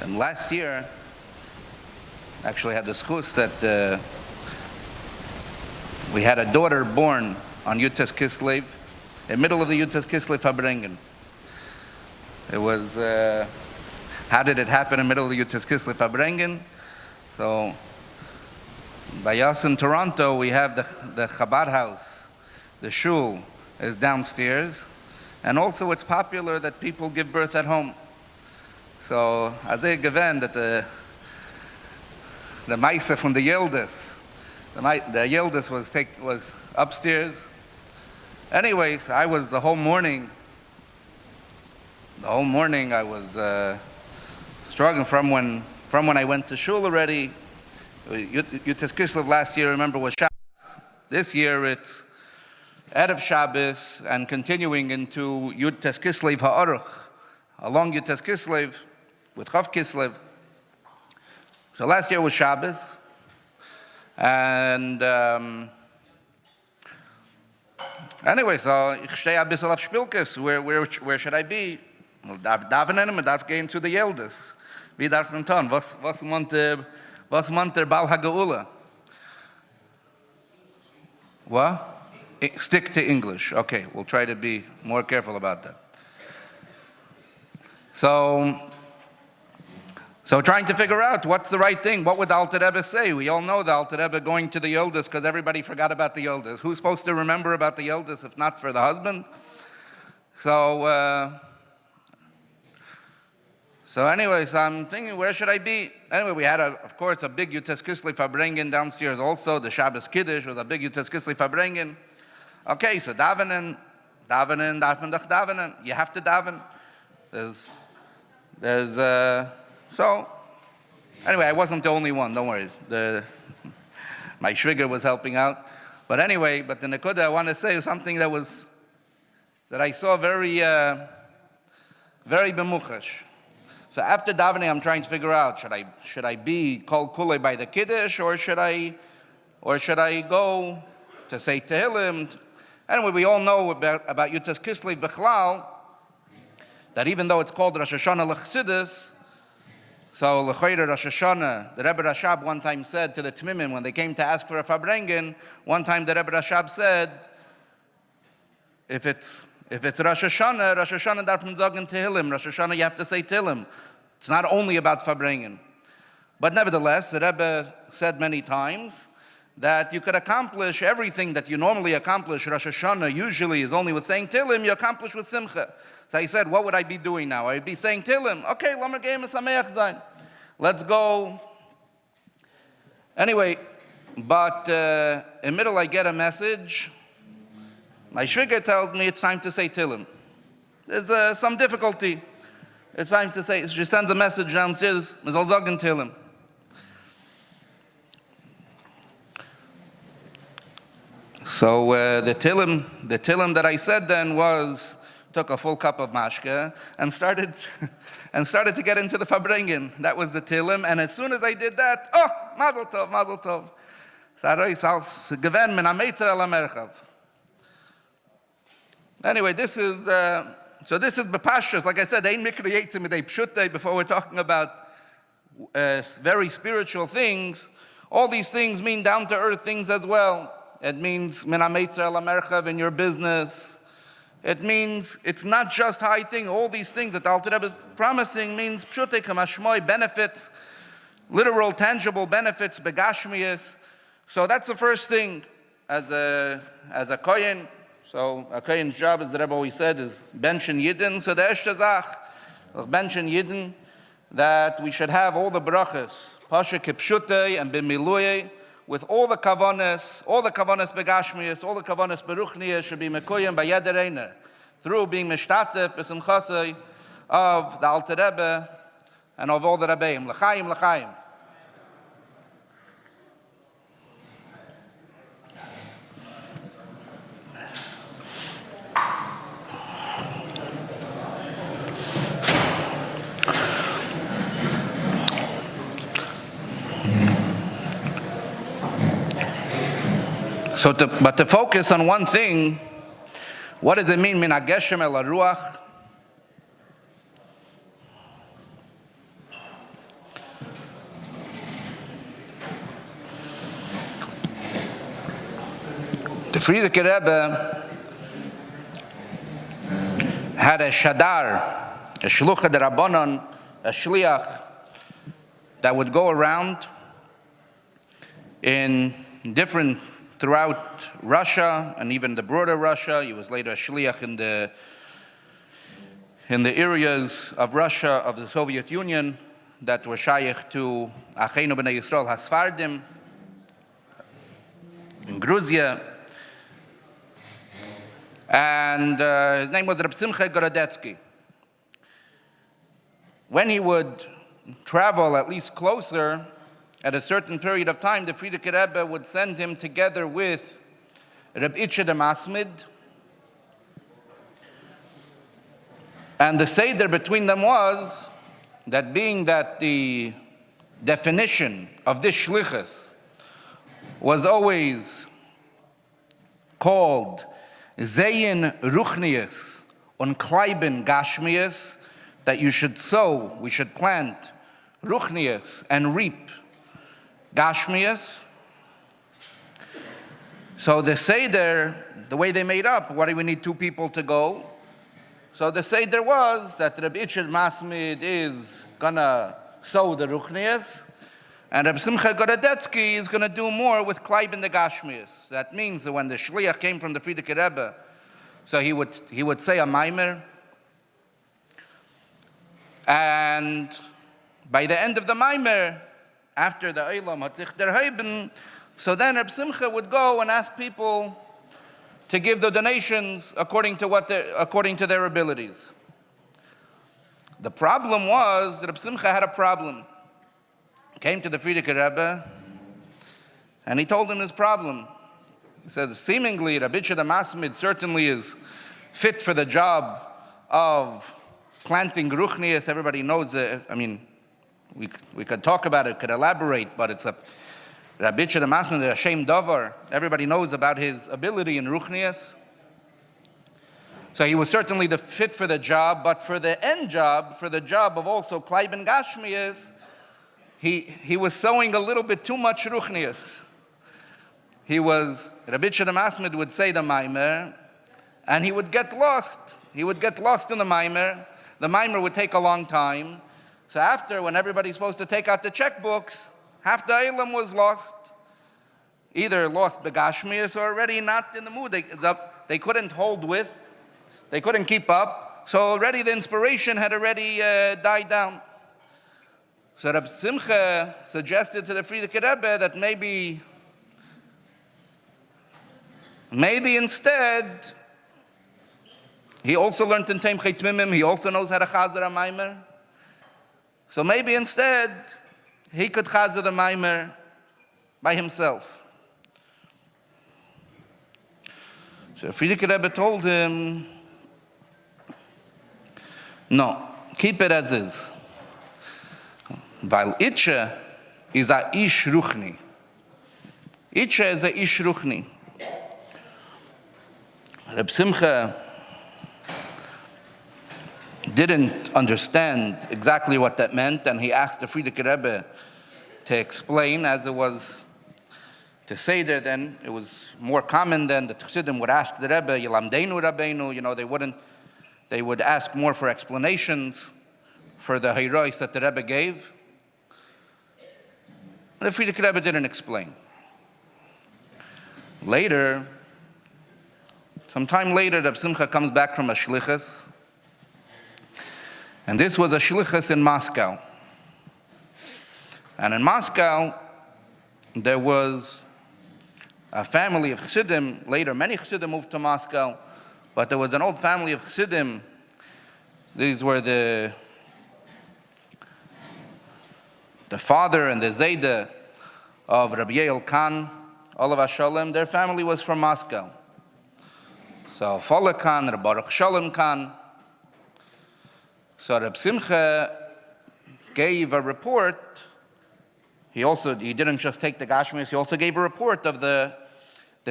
And last year, actually had the schus that we had a daughter born on Yutes Kislev, in the middle of the Yutes Kislev Farbrengen. It was, how did it happen in the middle of the Yutes Kislev Farbrengen? So, by us in Toronto, we have the Chabad house. The shul is downstairs. And also it's popular that people give birth at home. So, as I given that the Maisa from the Yildiz, the Yildiz was upstairs. Anyways, I was the whole morning I was struggling from when I went to shul already. Yutes Kislev last year, remember, was Shabbos. This year it's Erev Shabbos and continuing into Yutes Kislev Ha'aruch, along Yutes Kislev with Chav Kislev. So last year was Shabbos, and anyway, so ich stehe ein bisschen auf Spielkes. Where should I be? Darf nennen, darf gehen zu den Yildiz. Wie darf man tun? Was meint der Baal HaGeula? What? Stick to English. Okay, we'll try to be more careful about that. So trying to figure out what's the right thing. What would the Alter Rebbe say? We all know the Alter Rebbe going to the Yildiz because everybody forgot about the Yildiz. Who's supposed to remember about the Yildiz if not for the husband? So anyways, I'm thinking, where should I be? Anyway, we had, of course, a big Yutes Kislev Farbrengen downstairs also. The Shabbos Kiddush was a big Yutes Kislev Farbrengen. Okay, so davening. You have to daven. So, anyway, I wasn't the only one, don't worry. My shviger was helping out. But anyway, the nekuda I want to say is something that I saw very bemuchash. So after davening, I'm trying to figure out, should I be called kulei by the Kiddush, or should I go to say Tehillim? Anyway, we all know about Yutes Kislev Bechlal, that even though it's called Rosh Hashanah L'Chassidus, so L'Choyre Rosh Hashanah, the Rebbe Rashab one time said to the Tmimim, when they came to ask for a Farbrengen, one time the Rebbe Rashab said, if it's Rosh Hashanah darf man sagen Tehillim. Rosh Hashanah, you have to say Tehillim. It's not only about Farbrengen. But nevertheless, the Rebbe said many times that you could accomplish everything that you normally accomplish. Rosh Hashanah usually is only with saying Tehillim, you accomplish with Simcha. So he said, what would I be doing now? I'd be saying Tehillim. Okay, Lamer Geim Sameach Zayin. Let's go. Anyway, but in the middle I get a message. My shviger tells me it's time to say Tehillim. There's some difficulty. It's time to say. She sends a message downstairs. Man soll sagen Tehillim. So the Tehillim that I said then took a full cup of mashke and started to get into the Farbrengen. That was the Tehillim, and as soon as I did that, Mazel Tov, Mazel Tov. Sarai Sals Gewen min Ameitzer al Merchav. Anyway, this is bepashas. Like I said, ein mikra yitzim midei pshutei. Before we're talking about very spiritual things, all these things mean down to earth things as well. It means min ameitzer al merchav in your business. It means it's not just high thing. All these things that the Alter Rebbe is promising means pshutei kamashmoi, benefits, literal, tangible benefits, begashmias. So that's the first thing as a kohen. So a kohen's job, as the Rebbe always said, is benchen yidden. So the erste Zach, benchen yidden, that we should have all the brachas, pasha kipshutei and bimiluyei, with all the kavanas begashmias, all the kavanas beruchnias should be mekoyim by yedereiner, through being mishtatef b'simchasei of the Alter Rebbe and of all the Rebbeim. L'chaim, l'chaim. But to focus on one thing, what does it mean, min hageshem el haruach? The Frierdiker Rebbe had a shadar, a shlucha de Rabbanon, a shliach, that would go around throughout Russia and even the broader Russia. He was later a shliach in the areas of Russia, of the Soviet Union, that were shaykh to Acheinu B'nai Yisrael HaSfardim in Georgia. And his name was Reb Simcha Gorodetsky. When he would travel at least closer, at a certain period of time, the Frierdiker Rebbe would send him together with Reb Itche the Masmid. And the seder between them was that, being that the definition of this shlichus was always called Zeyin Ruchnius und Kleiben Gashmius, that you should sow, we should plant Ruchnius and reap Gashmius. So the Seder, the way they made up, what do we need two people to go? So the Seder was that Rabbi Itcher Masmid is gonna sow the Ruchnius, and Rabbi Simcha Gorodetsky is gonna do more with Kleiben the Gashmius. That means that when the Shliach came from the Frierdiker Rebbe, so he would say a Maimer, and by the end of the Maimer, after the Eilam Hatzich der Heiben, so then Reb Simcha would go and ask people to give the donations according to their abilities. The problem was that Reb Simcha had a problem. He came to the Frierdiker Rebbe, and he told him his problem. He says, seemingly, Rabbi Itche the Masmid certainly is fit for the job of planting Ruchnius. Everybody knows it. I mean, we could talk about it, could elaborate, but it's Rabbi Itche the Masmid, a Shem Davar. Everybody knows about his ability in Ruchnius. So he was certainly the fit for the job, but for the end job, for the job of also Kleiben Gashmius, he was sowing a little bit too much Ruchnius. Rabbi Itche the Masmid would say the Maimer, and he would get lost. He would get lost in the Maimer. The Maimer would take a long time. So after, when everybody's supposed to take out the checkbooks, half the Eilam was lost. Either lost Begashmius or already not in the mood. They couldn't hold with. They couldn't keep up. So already the inspiration had already died down. So Reb Simcha suggested to the Frierdiker Rebbe that maybe instead, he also learned in Teim Chetz Mimim, he also knows how to chazer a Maimer. So maybe instead, he could chazer the Maimer by himself. So Frierdiker Rebbe told him, no, keep it as is. Weil Itche is a ish ruchni. Itche is a ish ruchni. Reb Simcha didn't understand exactly what that meant, and he asked the Frierdiker Rebbe to explain, as it was to say there then. It was more common then that Chassidim would ask the Rebbe, Yilamdeinu Rabbeinu, they would ask more for explanations for the Hayrois that the Rebbe gave. And the Frierdiker Rebbe didn't explain. Sometime later, Reb Simcha comes back from a shlichus, and this was a shlichus in Moscow. And in Moscow, there was a family of Chassidim. Later, many Chassidim moved to Moscow, but there was an old family of Chassidim. These were the father and the Zayda of Rabbi Yael Khan, Olav HaSholem. Their family was from Moscow. So Fola Khan, Rabbi Baruch Shalom Khan. So Reb Simcha gave a report. He didn't just take the Gashmius, he also gave a report of the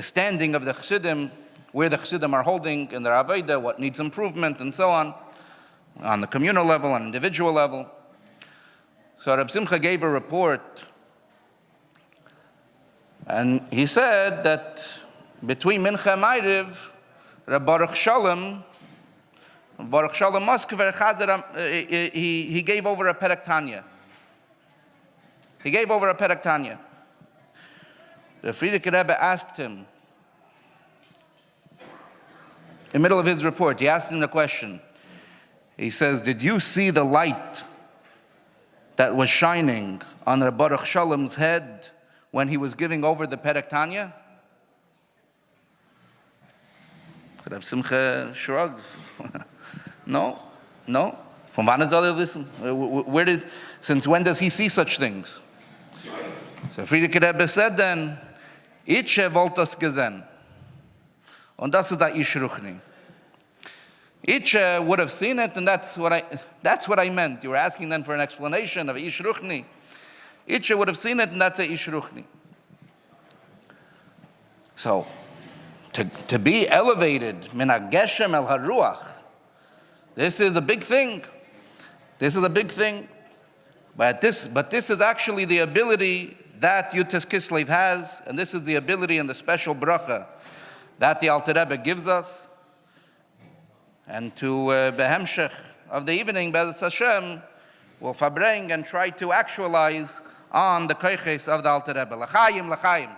standing of the Chassidim, where the Chassidim are holding in their Avodah, what needs improvement, and so on the communal level, on individual level. So Reb Simcha gave a report, and he said that between Mincha and Ma'ariv, Baruch Shalom Moskver Chazer, he gave over a Perek Tanya. He gave over a Perek Tanya. The Frierdiker Rebbe asked him, in the middle of his report, he asked him the question. He says, did you see the light that was shining on Reb Baruch Shalom's head when he was giving over the Perek Tanya? Reb Simcha shrugs. No. From wann soll wissen? Since when does he see such things? So Frierdiker Rebbe said then, ich wollte das gesehen. Und das ist der Ish Ruchni. Ich would have seen it, and that's what I meant. You were asking then for an explanation of Ish Ruchni. Ich would have seen it, and that's a Ish Ruchni. So, to be elevated, min ha-geshem el ha-ruach, this is a big thing. This is a big thing. But this is actually the ability that Yutas Kislev has, and this is the ability and the special bracha that the Alter Rebbe gives us. And to behemshech of the evening, Be'ez Hashem, will Farbrengen and try to actualize on the koiches of the Alter Rebbe. L'chaim, l'chaim.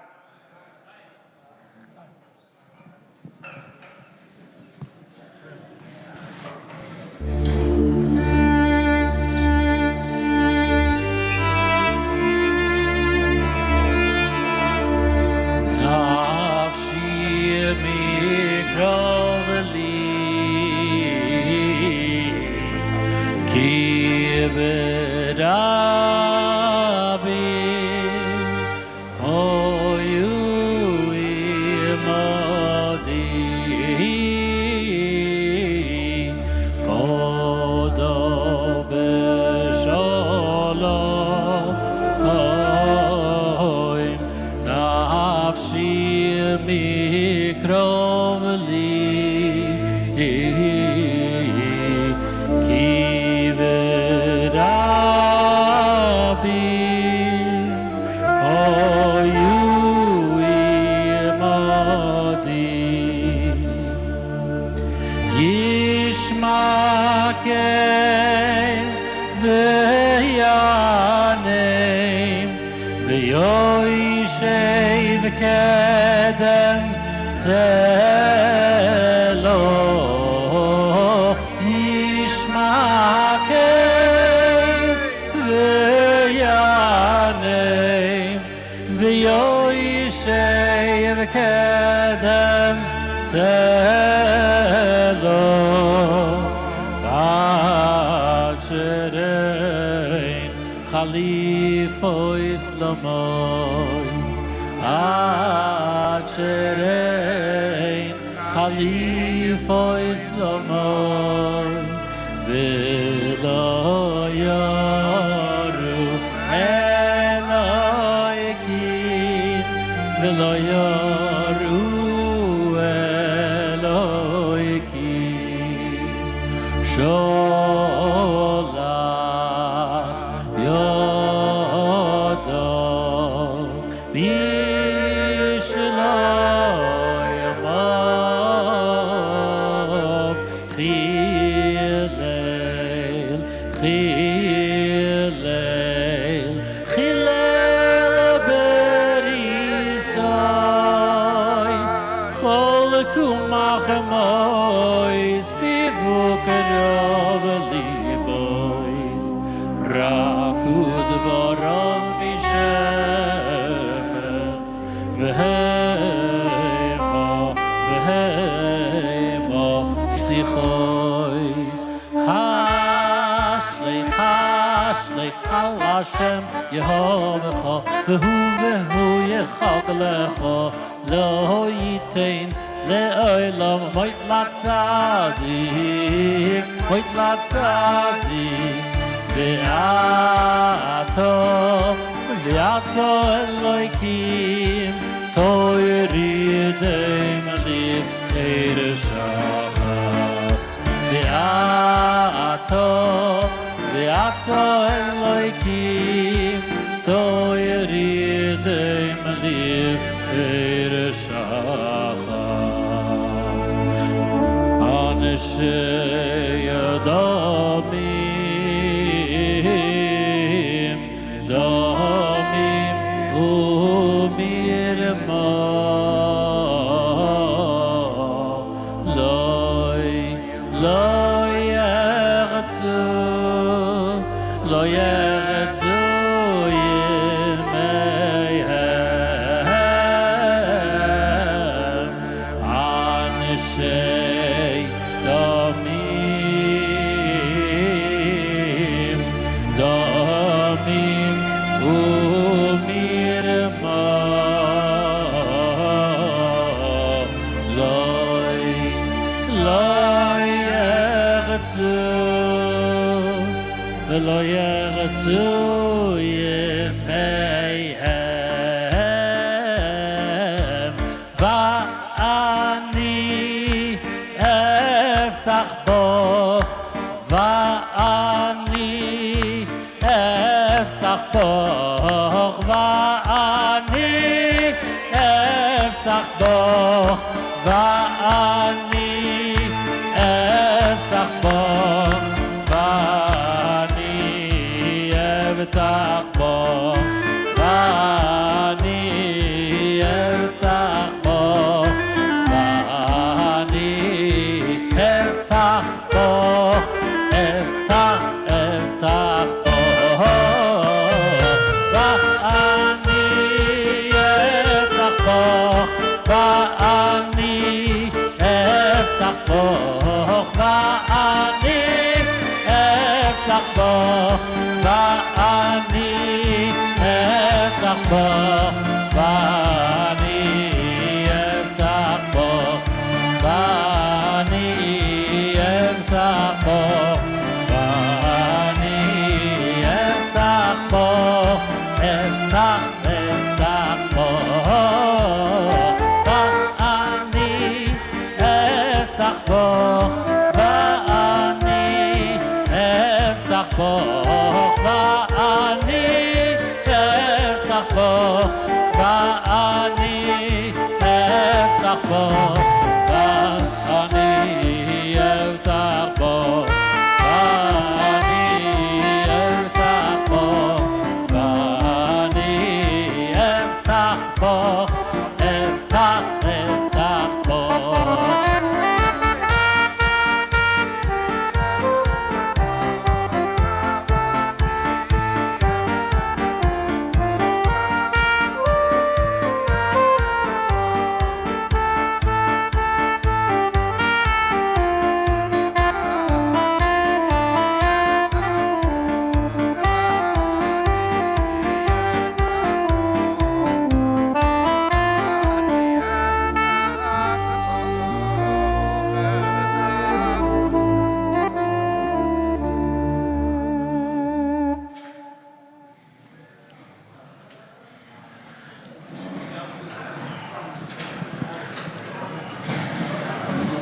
Toyri de mali er shach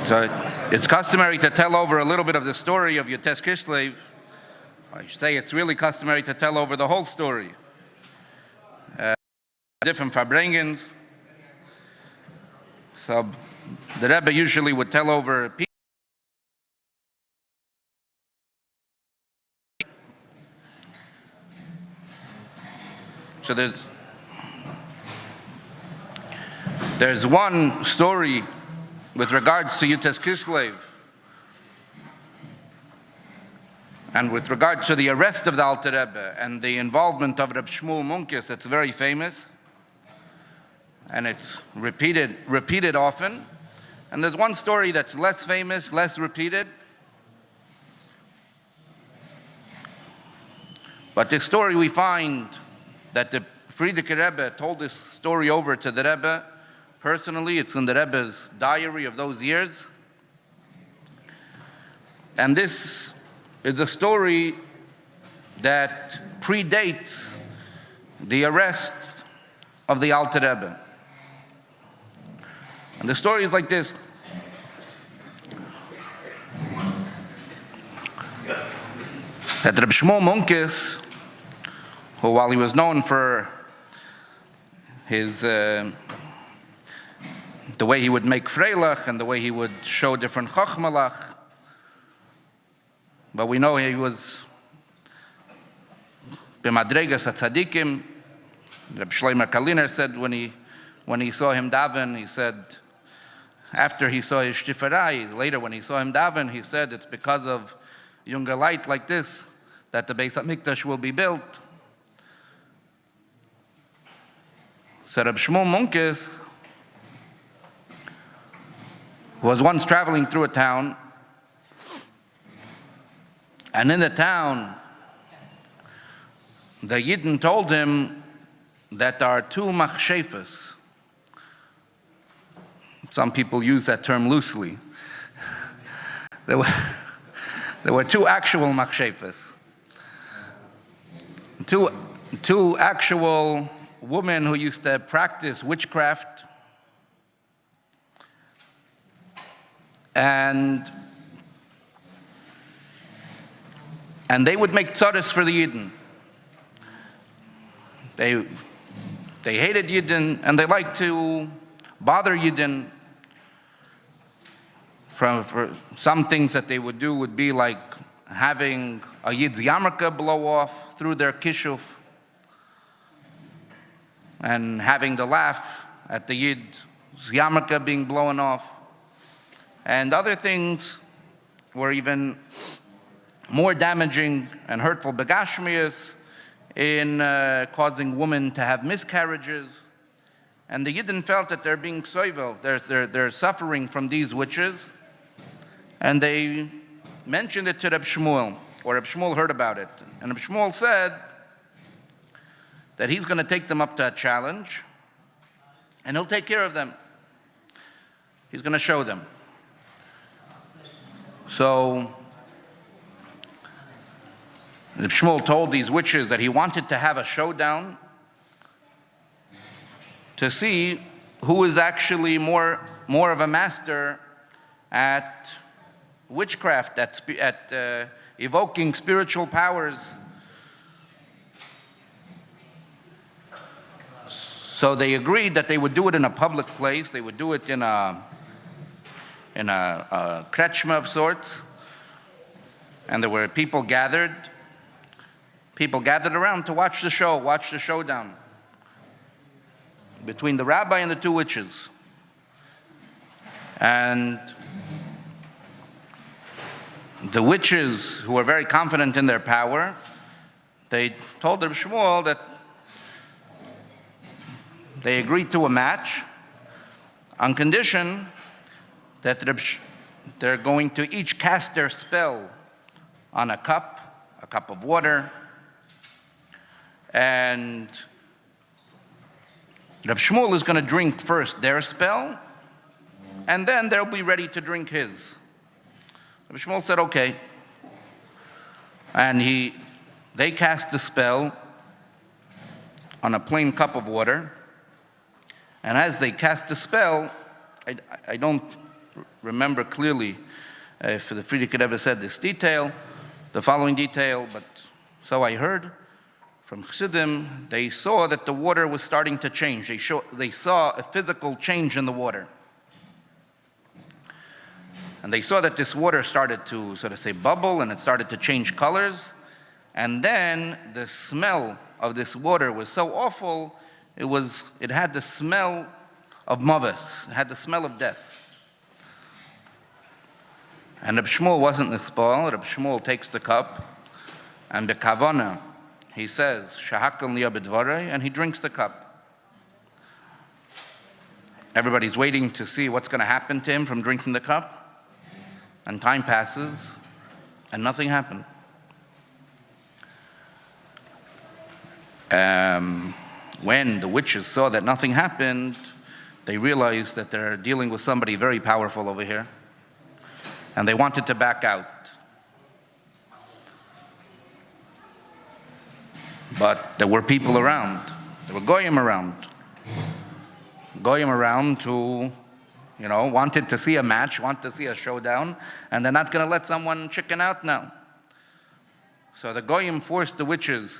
So it's customary to tell over a little bit of the story of Yotes Kislev. I should say it's really customary to tell over the whole story. Different Farbrengens. So the Rebbe usually would tell over people. So there's one story with regards to Yotes Kislev, and with regard to the arrest of the Alter Rebbe and the involvement of Reb Shmuel Munkes. It's very famous, and it's repeated often. And there's one story that's less famous, less repeated. But this story, we find that the Frierdiker Rebbe told this story over to the Rebbe personally. It's in the Rebbe's diary of those years. And this is a story that predates the arrest of the Alter Rebbe. And the story is like this. That Reb Shmuel Munkes, who, while he was known for his the way he would make freilach and the way he would show different chachmalach, but we know he was b'madregas tzadikim. Reb Shlomo Kaliner said when he saw him daven, he said, after he saw his shtiferai, later when he saw him daven, he said, it's because of younger light like this that the Beis HaMikdash will be built. So Reb Shmuel Munkes was once traveling through a town, and in the town, the Yidden told him that there are two machshefes. Some people use that term loosely. There were two actual machshefes. Two actual women who used to practice witchcraft, and they would make tzaddis for the Yidden. They hated Yidden, and they liked to bother Yidden. For some things that they would do would be like having a Yid's yarmulke blow off through their kishuf, and having to laugh at the Yid's yarmulke being blown off. And other things were even more damaging and hurtful begashmias in causing women to have miscarriages. And the Yidden felt that they're being soivel, they're suffering from these witches. And they mentioned it to Reb Shmuel, or Reb Shmuel heard about it. And Reb Shmuel said that he's going to take them up to a challenge, and he'll take care of them. He's going to show them. So Reb Shmuel told these witches that he wanted to have a showdown to see who is actually more of a master at witchcraft, at evoking spiritual powers. So they agreed that they would do it in a public place. They would do it in a kretschma of sorts. And there were people gathered around to watch the showdown between the rabbi and the two witches. And the witches, who were very confident in their power, they told Reb Shmuel that they agreed to a match on condition that they're going to each cast their spell on a cup of water, and Reb Shmuel is going to drink first their spell, and then they'll be ready to drink his. Reb Shmuel said, okay. And they cast the spell on a plain cup of water, and as they cast the spell, I don't remember clearly if the Frierdiker Rebbe said this detail, the following detail, but so I heard from Chassidim. They saw that the water was starting to change. They saw a physical change in the water. And they saw that this water started to, so to say, bubble, and it started to change colors. And then the smell of this water was so awful, it had the smell of mavis, it had the smell of death. And Reb Shmuel wasn't nispal. Reb Shmuel takes the cup, and bekavana, he says, "Shahakal liya b'dvarei," and he drinks the cup. Everybody's waiting to see what's going to happen to him from drinking the cup, and time passes, and nothing happened. When the witches saw that nothing happened, they realized that they're dealing with somebody very powerful over here, and they wanted to back out. But there were people around. There were goyim around. Goyim around who, wanted to see a match, wanted to see a showdown, and they're not going to let someone chicken out now. So the goyim forced the witches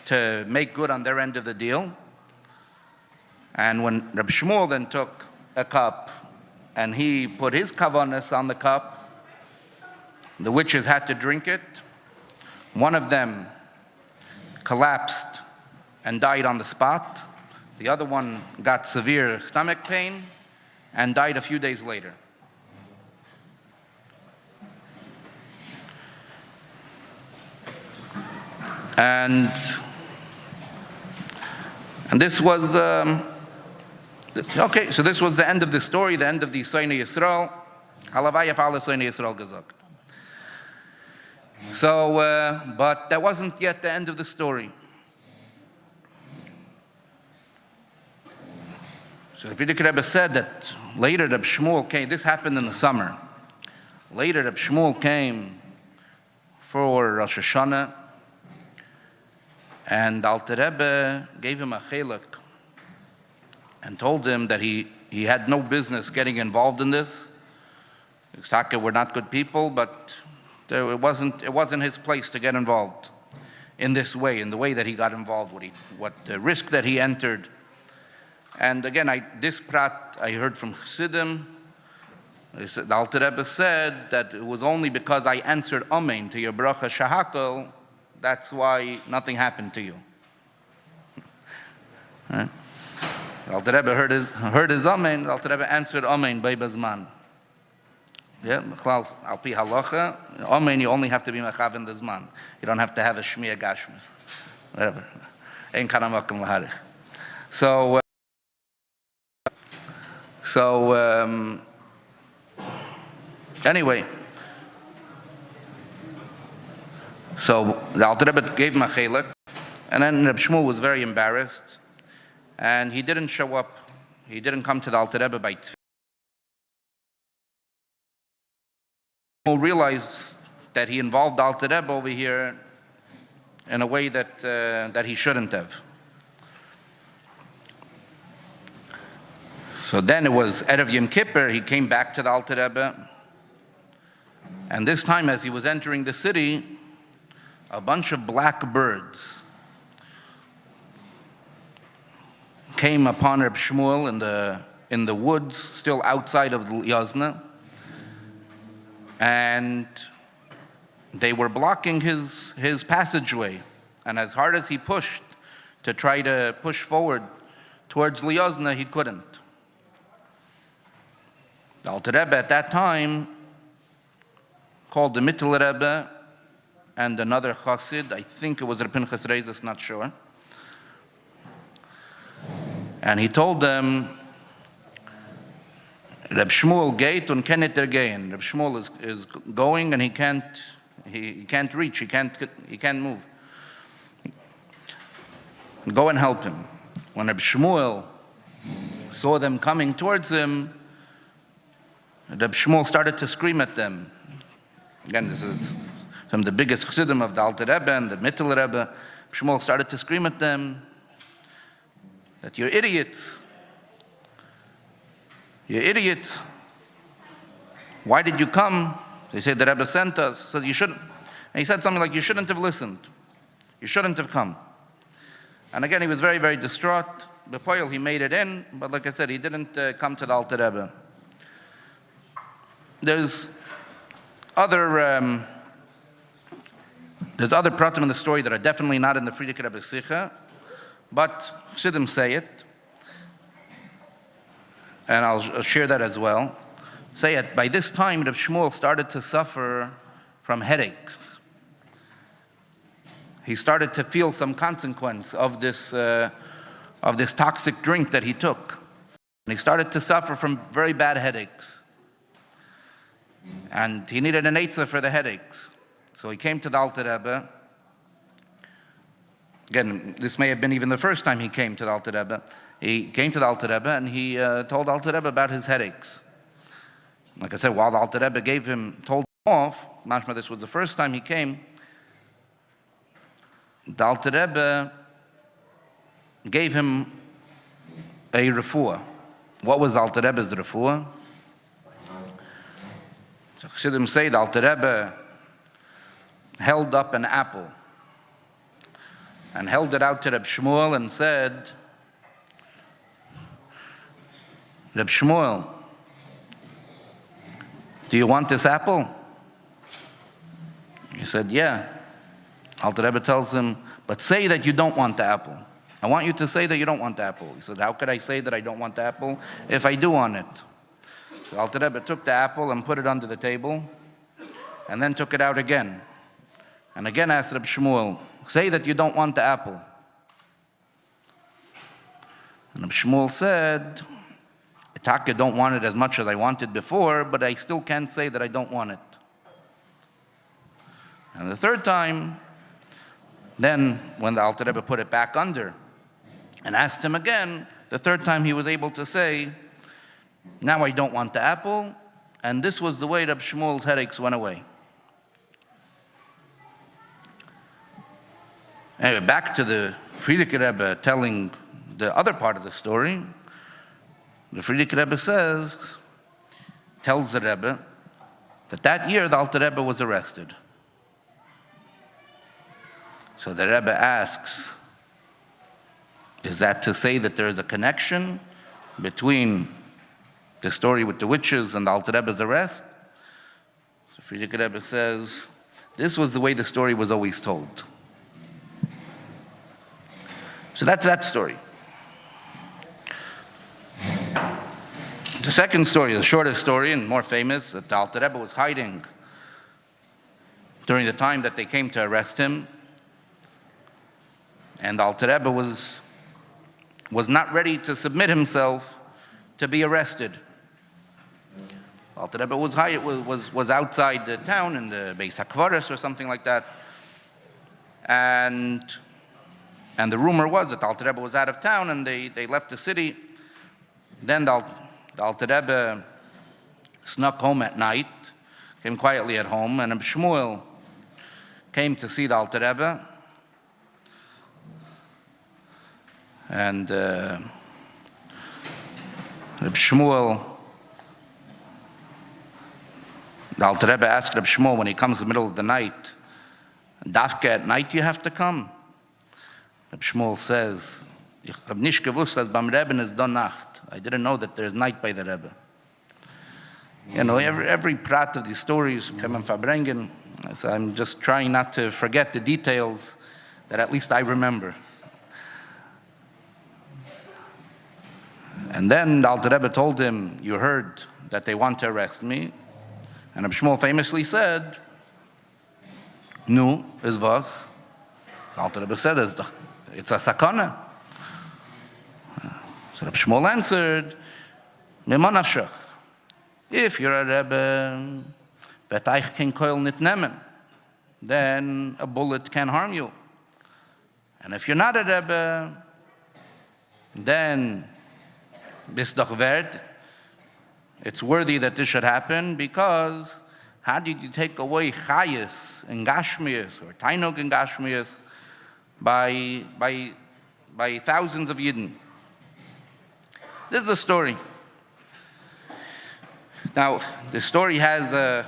to make good on their end of the deal. And when Reb Shmuel then took a cup and he put his kavanas on the cup, The witches had to drink it. One of them collapsed and died on the spot. The other one got severe stomach pain and died a few days later. And this was, okay, so this was the end of the story, the end of the Yisrael Yisrael. Halavayaf ala Yisrael Yisrael gesagt. So, but that wasn't yet the end of the story. So the Frierdiker Rebbe said that later Reb Shmuel came, this happened in the summer. Later Reb Shmuel came for Rosh Hashanah, and Alter Rebbe gave him a chelek and told him that he had no business getting involved in this. Exactly, we're not good people, but it wasn't his place to get involved in this way, in the way that he got involved, what the risk that he entered. And again, this prat I heard from Chassidim. The Alter Rebbe said that it was only because I answered Amen to your bracha shahakol, that's why nothing happened to you. Right? The Alter Rebbe heard his Amen. The Alter Rebbe answered Amen by Bazman. Yeah, al pi halacha, Amen, you only have to be mechav in the zman. You don't have to have a shmiya gashmis, whatever. Ein kana makom laharich. So anyway, so the Alter Rebbe gave him a chelek, and then Reb Shmuel was very embarrassed, and he didn't show up. He didn't come to the Alter Rebbe by tefillah. Realized that he involved Alter Rebbe over here in a way that he shouldn't have. So then it was Erev Yom Kippur, he came back to the Alter Rebbe, and this time as he was entering the city, a bunch of black birds came upon Reb Shmuel in the woods, still outside of Yozna, and they were blocking his passageway. And as hard as he pushed to try to push forward towards Liozna, he couldn't. The Alter Rebbe at that time called the Mittel Rebbe and another Chassid, I think it was Reb Pinchas Reizes, not sure. And he told them, Reb Shmuel geht und kennet gehen. Reb Shmuel is going and he can't reach, he can't move. Go and help him. When Reb Shmuel saw them coming towards him, Reb Shmuel started to scream at them. Again, this is some of the biggest chassidim of the Alter Rebbe and the Mittel Rebbe. Reb Shmuel started to scream at them that you're idiots. You idiot. Why did you come? They said the Rebbe sent us. Said you shouldn't. And he said something like, you shouldn't have listened. You shouldn't have come. And again, he was very, very distraught. B'poil, he made it in, but like I said, he didn't come to the Alter Rebbe. There's other pratim in the story that are definitely not in the Frierdiker Rebbe Sicha, but Chassidim say it. And I'll share that as well. Say it. By this time, Reb Shmuel started to suffer from headaches. He started to feel some consequence of this toxic drink that he took. And he started to suffer from very bad headaches. And he needed an eitzah for the headaches. So he came to the Alter Rebbe. Again, this may have been even the first time he came to the Alter Rebbe. He came to the Alter Rebbe and he told Alter Rebbe about his headaches. Like I said, while the Alter Rebbe told him off, mashma this was the first time he came, the Alter Rebbe gave him a refuah. What was Alter Rebbe's refuah? So Chassidim say the Alter Rebbe held up an apple and held it out to Reb Shmuel and said, Reb Shmuel, do you want this apple? said, yeah. Alter Rebbe tells him, but say that you don't want the apple. I want you to say that you don't want the apple. He said, how could I say that I don't want the apple if I do want it? So Alter Rebbe took the apple and put it under the table, and then took it out again. And again asked Reb Shmuel, say that you don't want the apple. And Reb Shmuel said, I don't want it as much as I wanted before, but I still can't say that I don't want it. And the third time, then when the Alter Rebbe put it back under and asked him again, the third time he was able to say, now I don't want the apple, and this was the way Reb Shmuel's headaches went away. Anyway, back to the Frierdiker Rebbe telling the other part of the story. The Frierdiker Rebbe tells the Rebbe that year the Alter Rebbe was arrested. So the Rebbe asks, is that to say that there is a connection between the story with the witches and the Alter Rebbe's arrest? So Frierdiker Rebbe says, this was the way the story was always told. So that's that story. The second story, the shortest story and more famous, that the Alter Rebbe was hiding during the time that they came to arrest him. And the Alter Rebbe was not ready to submit himself to be arrested. Alter Rebbe was outside the town in the Beis HaKvaros or something like that. And the rumor was that the Alter Rebbe was out of town and they left the city. Then the Alter Rebbe snuck home at night, came quietly at home, and Reb Shmuel came to see the Alter Rebbe. And Reb Shmuel, the Alter Rebbe asked Reb Shmuel when he comes in the middle of the night, Dafke at night you have to come? Reb Shmuel says, Ich hab nicht gewusst, dass beim Rebbe ist da Nacht. I didn't know that there's night by the Rebbe. You know, every prat of these stories come in Farbrengen, so I'm just trying not to forget the details that at least I remember. And then the Alter Rebbe told him, you heard that they want to arrest me. And Reb Shmuel famously said, Nu, is was? The Alter Rebbe said, it's a sakana. So Reb Shmuel answered, Mima nafshach. If you're a Rebbe, bet eich kein koil nit nemen, then a bullet can harm you. And if you're not a Rebbe, then bist doch wert. It's worthy that this should happen, because how did you take away chayes and gashmias, or tainug and gashmias, by thousands of Yidden? This is the story. Now, the story has,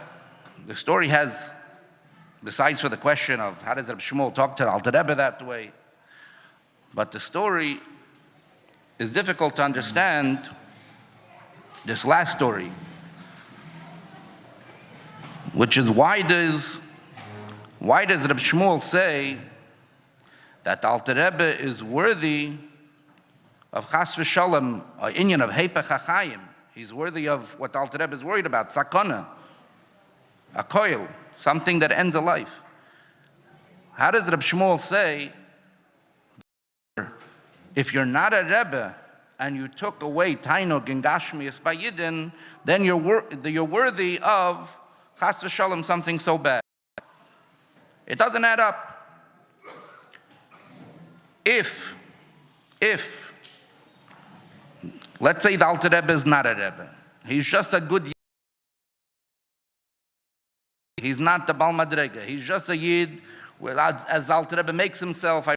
besides for the question of how does Reb Shmuel talk to the Alter Rebbe that way, but the story is difficult to understand, this last story, which is why does Reb Shmuel say that the Alter Rebbe is worthy of chas v'shalom, an inyan of heipech hachayim? He's worthy of what the Alter Rebbe is worried about, sakana, a koil, something that ends a life. How does Reb Shmuel say, if you're not a Rebbe and you took away tainug and gashmias by Yidden, then you're worthy of chas v'shalom, something so bad? It doesn't add up. If let's say the Alter Rebbe is not a Rebbe, he's just a good Yid. He's not the Bal Madrega, he's just a Yid, as Alter Rebbe makes himself.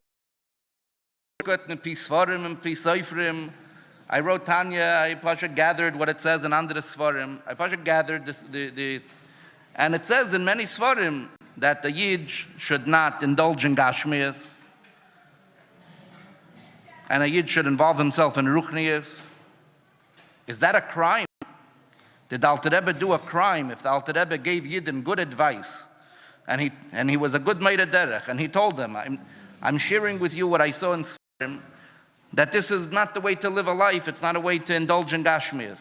I wrote Tanya, I Pasha gathered what it says in Andre Svarim. I Pasha gathered and it says in many Svarim that the Yid should not indulge in Gashmias, and a Yid should involve himself in Ruchnias. Is that a crime? Did the Alter Rebbe do a crime if the Alter Rebbe gave Yidden good advice And he was a good mate of derech, and he told them, I'm sharing with you what I saw in Sfarim, that this is not the way to live a life. It's not a way to indulge in gashmias.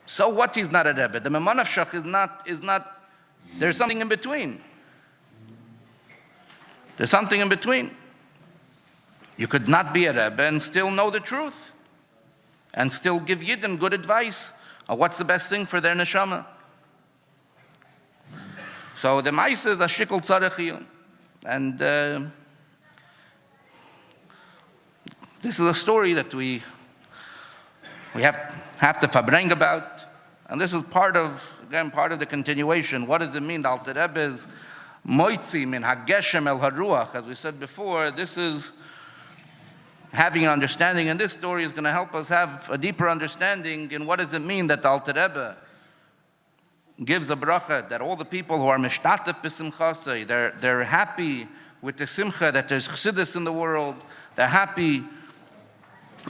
So what? He's not a Rebbe. The Memonavshach is not. There's something in between. There's something in between. You could not be a Rebbe and still know the truth, and still give Yidden good advice on what's the best thing for their neshama. So the Maisa is a shikol tzarech, and this is a story that we have to Farbrengen about, and this is part of the continuation. What does it mean? The Alter Rebbe is Monsey min hageshem el haruach. As we said before, this is having an understanding, and this story is going to help us have a deeper understanding in what does it mean that the Alter Rebbe gives a bracha, that all the people who are mishtatef b'simchasei, they're happy with the simcha, that there's chassidus in the world, they're happy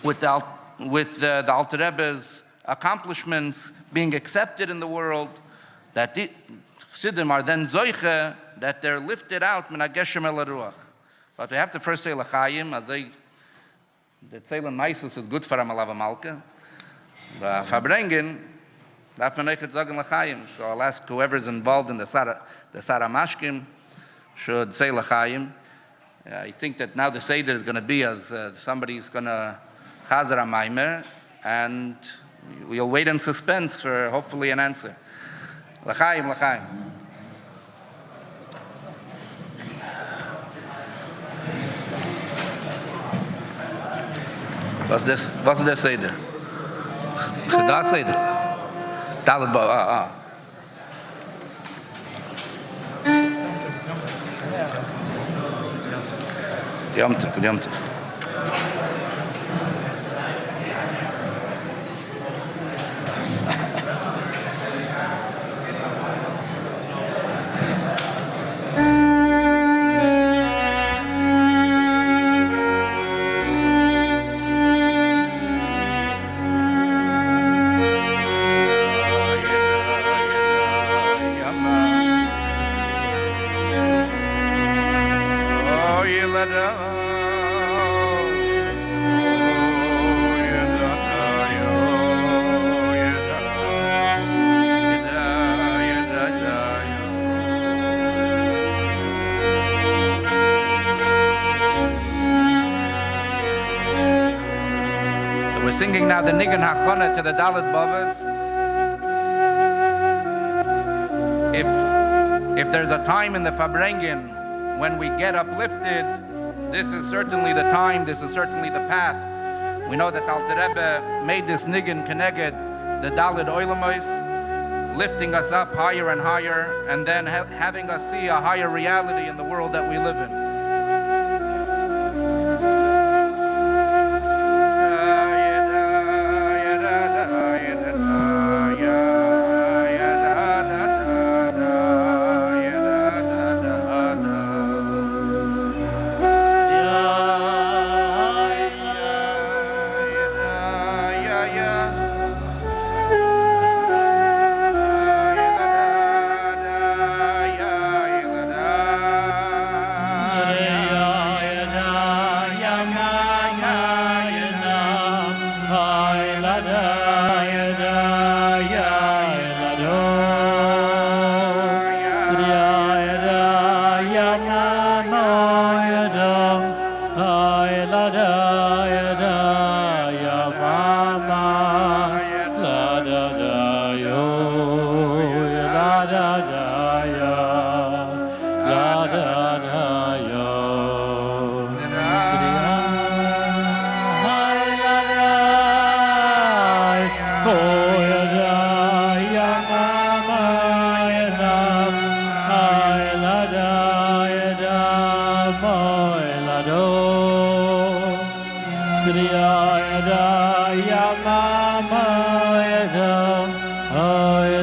with the Alter Rebbe's accomplishments being accepted in the world, that the chassidim are then zoiche, that they're lifted out min hageshem el haruach. But we have to first say l'chaim, as the Tzelem Meises is good for a Malava Malka. Farbrengen, darf man euch sagen l'chaim. So I'll ask whoever's involved in the Sara Mashkim should say l'chaim. I think that now the Seder is going to be as somebody's going to chazer a maimer, and we'll wait in suspense for hopefully an answer. L'chaim, l'chaim. Was ist der Seder? Ist da Seder? Dalet Ba, Yom Tov. We're singing now the Nigan Hachana to the Dalet Bavas. If there's a time in the Farbrengen when we get uplifted, this is certainly the time, this is certainly the path. We know that Alter Rebbe made this Nigan Keneged, the Dalet Oilamos, lifting us up higher and higher, and then having us see a higher reality in the world that we live in.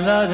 La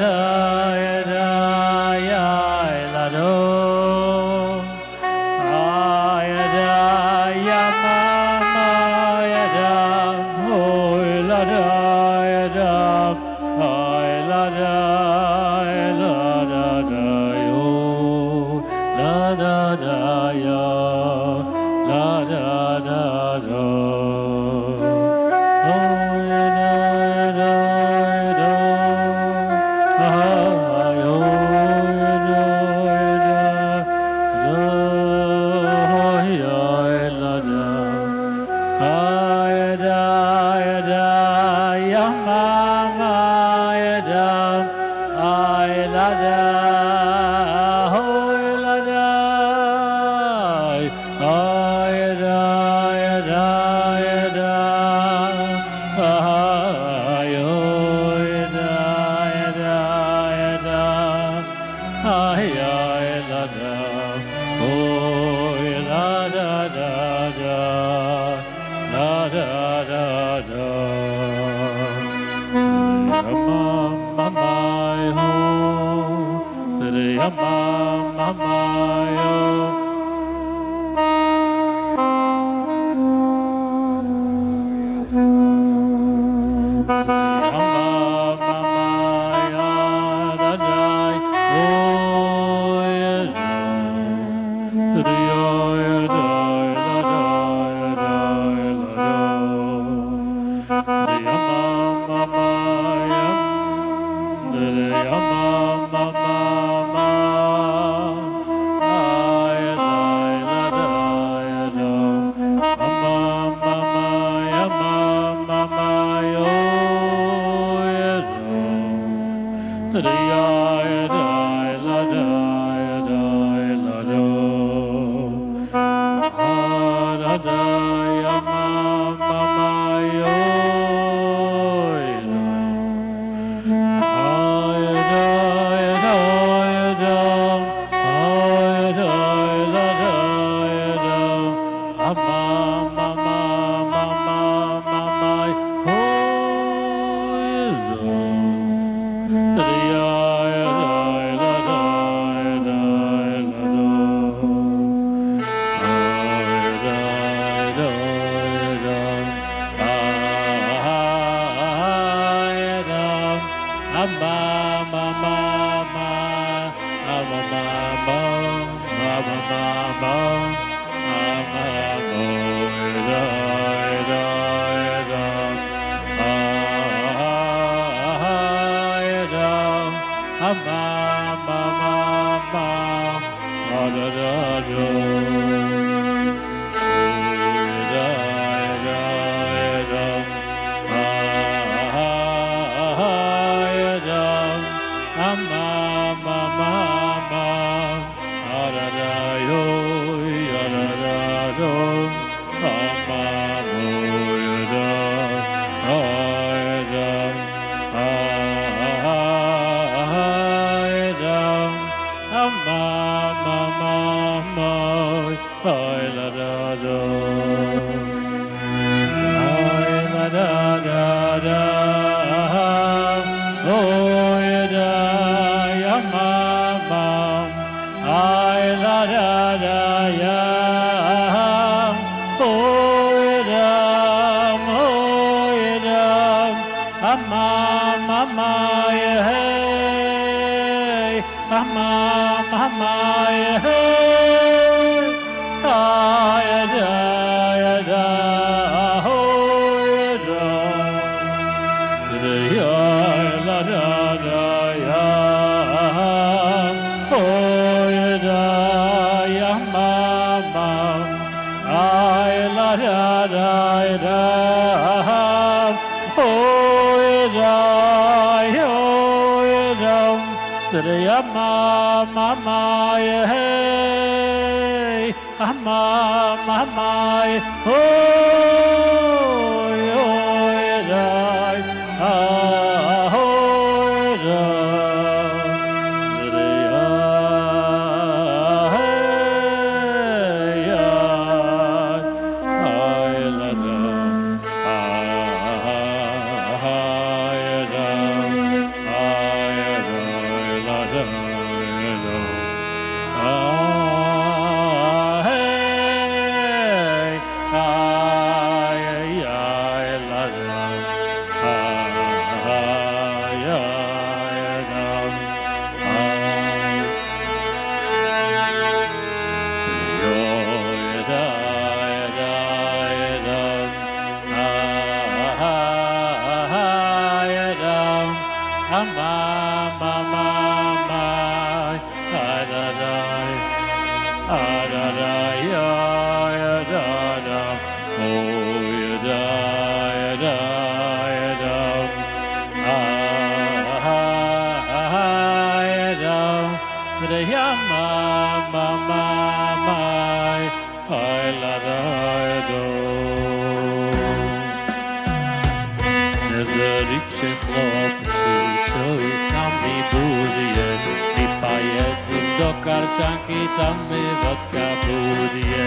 Karczanki tam my wodka buduje,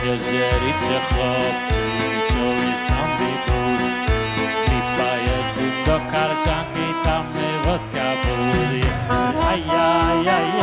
jeżeli przechłopcy, co jest nam wybór. Lipa jedzy do karczanki tam my wodka buduje. Ajajajaj,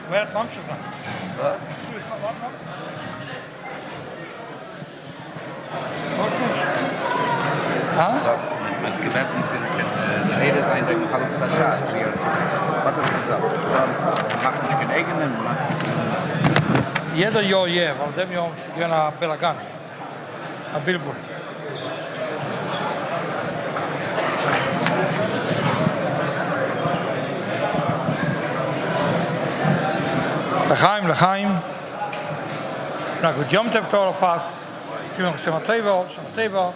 Wer hat Monsey sein? Was? Du bist noch was? Was nicht? Met geweten sind de hele zijn denk ik alles staat hier. Wat is dat? Mag ich kein eigenen machen? Jeder Jahr, ja, weil dem Jahr ist gewesen ein Belagan, ein Bilbul. L'chaim. Na good Yom Tov to all of us. See you Shem Teva,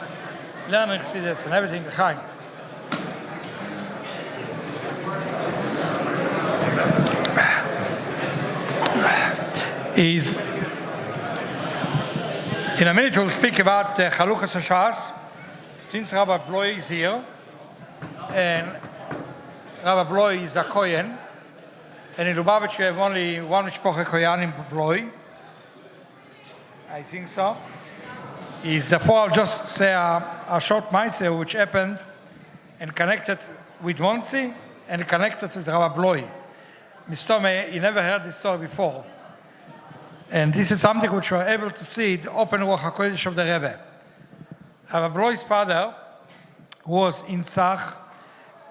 learning Chassidus and everything. L'chaim. In a minute we'll speak about the Chalukas Hashas. Since Rabbi Bloy is here, and Rabbi Bloy is a Kohen, and in Lubavitch we have only one Mishpoche Koyanim Bloy. I think so. Therefore I'll just say a short ma'aseh which happened and connected with Monsey and connected with Rabbi Bloy. Mistome, he never heard this story before. And this is something which we are able to see, the open Ruach HaKodesh of the Rebbe. Rabbi Bloy's father was in Tzach,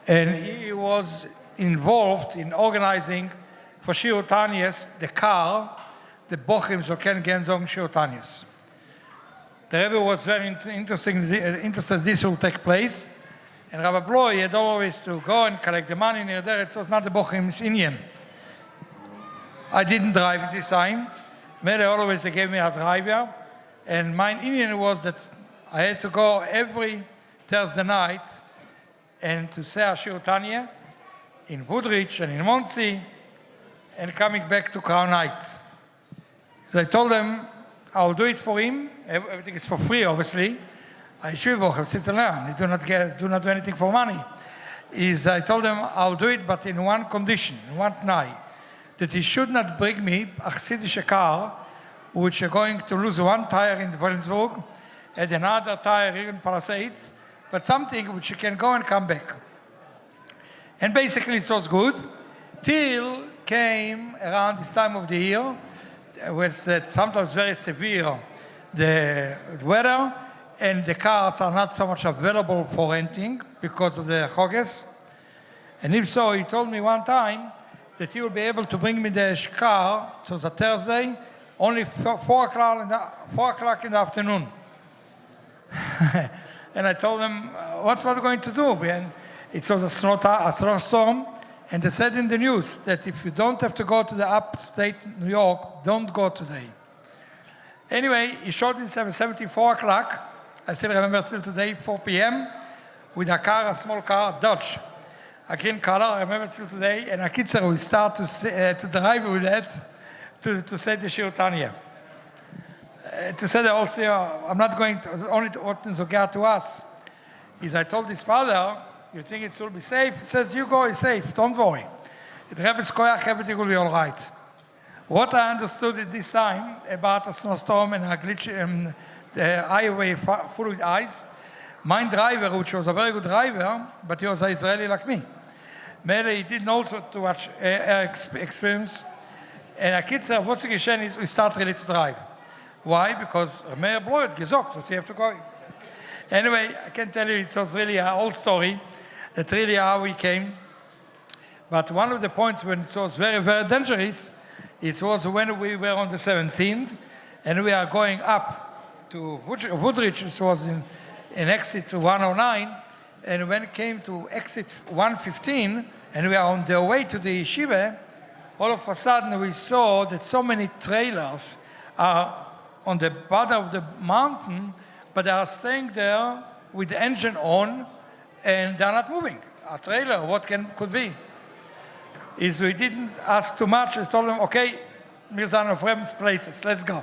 and he was involved in organizing for Shir Tanyas, the car, the Bochim Zoken Genzong Shir Tanyas. The Rebbe was very interested this will take place, and Rabbi Bloy had always to go and collect the money near there. It was not the Bochim's Indian. I didn't drive this time. They always gave me a driver, and my Indian was that I had to go every Thursday night and to say Ashir Tanya in Woodridge and in Monsey, and coming back to Crown Heights. So I told them I'll do it for him. Everything is for free, obviously. I should sit and learn. I do not do anything for money. I told them I'll do it, but in one condition, one night, that he should not bring me a Chassidish car, which are going to lose one tire in Williamsburg and another tire here in Palisades, but something which you can go and come back. And basically it was good, till came around this time of the year, when it's sometimes very severe, the weather, and the cars are not so much available for renting because of the choges. And if so, he told me one time that he will be able to bring me the car, it was a Thursday, only 4 o'clock in the afternoon. And I told him, what we're going to do? And it was a snowstorm, and they said in the news that if you don't have to go to the upstate New York, don't go today. Anyway, he showed himself at 74 o'clock, I still remember till today, 4 p.m., with a car, a small car, Dodge. A green color, I remember till today, and a kitzer will start to drive with that to say the Shir Tanya. To say that also, I'm not going to, only to Otten Zogar to us, is I told his father, you think it will be safe? He says, you go, it's safe, don't worry. The Rebbe's koyach, everything will be all right. What I understood at this time about a snowstorm and a glitch, the highway full with ice, My driver, which was a very good driver, but he was an Israeli like me. Maybe he didn't also too much experience. And a kitzer, what's the geschehen is, we start really to drive. Why? Because Meir Bloyd gesagt, that you have to go. Anyway, I can tell you it was really a whole story, that really how we came. But one of the points when it was very, very dangerous, it was when we were on the 17th, and we are going up to Woodridge, which was in exit 109, and when it came to exit 115, and we are on the way to the yeshiva, all of a sudden we saw that so many trailers are on the bottom of the mountain, but they are staying there with the engine on, and they're not moving. A trailer, what could be? Is we didn't ask too much. We told them, okay, we're on friends' places, let's go.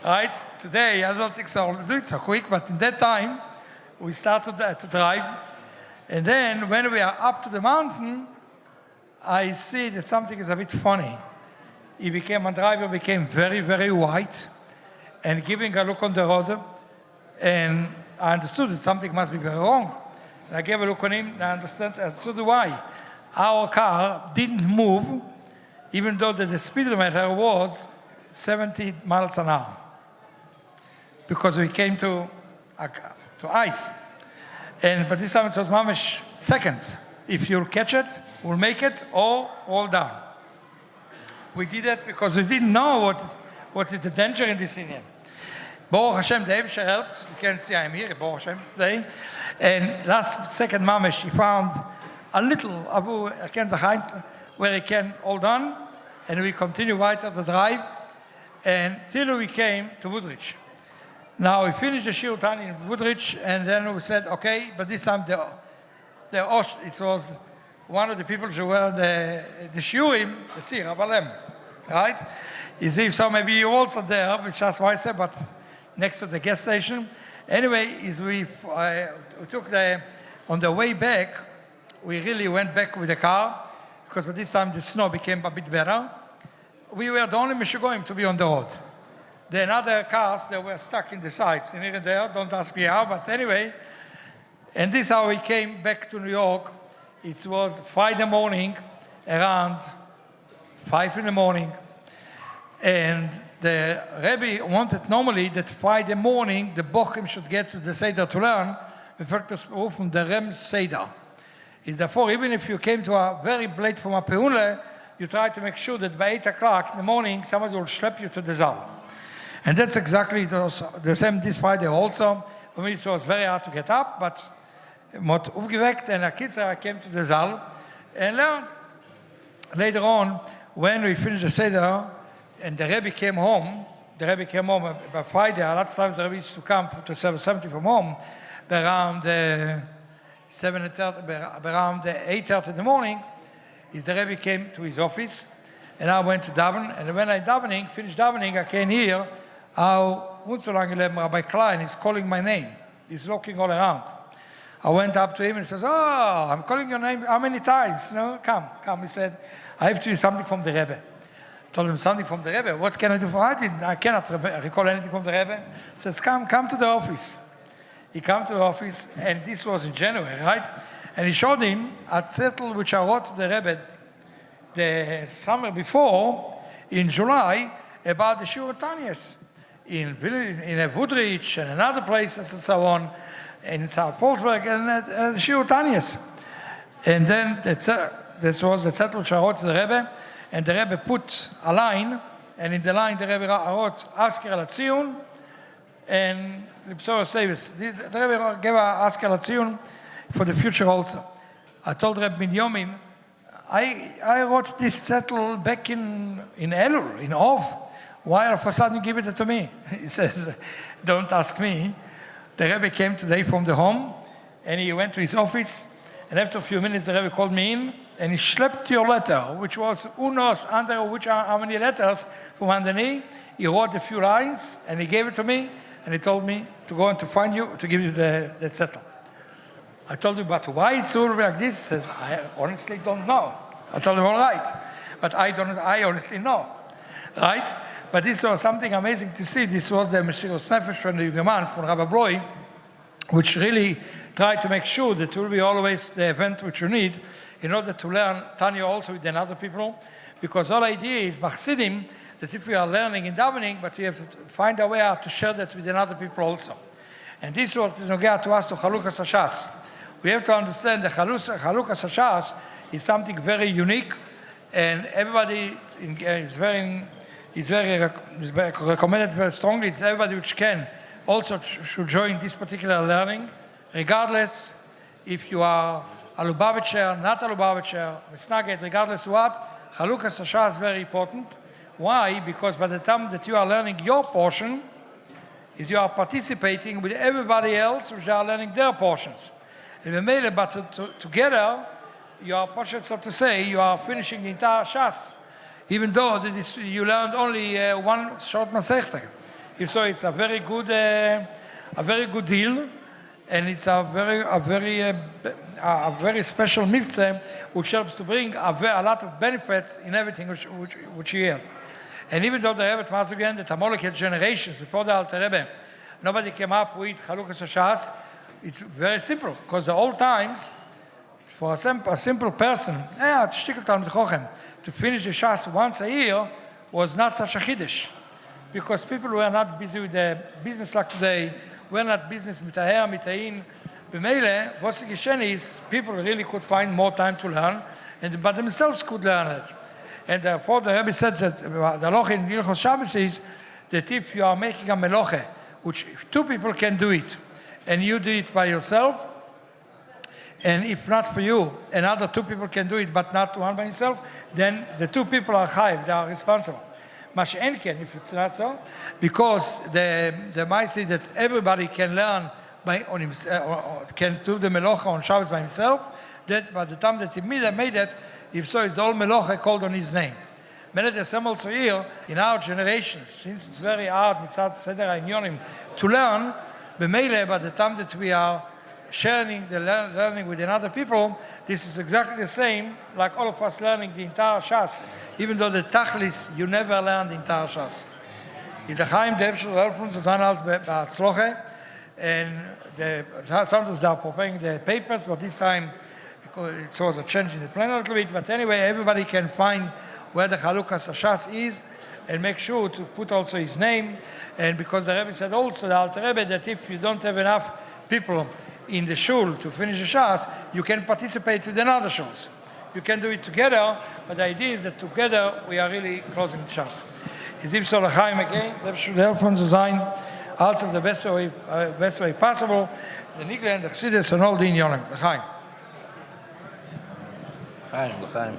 Right? Today, I don't think so, I'll do it so quick, but in that time, we started to drive. And then when we are up to the mountain, I see that something is a bit funny. A driver became very, very white and giving a look on the road. And I understood that something must be very wrong. And I gave a look on him, and I understood why. Our car didn't move, even though the speedometer was 70 miles an hour. Because we came to ice. But this time it was mamish seconds. If you'll catch it, we'll make it, or roll down. We did it because we didn't know what is the danger in this Indian. Baruch Hashem, the Eibusher helped. You can see I'm here, Baruch Hashem, today. And last second mamish, he found a little where he can hold on, and we continue right at the drive, and till we came to Woodridge. Now we finished the Shir Tani in Woodridge, and then we said, okay, but this time it was one of the people who were the Shiurim, the Tzir, Abalem, right? You see, so maybe you also there, which is why I said, but next to the gas station. Anyway, we took on the way back, we really went back with the car, because by this time the snow became a bit better. We were the only Mishugoyim to be on the road. The other cars, they were stuck in the sides, in here and there, don't ask me how, but anyway. And this is how we came back to New York. It was Friday morning, around 5 in the morning. And the Rebbe wanted normally that Friday morning, the Bochim should get to the Seder to learn, from the Rem Seder. Is therefore, even if you came to a very late from a Peunle, you try to make sure that by 8 o'clock in the morning, somebody will schlep you to the Zal. And that's exactly the same this Friday also. For me, it was very hard to get up, but mot aufgeweckt, and a kitzer came to the Zal and learned. Later on, when we finished the Seder, and the Rebbe came home by Friday. A lot of times the Rebbe used to come to 7:70 from home, around 8:30 in the morning. The Rebbe came to his office, and I went to daven. And when I finished davening, I came here. How Rabbi Klein is calling my name. He's looking all around. I went up to him and says, "Oh, I'm calling your name. How many times? No, come." He said, "I have to do something from the Rebbe." Told him something from the Rebbe. What can I do for him? I cannot recall anything from the Rebbe. He says, come to the office. He came to the office, and this was in January, right? And he showed him a zettel which I wrote to the Rebbe the summer before, in July, about the Shur Tanyas in Woodridge and in other places and so on, in South Paulsburg, and the Shur Tanyas. And then this was the zettel which I wrote to the Rebbe. And the Rebbe put a line, and in the line the Rebbe wrote Asker al Tzion and Lipsor Sevis. The Rebbe gave Asker al Tzion for the future also. I told Rebbe Binyamin, I wrote this zettel back in Elul, in Ov. Why all of a sudden you give it to me? He says, don't ask me. The Rebbe came today from the home, and he went to his office, and after a few minutes the Rebbe called me in, and he schlepped your letter, which was, who knows under which are how many letters from underneath. He wrote a few lines, and he gave it to me, and he told me to go and to find you, to give you the zettel. I told him, but why it's all like this? He says, I honestly don't know. I told him, all right, but I honestly know, right? But this was something amazing to see. This was the Mesiras Nefesh from the Yugeman, from Rabbi Bloy, which really try to make sure that will be always the event which you need in order to learn Tanya also with other people, because all idea is Bachsidim, that if we are learning in davening, but we have to find a way how to share that with other people also. And this is what is nogea to us to Chalukas Hashas. We have to understand that Chalukas Hashas is something very unique, and everybody is very recommended very strongly. It's everybody which can also should join this particular learning, regardless if you are a Lubavitcher, not a Lubavitcher, Misnaget, regardless what. Chalukas Hashas is very important. Why? Because by the time that you are learning your portion, is you are participating with everybody else which are learning their portions. And together, you are, so to say, you are finishing the entire Shas, even though you learned only one short Masechta. So it's a very good deal, and it's a very special mitzvah which helps to bring a lot of benefits in everything which you hear. And even though the Rebbe once again, the Tamolek generations before the Alter Rebbe, nobody came up with Chalukas Hashas, it's very simple, because the old times, for a simple person, to finish the Shas once a year was not such a chiddush, because people were not busy with the business like today, were not business mitaher, mitayin. B'meile, what's geschehen is, people really could find more time to learn, and but themselves could learn it. And therefore the Rebbe said that the halacha in Hilchos Shabbos is that if you are making a meloche, which if two people can do it, and you do it by yourself, and if not for you, another two people can do it, but not one by himself, then the two people are chayiv, they are responsible. Mash'en ken, if it's not so, because the might say that everybody can learn on himself, can do the melocha on Shabbos by himself, that by the time that he made it, if so, is the whole melocha called on his name. Many the same also here, in our generations, since it's very hard mitzat seder ha'inyonim to learn, b'meile, by the time that we are sharing the learning with other people, this is exactly the same, like all of us learning the entire Shas, even though the Tachlis, you never learn the entire Shas. Is the Chaim, the Ebshel, the Elfrons, the Zanals, Ba'atzloche, and sometimes they are preparing the papers, but this time it was a change in the plan a little bit, but anyway, everybody can find where the Chalukas Hashas is and make sure to put also his name. And because the Rebbe said also, the Alter Rebbe, that if you don't have enough people in the shul to finish the Shas, you can participate with another shuls. You can do it together, but the idea is that together we are really closing the Shas. Is if so, L'chaim again, that should help us to sein, also the best way possible, the Nikle and the Chassidus and all the Inyonim. L'chaim. L'chaim.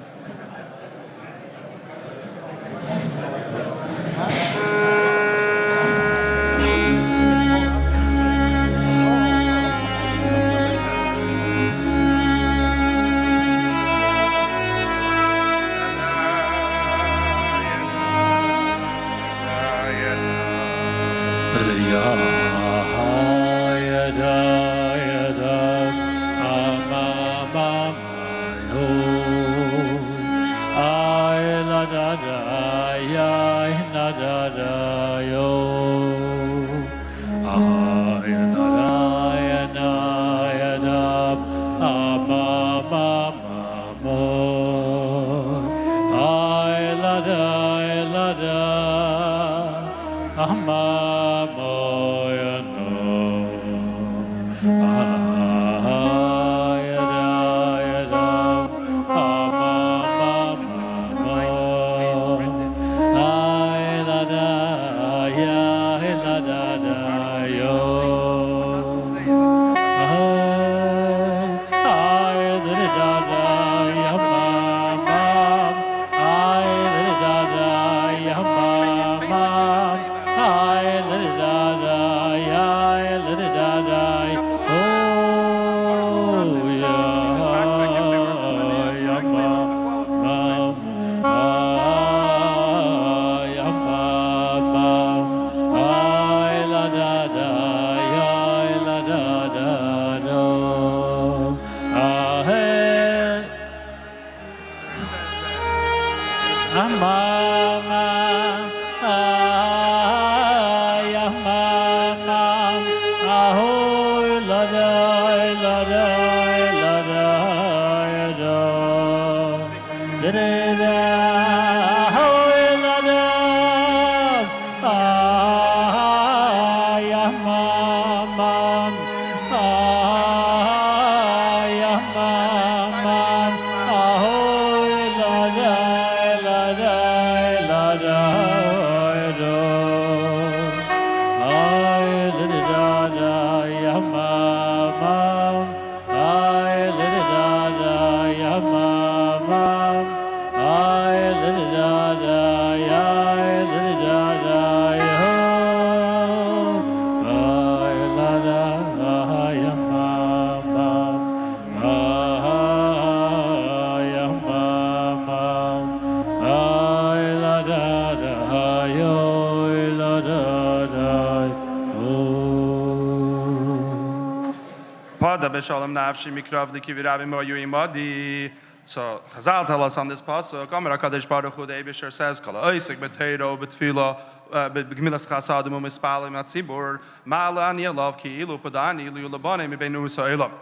Shalom nafshi mikrav the kivirabim oyu imadi. So Chazal tell us on this pasuk, Amar HaKadosh Baruch Hu, the Eibusher says, Kol ha'osek b'teiro b'tfila b'gemilas chasadim u'mispalim atzibur ma'ala ani alav ki ilu padani ilu labanim ibeinu sa'elam.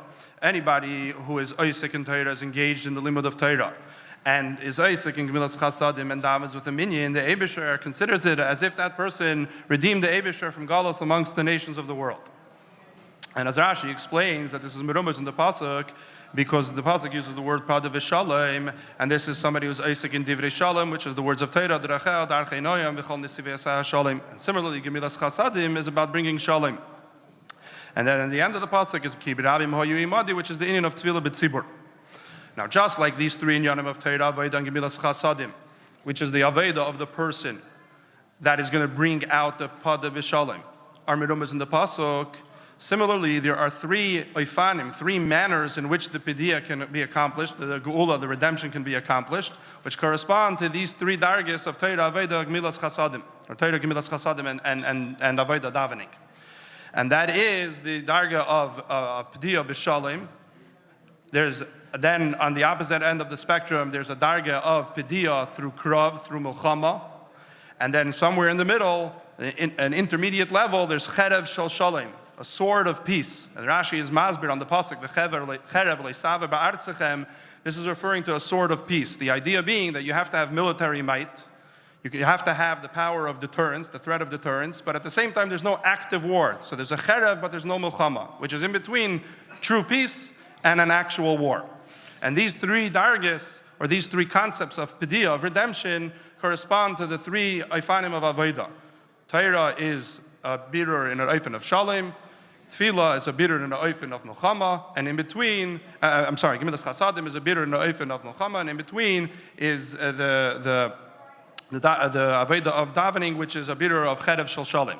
Anybody who is osek in Torah is engaged in the limud of Torah and is osek in gemilas chasadim and davens with a minyan, the Eibusher considers it as if that person redeemed the Eibusher from Gala amongst the nations of the world. And as Rashi explains that this is merumas in the pasuk because the pasuk uses the word pada v'shalom, and this is somebody who's Isaac in divrei shalom, which is the words of Torah, drachel, darchei noyam, v'chol nesivei shalom. And similarly, gemilas chasadim is about bringing shalom. And then in the end of the pasuk is kibirabim hoyu imadi, which is the inyan of tefillah b'tzibur. Now, just like these three inyanim of Torah, aveda and gemilas chasadim, which is the aveda of the person that is going to bring out the pada v'shalom, are merumas in the pasuk. Similarly, there are three oifanim, three manners in which the pidiyah can be accomplished, the geula, the redemption can be accomplished, which correspond to these three dargis of Torah, Aveda, Gemilas Chasadim, or Torah, Gemilas Chasadim, and Aveda davening. And that is the darga of pidiyah b'shalom. There's then, on the opposite end of the spectrum, there's a darga of pidiyah through krav, through milchama. And then somewhere in the middle, an intermediate level, there's cherev shel shalom, a sword of peace. And Rashi is masbir on the pasuk, v'cherev le'save ba'artzachem. This is referring to a sword of peace. The idea being that you have to have military might, you have to have the power of deterrence, the threat of deterrence, but at the same time there's no active war. So there's a cherev, but there's no milchama, which is in between true peace and an actual war. And these three dargis, or these three concepts of pidiyah, of redemption, correspond to the three ifanim of avodah. Torah is a birur in an oifen of shalom. Tefillah is a birur in the oifen of milchama, and in between, Gemilas Chasadim is a birur in the oifen of milchama, and in between is the aveda of davening, which is a birur of cherev shel shalom.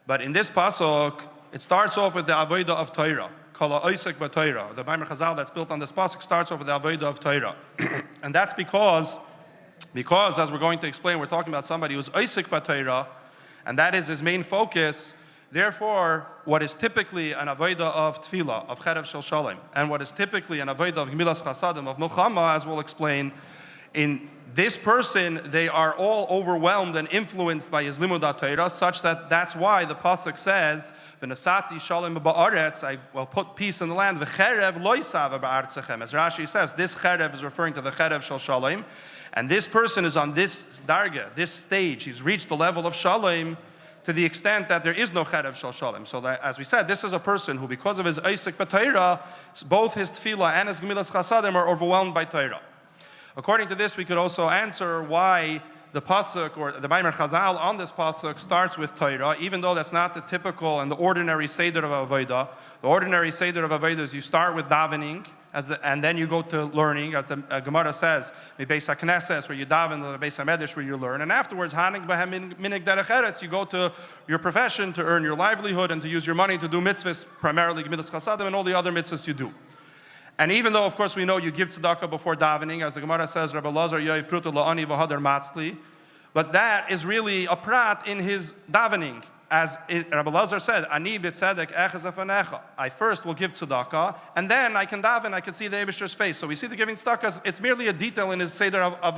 But in this pasuk, it starts off with the aveda of Torah, kol ha'osek b'Torah. The Maimer Chazal that's built on this pasuk starts off with the aveda of Torah, and that's because as we're going to explain, we're talking about somebody who's osek b'Torah, and that is his main focus. Therefore, what is typically an avodah of tefillah, of cherev shel shalom, and what is typically an avodah of gemilas chasadim, of milchama, as we'll explain, in this person, they are all overwhelmed and influenced by his limud Torah, such that that's why the pasuk says, "V'nasati shalom ba'aretz," I will put peace in the land. V'cherev lo yisava ba'artzachem. As Rashi says, this cherev is referring to the cherev shel shalom, and this person is on this darga, this stage. He's reached the level of shalom, to the extent that there is no cherev shel shalom. So that, as we said, this is a person who, because of his osek b'Torah, both his tefillah and his gemilas chasadim are overwhelmed by Torah. According to this, we could also answer why the pasuk, or the Maimer Chazal on this pasuk, starts with Torah, even though that's not the typical and the ordinary seder of avodah. The ordinary seder of avodah is you start with davening, and then you go to learning, as the Gemara says, Beis HaKnesses, where you daven, the Beis HaMedrash, where you learn, and afterwards, Hanig Behem Minig Derech Eretz, you go to your profession to earn your livelihood and to use your money to do mitzvahs, primarily Gemilas Chasadim, and all the other mitzvahs you do. And even though, of course, we know you give tzedakah before davening, as the Gemara says, Rabbi Lazar Yoiv Pruta La'ani V'Hadar Matzli, but that is really a prat in his davening. As Rabbi Lazar said, Ani b'tzedek echaz afanecha. I first will give tzedakah, and then I can daven, I can see the Eibusher's face. So we see the giving tzedakah, it's merely a detail in his seder of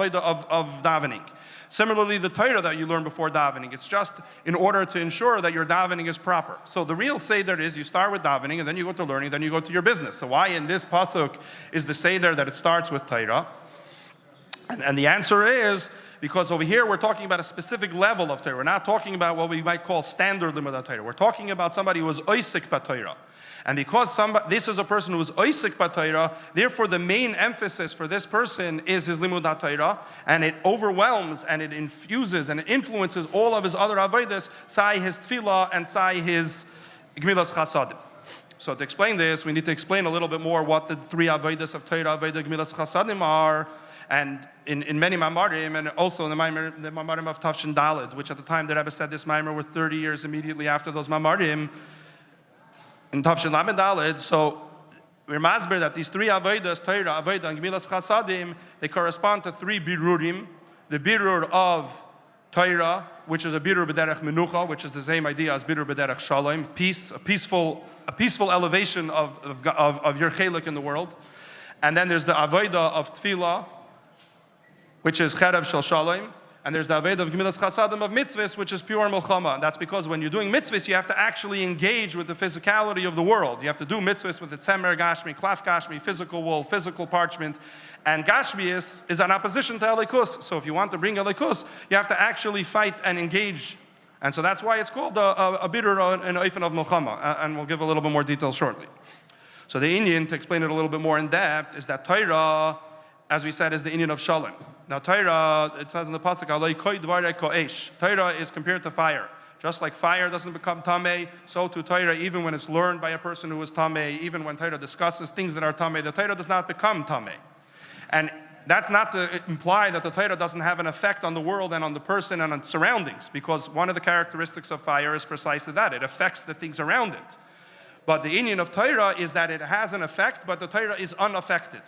davening. Similarly, the Torah that you learn before davening, it's just in order to ensure that your davening is proper. So the real seder is you start with davening, and then you go to learning, then you go to your business. So why in this pasuk is the seder that it starts with Torah? And the answer is, because over here we're talking about a specific level of Torah. We're not talking about what we might call standard limud Torah. We're talking about somebody who was oisik b'Torah. And because this is a person who is oisik b'Torah, therefore the main emphasis for this person is his limud Torah, and it overwhelms and it infuses and it influences all of his other avodas, sai his tefillah and sai his gemilas chasadim. So to explain this, we need to explain a little bit more what the three avodas of Torah, avodah, gemilas chasadim are. And in many Mamarim, and also in the Mamarim of Tafshin Daled, which at the time the Rebbe said this Maimer were 30 years immediately after those Mamarim, in Tafshin Lamed Daled, so we're masber that these three Avodas, Torah, Avodah, and Gemilas Chasadim, they correspond to three Birurim. The Birur of Torah, which is a Birur B'derech Menucha, which is the same idea as Birur B'derech Shalom, peace, a peaceful elevation of your chelik in the world. And then there's the Avodah of Tefillah, which is Cherev Shel Shalom, and there's the Aved of Gemilas Chasadim of mitzvahs, which is pure Milchama. And that's because when you're doing mitzvahs, you have to actually engage with the physicality of the world. You have to do mitzvahs with the Tzemer Gashmi, Klaf Gashmi, physical wool, physical parchment. And Gashmi is an opposition to Elikus. So if you want to bring Elikus, you have to actually fight and engage. And so that's why it's called a Birur and Oifen of Milchama. And we'll give a little bit more detail shortly. So the Indian, to explain it a little bit more in depth, is that Torah, as we said, is the Indian of Shalom. Now Torah, it says in the pasuk, Torah is compared to fire. Just like fire doesn't become tamei, so too Torah, even when it's learned by a person who is tamei, even when Torah discusses things that are tamei, the Torah does not become tamei. And that's not to imply that the Torah doesn't have an effect on the world and on the person and on surroundings, because one of the characteristics of fire is precisely that. It affects the things around it. But the Indian of Torah is that it has an effect, but the Torah is unaffected.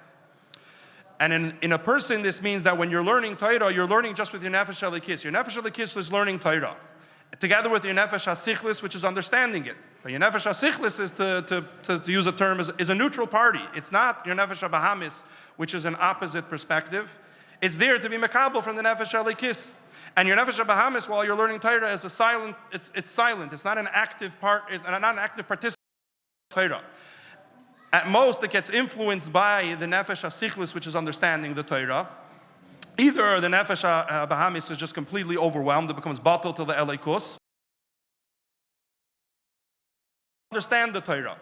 And in a person, this means that when you're learning Torah, you're learning just with your nefesh elikis. Your nefesh elikis is learning Torah, together with your nefesh hasichlis, which is understanding it. But your nefesh hasichlis is, to use a term, is a neutral party. It's not your nefesh habahamis, which is an opposite perspective. It's there to be mekabel from the nefesh elikis. And your nefesh habahamis, while you're learning Torah, is a silent. It's silent. It's not an active part. It's not an active participant in Torah. At most, it gets influenced by the nefesh hasichlis, which is understanding the Torah. Either the nefesh bahamis is just completely overwhelmed, it becomes batal to the elikus. Understand the Torah.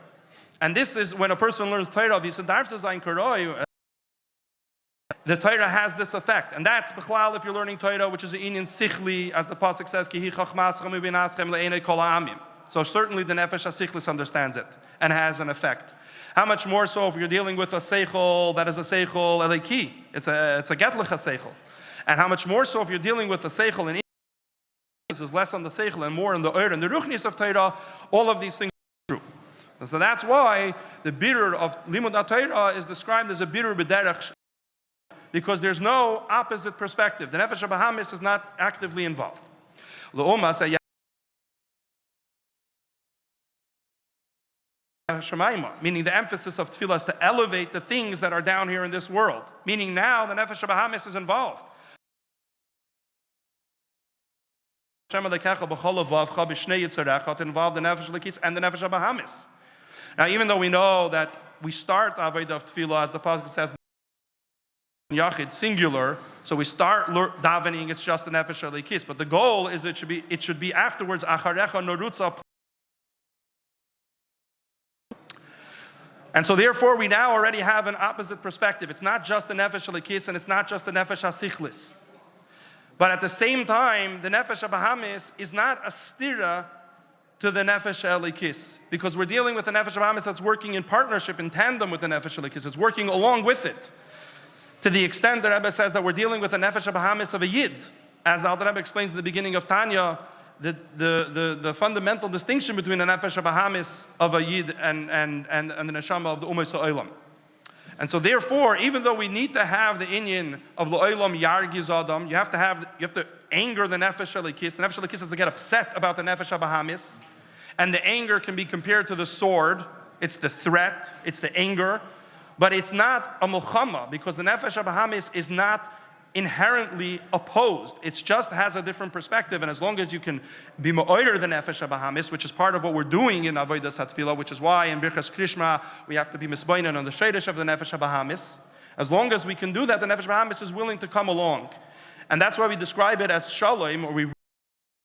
And this is when a person learns Torah, the Torah has this effect. And that's b'chlal if you're learning Torah, which is the inyan sichli, as the pasuk says, ki hi chachmaschem ubinaschem le'enei kol ha'amim. So certainly the nefesh hasichlis understands it and has an effect. How much more so if you're dealing with a seichel that is a seichel eleki? It's a getlicha seichel. And how much more so if you're dealing with a seichel and this is less on the seichel and more on the oir and the ruchnis of Torah. All of these things are true. And so that's why the birur of limud Torah is described as a birur b'derech, because there's no opposite perspective. The nefesh habahamis is not actively involved. Meaning the emphasis of tefillah is to elevate the things that are down here in this world. Meaning now the nefesh habahamis is involved. Involved the nefesh lekitz and the nefesh habahamis. Now, even though we know that we start avodah of tefillah, as the pasuk says, yachid singular, so we start davening, it's just the nefesh lekitz. But the goal is it should be afterwards acharecha norutza. And so therefore, we now already have an opposite perspective. It's not just the nefesh elikis and it's not just the nefesh hasichlis. But at the same time, the nefesh habahamis is not a stira to the nefesh elikis, because we're dealing with the nefesh habahamis that's working in partnership, in tandem with the nefesh elikis. It's working along with it. To the extent the Rebbe says that we're dealing with the nefesh habahamis of a yid, as the Alter Rebbe explains in the beginning of Tanya. The fundamental distinction between the nefesh habahamis of a yid and the neshama of the ummah ha'olam. And so therefore, even though we need to have the inyan of l'olam yargiz adam, you have to anger the nefesh elikis. The nefesh elikis has to get upset about the nefesh habahamis, and the anger can be compared to the sword. It's the threat, it's the anger, but it's not a mulchama, because the nefesh habahamis is not inherently opposed. It just has a different perspective, and as long as you can be ma'oyer the nefesh habahamis, which is part of what we're doing in avodas hatfilah, which is why in birchas krishma we have to be misbainan on the sheidish of the nefesh habahamis, As long as we can do that, the Nefesh Bahamis is willing to come along. And that's why we describe it as Shalom, or we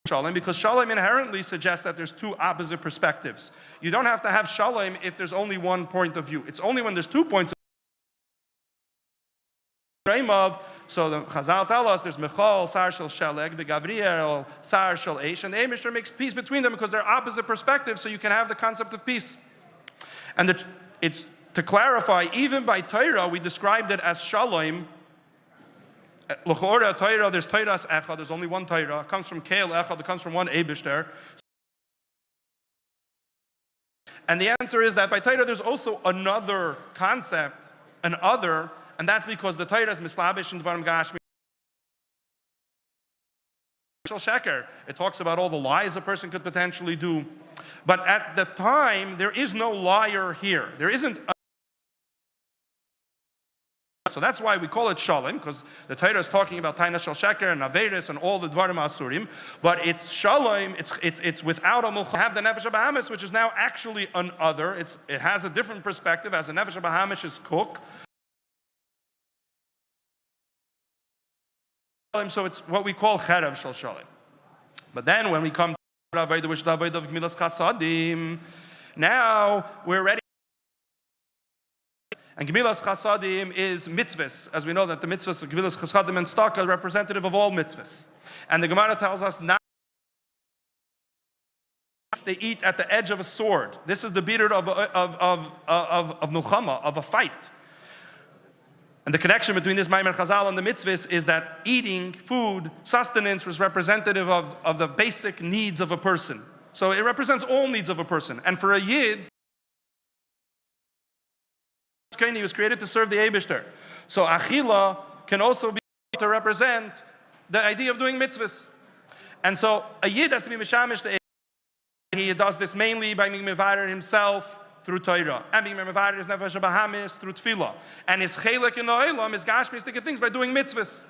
Shalom, because Shalom inherently suggests that there's two opposite perspectives. You don't have to have Shalom if there's only one point of view. It's only when there's 2 points of view. So the Chazal tell us there's Michal, Sar Shel Sheleg, the Gavriel, Sar Shel Eish, and the Eibishter makes peace between them because they're opposite perspectives, so you can have the concept of peace. And it's to clarify, even by Torah, we described it as Shalom. L'chora Torah, there's Torah's Echad, there's only one Torah. It comes from Keil Echad, it comes from one Eibishter. And the answer is that by Torah there's also another concept, an other, and that's because the Torah is mislabish and dvarim gashmi. Sheker. It talks about all the lies a person could potentially do. But at the time, there is no liar here. There isn't a So that's why we call it Shalom, because the Torah is talking about Taina Shel Sheker and Averis and all the Dvarim Asurim. But it's Shalom, it's without a Mulcha. Have the Nefesh HaBahamis, which is now actually an other. It has a different perspective, as a Nefesh HaBahamis is cook. So it's what we call Cherev Shel Shalom. But then when we come to Avodah, which is the Avodah of Gemilas Chasadim, now we're ready. And Gemilas Chasadim is mitzvahs, as we know that the mitzvahs of Gemilas Chasadim and Stak are representative of all mitzvahs. And the Gemara tells us not they eat at the edge of a sword. This is the beater of Milchama, of a fight. And the connection between this Maimer Chazal and the mitzvahs is that eating, food, sustenance was representative of the basic needs of a person. So it represents all needs of a person. And for a Yid, he was created to serve the Eibishter. So Achila can also be to represent the idea of doing mitzvahs. And so a Yid has to be Mishamish the Eibishter. He does this mainly by being Mevarer himself through Torah. And being Mevarer his Nefesh HaBahamis through Tefillah. And his Chelek in the Olam is Gashmistic things by doing mitzvahs.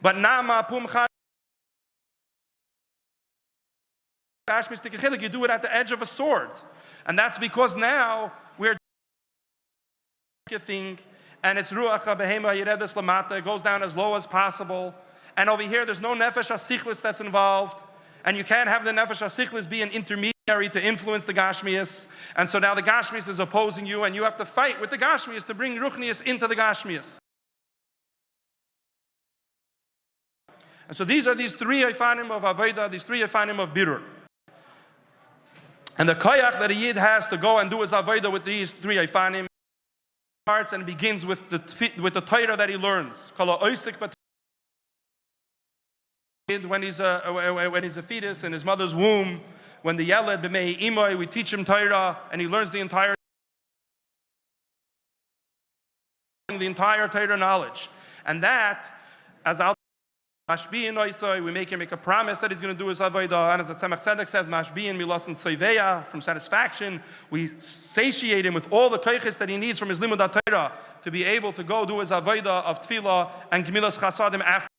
But Nama Pum Gashmistic Chelek, you do it at the edge of a sword. And that's because now we're thing, and it's Ruach HaBehema Yeredes Lamata, it goes down as low as possible. And over here, there's no Nefesh HaSichlis that's involved. And you can't have the Nefesh HaSichlis be an intermediary to influence the Gashmias. And so now the Gashmias is opposing you, and you have to fight with the Gashmias to bring Ruchnias into the Gashmias. And so these are these three Ifanim of Avodah, these three Ifanim of Birur. And the Koyach that a Yid has to go and do his Avodah with these three Ifanim starts and begins with the Torah that he learns. When he's a fetus in his mother's womb, when the Yeled b'mei imoy, we teach him Torah, and he learns the entire Torah knowledge. And that, as Mashbi'in, we make him make a promise that he's going to do his avodah. And as the Tzemach Tzedek says, Mashbi'in milasan soiveya, from satisfaction. We satiate him with all the koiches that he needs from his limud Torah to be able to go do his avodah of tefillah and gemilas chasadim after.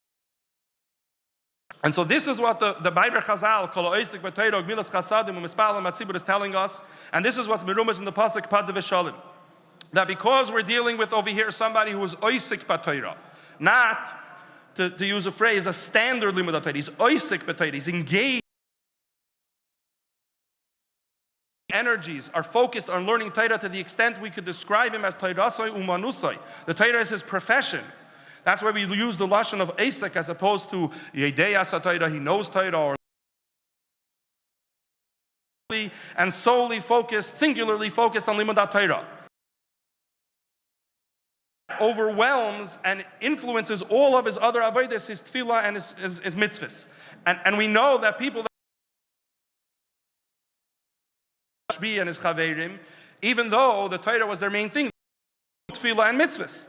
And so this is what the Bible Chazal, Kol Oisik B'Torah, Gemilas Chasadim, U'Mispalim Atzibur is telling us. And this is what's merumas in the pasuk Pad V'Shalim. That because we're dealing with over here somebody who is Oisik B'Torah, not to use a phrase, a standard limud Torah. He's oisik b'Torah. He's engaged. Energies are focused on learning Torah to the extent we could describe him as Torasoi umanusoi. The Torah is his profession. That's why we use the lashon of Isaac as opposed to Yedeyas Torah. He knows Torah, and solely focused, singularly focused on limud Torah. Overwhelms and influences all of his other avodas, his tefillah and his mitzvahs. And we know that people that and his chaverim, even though the Torah was their main thing, tefillah and mitzvahs.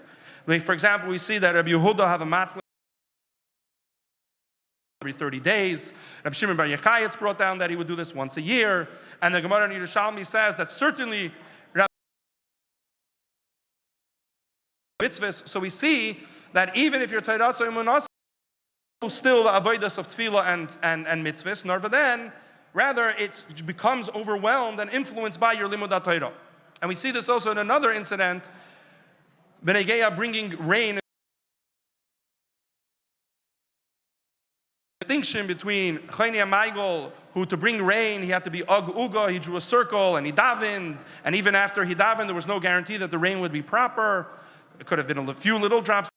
Like, for example, we see that Rabbi Yehuda have a matzah every 30 days. Rabbi Shimon Bar Yochai, it's brought down that he would do this once a year. And the Gemara in Yerushalmi says that certainly mitzvahs. So we see that even if you're Torah so imunas, still the avodas of tefillah and mitzvahs, nor then, rather it becomes overwhelmed and influenced by your limud Torah. And we see this also in another incident Bnei Geya bringing rain. Distinction between Chayni and Michael, who to bring rain, he had to be Ug Uga, he drew a circle and he davened, and even after he davened, there was no guarantee that the rain would be proper. It could have been a few little drops.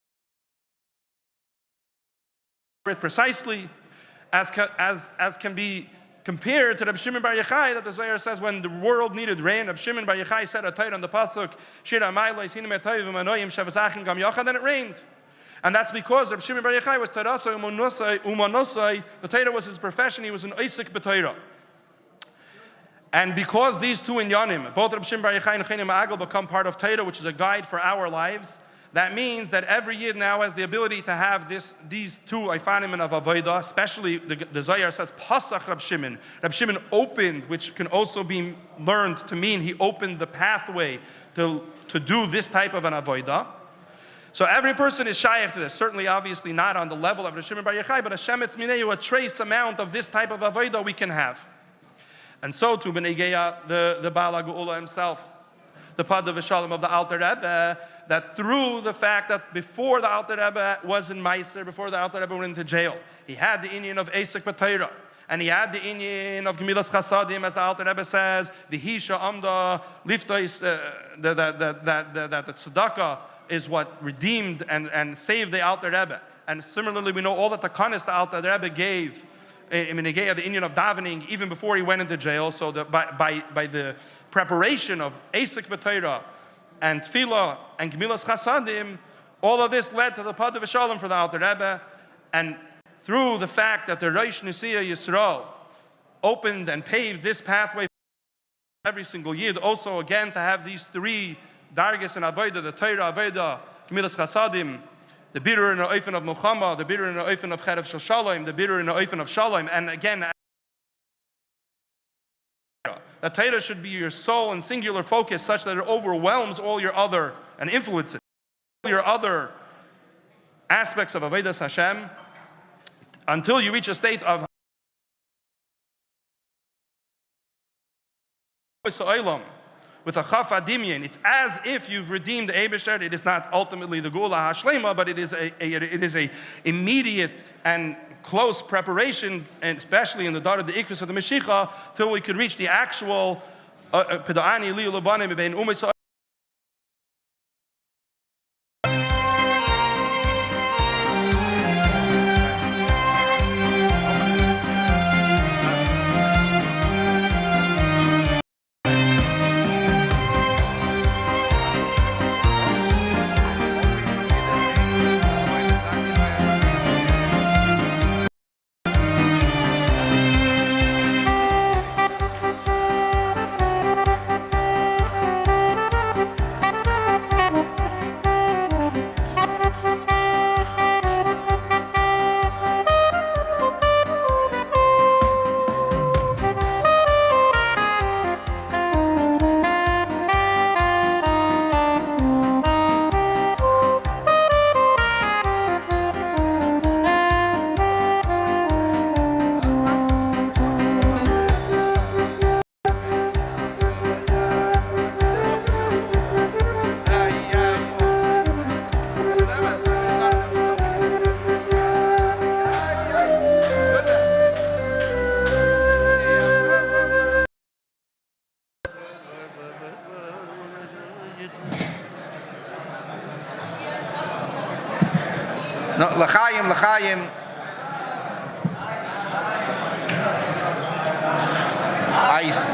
Precisely, as can be compared to Reb Shimon Bar Yochai, that the Zohar says when the world needed rain, Reb Shimon Bar Yochai said a Torah on the pasuk, Shira Ma'ilai Sinim Etoyim Manoyim Shavasachim Gam Yochad, and it rained. And that's because Reb Shimon Bar Yochai was Torasai Umanosai. The Torah was his profession. He was an Oisik b'Torah. And because these two inyanim, both Reb Shimon Bar Yochai and Chaynim Ma'agel, become part of Torah, which is a guide for our lives, that means that every Yid now has the ability to have these two Ifanim of Avodah, especially the Zohar says, Pasach Reb Shimon. Reb Shimon opened, which can also be learned to mean he opened the pathway to do this type of an Avodah. So every person is shaykh to this. Certainly, obviously not on the level of Reb Shimon Bar Yochai, but Hashem Etzmineu, a trace amount of this type of Avodah we can have. And so to Bnei Geya, the Baal HaGeula himself, the Pad of Shalom of the Alter Rebbe, that through the fact that before the Alter Rebbe was in Meiser, before the Alter Rebbe went into jail, he had the inyan of Eisek B'Torah, and he had the inyan of Gemilas Chasadim, as the Alter Rebbe says, the Hisha Amda Liftois, that the tzedakah is what redeemed and saved the Alter Rebbe. And similarly, we know all the takanas the Alter Rebbe gave in the inyan of davening, even before he went into jail. So that by the preparation of Eisek B'Torah and Tefillah and Gemilas Chasadim, all of this led to the Pad of Shalom for the Alter Rebbe. And through the fact that the Rosh Nesiya Yisrael opened and paved this pathway for every single Yid, also again to have these three Dargis and Avodah, the Torah, Avodah, Gemilas Chasadim, the Birur in the Oifen of Milchama, the Birur in the Oifen of Cherev Shel Shalom, the Birur in the Oifen of Shalom, and again, the Torah should be your sole and singular focus such that it overwhelms all your other, and influences all your other aspects of Avodas Hashem, until you reach a state of with a chaf adimyan. It's as if you've redeemed the Eibishter. It is not ultimately the Gula Hashlema, but it is a immediate and close preparation, and especially in the Dar of the Ikvis of the Mashiach, till we could reach the actual Peda'ani Liu Labanim Bein Umaysa. No, l'chaim.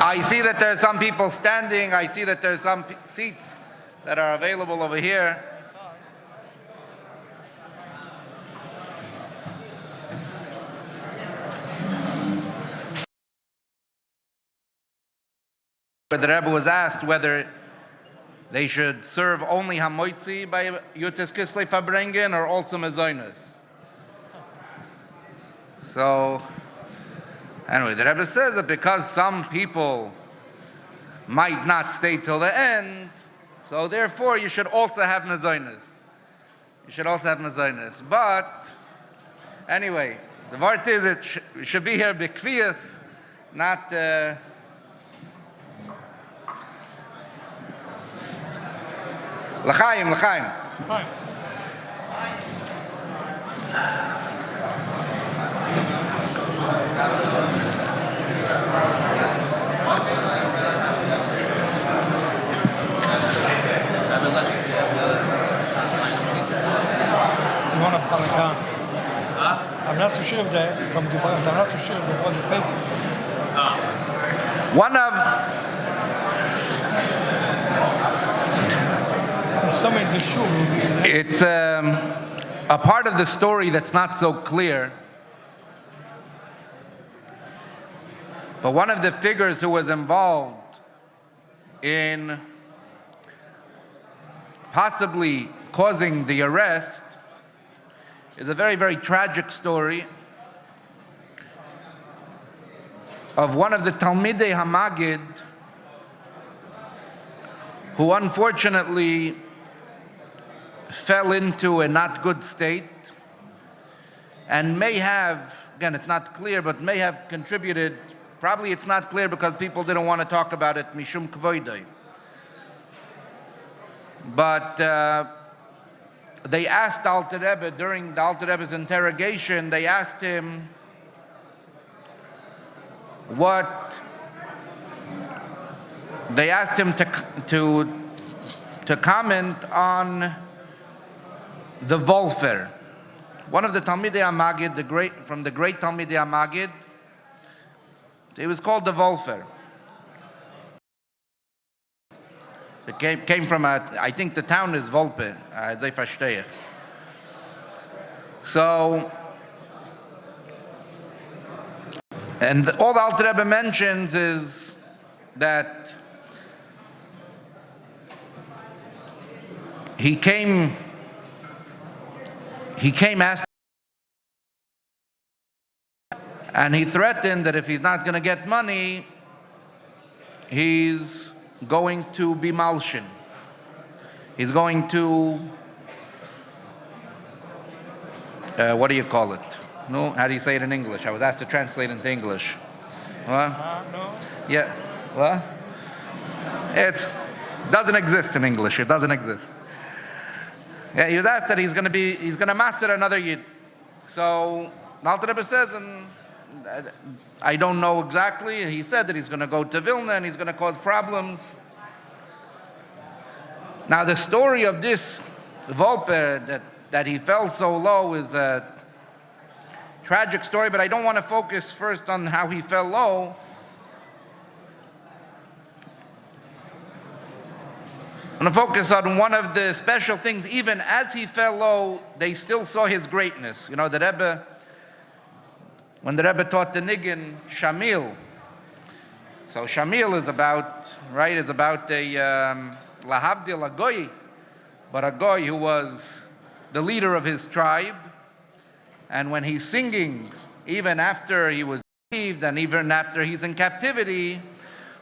I see that there's some people standing. I see that there's some seats that are available over here. The Rebbe was asked whether they should serve only Hamoitzi by Yutis Kislev Farbrengen or also Mezonos. So, anyway, the Rebbe says that because some people might not stay till the end, so therefore you should also have Mezonos. You should also have Mezonos. But, anyway, the word is it should be here B'kviyas, not... L'chaim, l'chaim. Fine. You want a pelican? I'm not so sure of that. I'm not so sure of the one the favorites. One of Some in the shoe. it's a part of the story that's not so clear. But one of the figures who was involved in possibly causing the arrest is a very, very tragic story of one of the Talmidei HaMagid who unfortunately fell into a not good state and may have, again, it's not clear, but may have contributed. Probably it's not clear because people didn't want to talk about it, mishum kvoidai. But they asked Alter Rebbe, during the Alter Rebbe's interrogation, they asked him they asked him to comment on the Volfer. One of the Talmidei HaMagid, from the great Talmidei HaMagid, he was called the Volfer. It came from, I think the town is Volpe, they verstehe. So, and all the Alter Rebbe mentions is that he came asking, and he threatened that if he's not going to get money, he's going to be malshin. He's going to, what do you call it? No, how do you say it in English? I was asked to translate into English. What? No. Yeah. What? It doesn't exist in English. It doesn't exist. Yeah, he was asked that he's going to master another yid. So Alter Rebbe says, and I don't know exactly. He said that he's going to go to Vilna and he's going to cause problems. Now the story of this Volpe that he fell so low is a tragic story, but I don't want to focus first on how he fell low. I'm going to focus on one of the special things. Even as he fell low, they still saw his greatness. You know, the Rebbe, when the Rebbe taught the Niggin, Shamil. So Shamil is about, right, is about a Lahavdil, a Goy, but a Goy who was the leader of his tribe. And when he's singing, even after he was deceived and even after he's in captivity,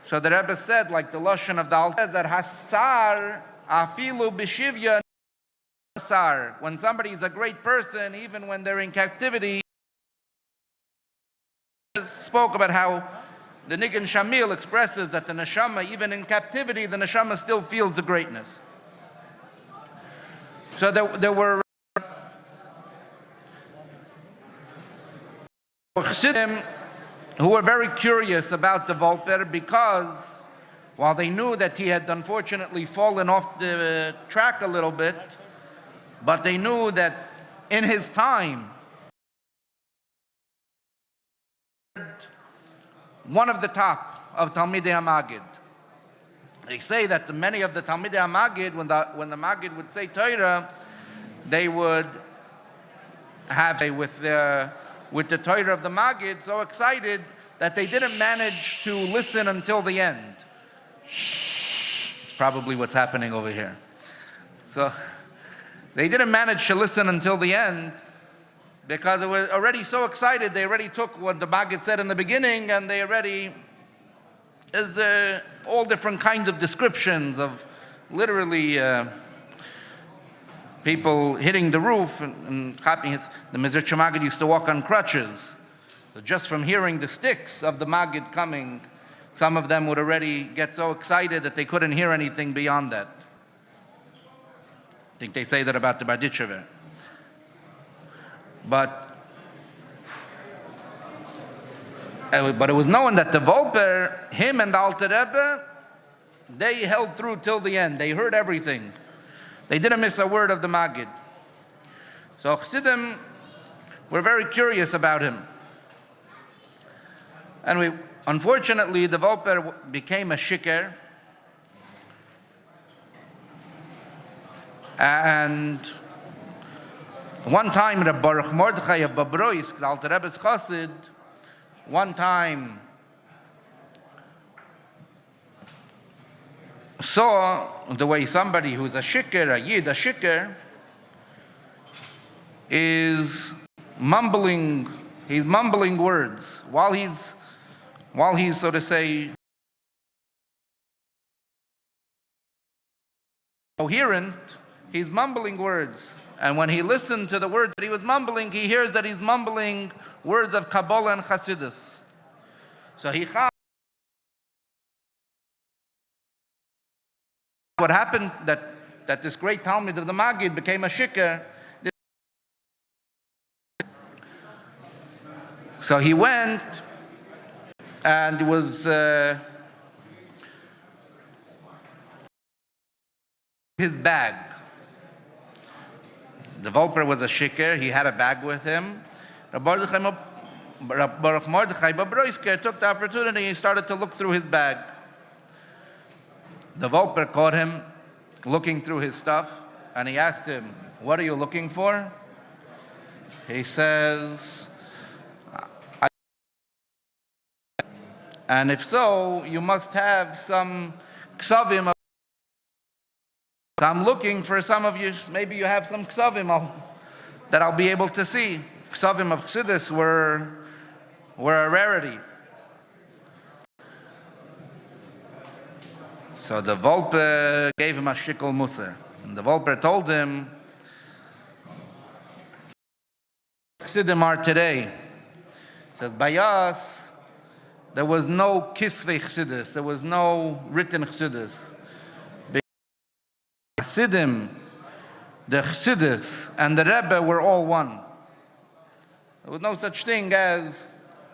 so the Rebbe said, like the Lashon of the Alter, that Hasar afilu b'shivya Hasar. When somebody is a great person, even when they're in captivity, spoke about how the Niggin Shamil expresses that the neshama, even in captivity, the neshama still feels the greatness. So there were Chassidim who were very curious about the Volper because while they knew that he had unfortunately fallen off the track a little bit, but they knew that in his time, one of the top of Talmidei HaMagid. They say that many of the Talmidei HaMagid, when the Magid would say Torah, they would have with the Torah of the Magid so excited that they didn't manage to listen until the end. It's probably what's happening over here. So they didn't manage to listen until the end because they were already so excited. They already took what the Magid said in the beginning, and they already is all different kinds of descriptions of literally people hitting the roof and copying. The Mizrach Magid used to walk on crutches. So just from hearing the sticks of the Magid coming, some of them would already get so excited that they couldn't hear anything beyond that. I think they say that about the Barditchever. But it was known that the Volper, him and the Alter Rebbe, they held through till the end. They heard everything. They didn't miss a word of the Maggid. So Chassidim were very curious about him. And unfortunately, the Volper became a shikar. And one time, Reb Baruch Mordechai of Bobroisk, the Alter Rebbe's chassid, one time saw the way somebody who's a shikar, a yid, a shikar, is mumbling. He's mumbling words while he's so to say coherent. He's mumbling words, and when he listened to the words that he was mumbling, he hears that he's mumbling words of Kabbalah and Chassidus. So he thought, what happened that this great Talmud of the Maggid became a shikar. So he went and was his bag. The Volper was a shikar. He had a bag with him. Reb Baruch Mordechai Bobroisker took the opportunity and started to look through his bag. The Volper caught him looking through his stuff, and he asked him, "What are you looking for?" He says, "And if so, you must have some ksavim. I'm looking for some of you, maybe you have some ksavim that I'll be able to see." Ksavim of Chassidus were a rarity. So the Volper gave him a shikol musar. And the Volper told him, Chassidim are today. He says, by us, there was no Kislev Chassidus, there was no written Chassidus. Chassidim, the Chassidus, and the Rebbe were all one. There was no such thing as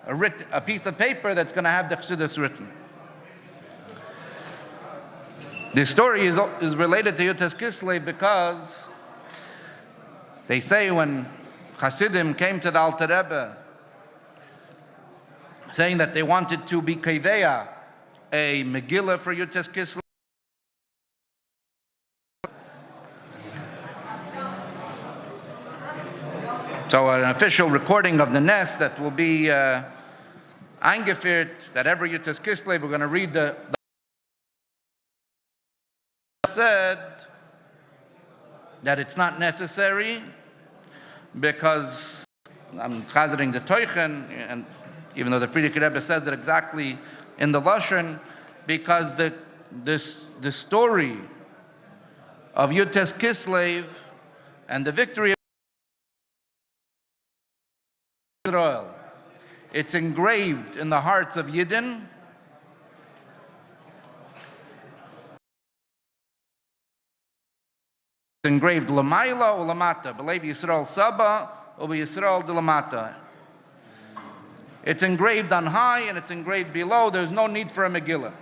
a piece of paper that's going to have the Chassidus written. This story is related to Yutes Kislev because they say when Chassidim came to the Alter Rebbe saying that they wanted to be Kaveya, a Megillah for Yutes Kislev, so an official recording of the nest that will be eingeführt, that every Yutes Kislev we're going to read the said that it's not necessary because I'm chazering the Teuchen, and even though the Frierdiker Rebbe says it exactly in the Lashon, because the story of Yutes Kislev and the victory of Israel, it's engraved in the hearts of Yidden. Engraved Lamaila or Lamata, Belev Yisrael Saba or Yisrael de Lamata. It's engraved on high and it's engraved below. There's no need for a Megillah.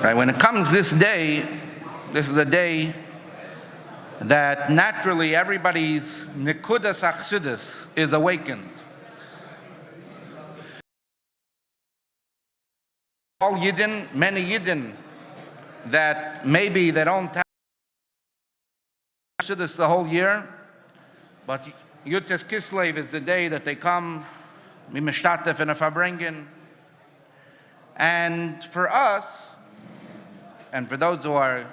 Right, when it comes this day, this is a day that naturally everybody's Nekudas Achsidus is awakened. All Yidden, many Yidden, that maybe they don't have Chassidus the whole year, but Yutes Kislev is the day that they come, Mimishtatef in a Farbrengen. And for us, and for those who are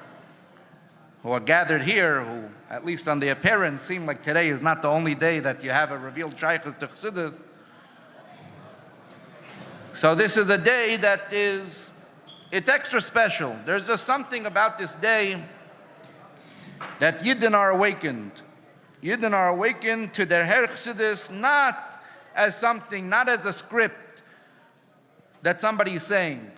gathered here, who at least on the appearance seem like today is not the only day that you have a revealed Shaykhus to Chassidus, so this is a day that it's extra special. There's just something about this day that Yidden are awakened. Yidden are awakened to their Her Chassidus, not as something, not as a script that somebody's saying,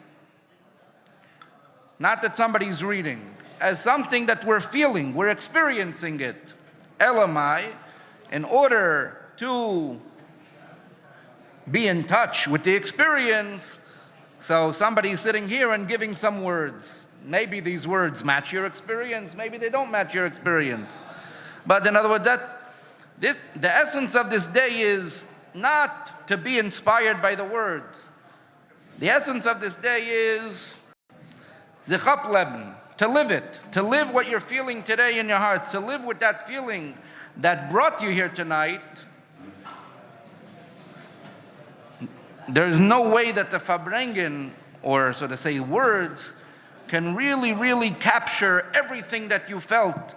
not that somebody's reading, as something that we're feeling, we're experiencing it. Elamai, in order to be in touch with the experience, so somebody's sitting here and giving some words. Maybe these words match your experience, maybe they don't match your experience. But in other words, the essence of this day is not to be inspired by the words. The essence of this day is zichap leben, to live it, to live what you're feeling today in your heart, to live with that feeling that brought you here tonight. There's no way that the Farbrengen, or so to say, words, can really capture everything that you felt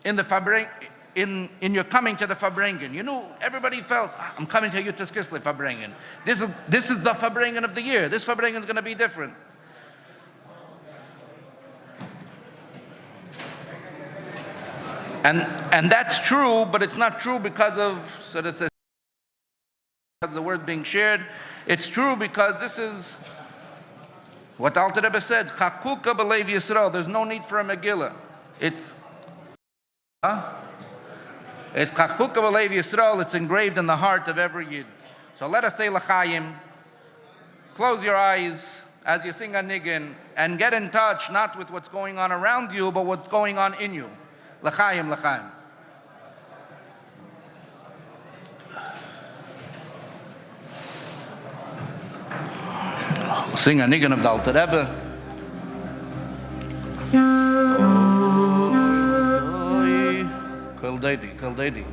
in the Farbrengen, in your coming to the Farbrengen. You know, everybody felt, I'm coming to Kislev Farbrengen. This is the Farbrengen of the year. This Farbrengen is going to be different. And that's true, but it's not true because of, so to say, the word being shared. It's true because this is what Alter Rebbe said, Chakuka b'leiv Yisrael. There's no need for a Megillah. It's Chakuka b'leiv Yisrael. It's engraved in the heart of every Yid. So let us say L'chaim. Close your eyes as you sing a niggin and get in touch not with what's going on around you, but what's going on in you. L'chaim, l'chaim. Sing a niggin of the Alter Rebbe. Kol Deidi, Kol Deidi.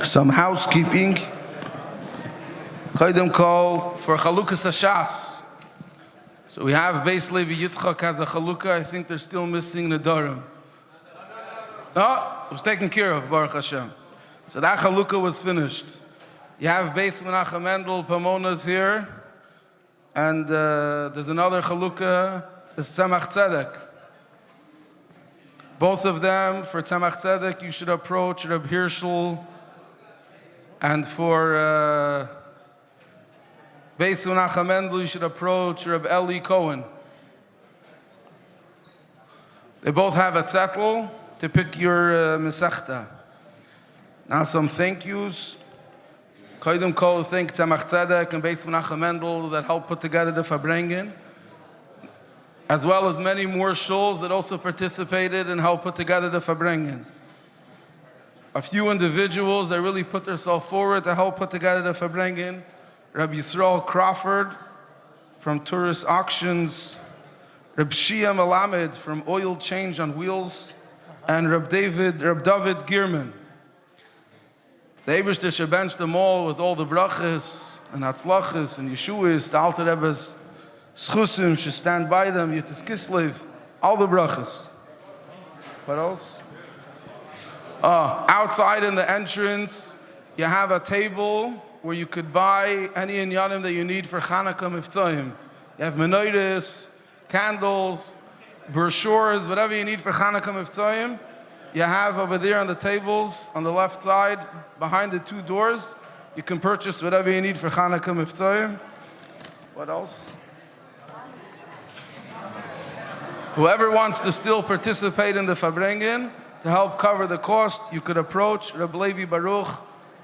Some housekeeping. Koydem kol for Chalukas Hashas. So we have Beis Levi Yitzchak has a Chalukah. I think they're still missing the Durham. No, it was taken care of, Baruch Hashem. So that Chalukah was finished. You have Beis Menachem Mendel, Pomona's here. And there's another Chalukah, it's Tzemach Tzedek. Both of them, for Tzemach Tzedek, you should approach Reb Hirschel. And for Beis Menachem Mendel, you should approach Reb Eli Cohen. They both have a zettel to pick your Mesechta. Now some thank yous. Koydem kol thank Tzemach Tzedek and Beis Menachem Mendel that helped put together the Farbrengen, as well as many more shuls that also participated and helped put together the Farbrengen. A few individuals that really put themselves forward to help put together the Farbrengen. Reb Yisrael Crawford from Tourist Auctions, Reb Shia Melamed from Oil Change on Wheels, and Reb David Gierman. The Eibishter should bench them all with all the brachas and hatzlachas and yeshuas. The Alter Rebbe's schusim should stand by them. Yitis Kislev, all the brachas. What else? Outside in the entrance, you have a table where you could buy any inyanim that you need for Chanukah Mivtzoyim. You have menorahs, candles, brochures, whatever you need for Chanukah Mivtzoyim. You have over there on the tables, on the left side, behind the two doors. You can purchase whatever you need for Chanukah Mivtzoyim. What else? Whoever wants to still participate in the Farbrengen, to help cover the cost, you could approach Reb Levi Baruch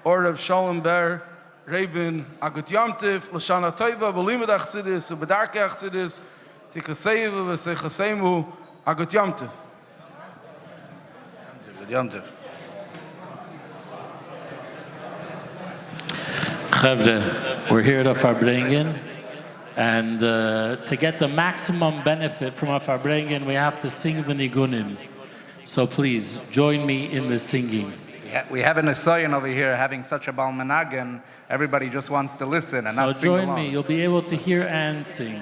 or Reb Shalom Ber, Rebin Agut Yomtiv, Lashana Toiva, Belimud Achsidis, Ubedarke Achsidis, Tikaseivu, Vesechaseimu, Agut Yomtiv. Chavre, we're here at Farbrengen, and to get the maximum benefit from our Farbrengen, we have to sing the Nigunim. So please, join me in the singing. We have an Nisayan over here having such a balmanagan, everybody just wants to listen and not sing along. So join me, you'll be able to hear and sing.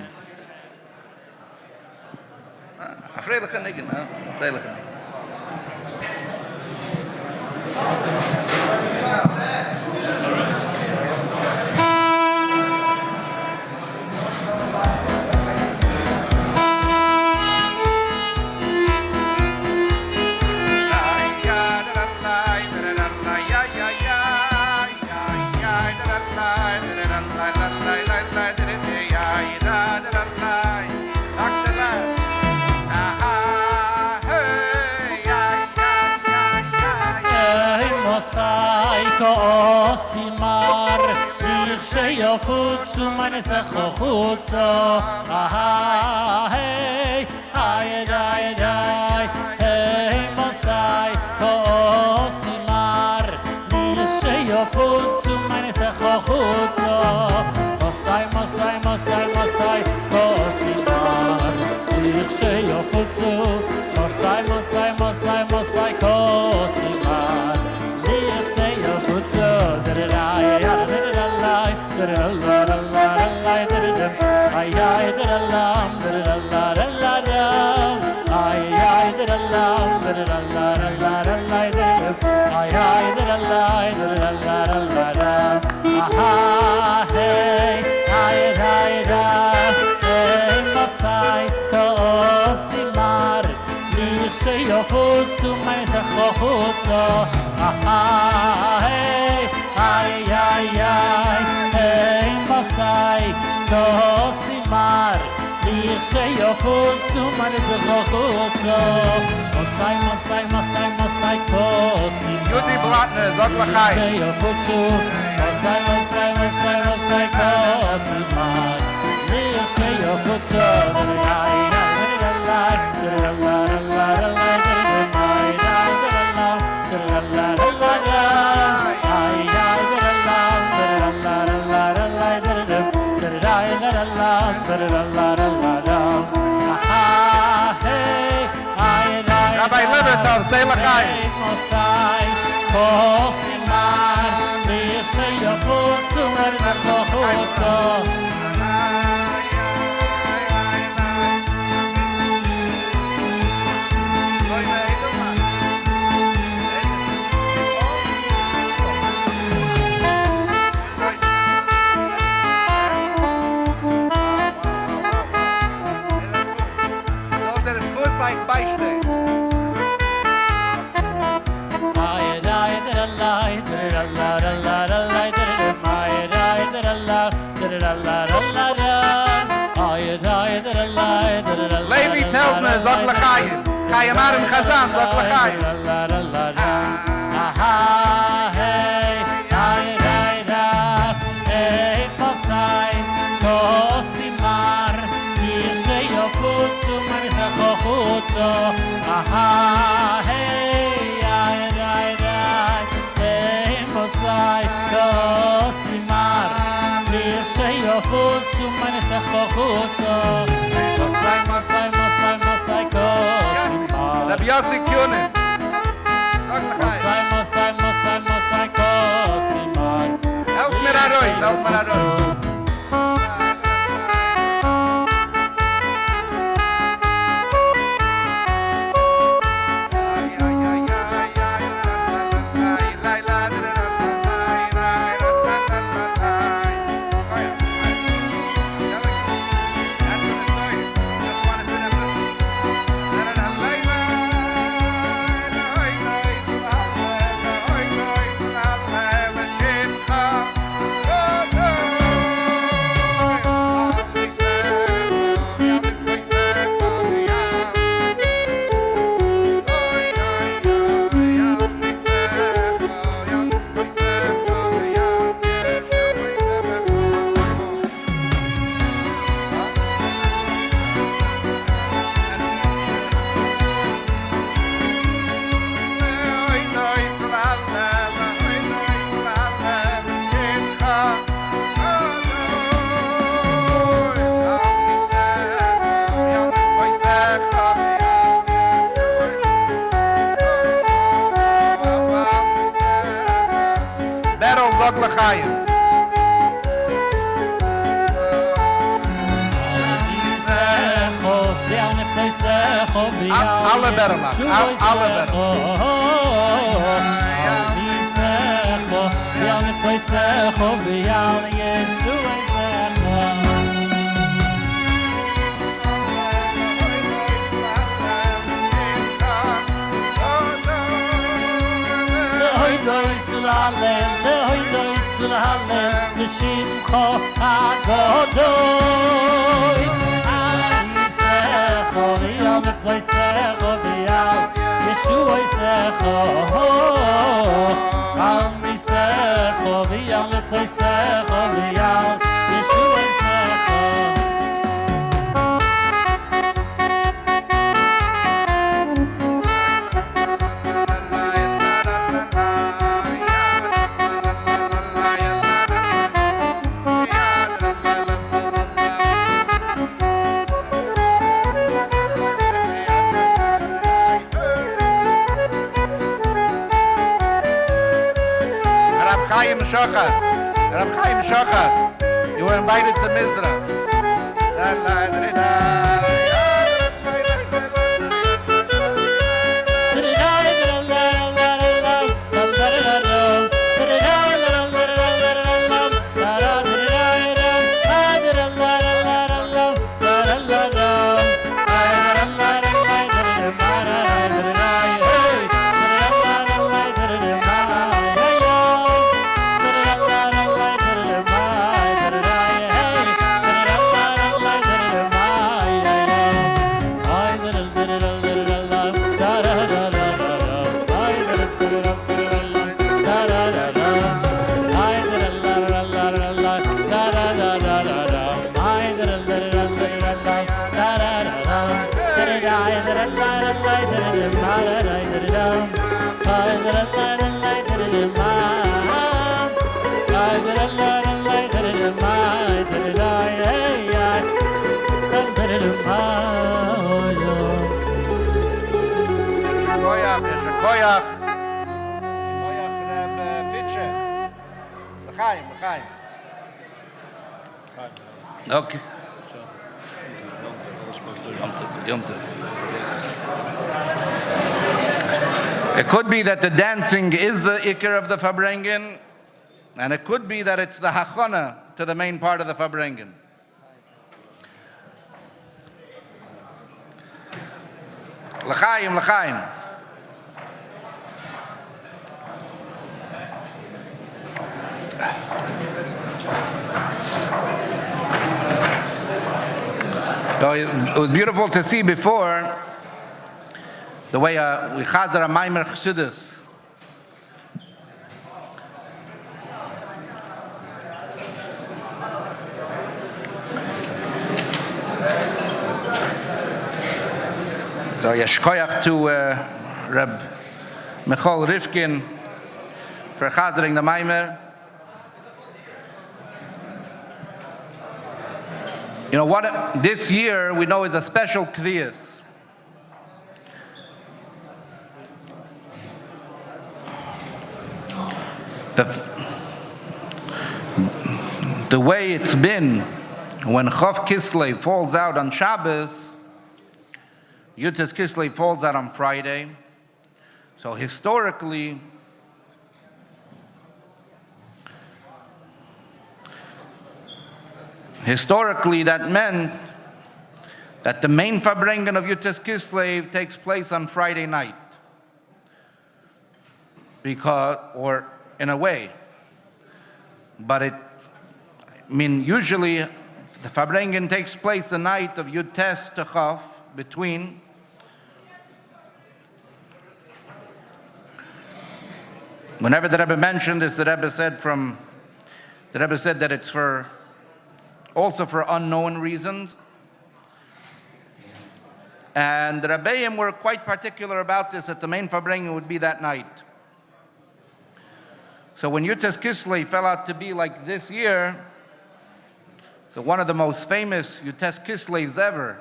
Osimar, ich stehe auf zu meine Sache gut. Hey, hey, hey, hey, hey, Monsey, Osimar, ich stehe auf zu meine Sache gut. Monsey, Monsey, Monsey, Monsey, Osimar, ich stehe auf zu. Monsey, Monsey, Monsey, Monsey, Osimar. Osimar, ich stehe auf zu meine Sache. Monsey, Monsey, Monsey, Monsey, Osimar. Yudi Blatner, sag lachai. Ich stehe auf zu. Monsey, Monsey, Monsey, Monsey, Osimar. Ich stehe auf zu. Rabbi Levertov, say lachai. Monsey, Osimar, ich stehe auf zu meine Sache. Levi Teltner, sag lachai. Chayamarim Chazan, sag lachai. Rabbi Yossi Kunin. Help mir arois, help mir arois. Chaim. Alle berlach, alle Rab Chaim Shochat, you were invited to Mizra. Okay. It could be that the dancing is the ikar of the Farbrengen, and it could be that it's the hachana to the main part of the Farbrengen. L'chaim, l'chaim. So it was beautiful to see before the way we chazar a maimer chassidus. So yeshkoyach to Reb Michal Rifkin for chazering the maimer. You know what? This year we know is a special kviyas. The way it's been when Chof Kislev falls out on Shabbos, Yutas Kislev falls out on Friday. So historically, that meant that the main Farbrengen of Yutas Kislev takes place on Friday night. Or in a way. But usually the Farbrengen takes place the night of Yutes to Chof, between whenever the Rebbe mentioned this, the Rebbe said that it's also for unknown reasons. And the Rebbeim were quite particular about this, that the main Farbrengen would be that night. So when Yutes Kislev fell out to be like this year, so one of the most famous Yutes Kislevs ever,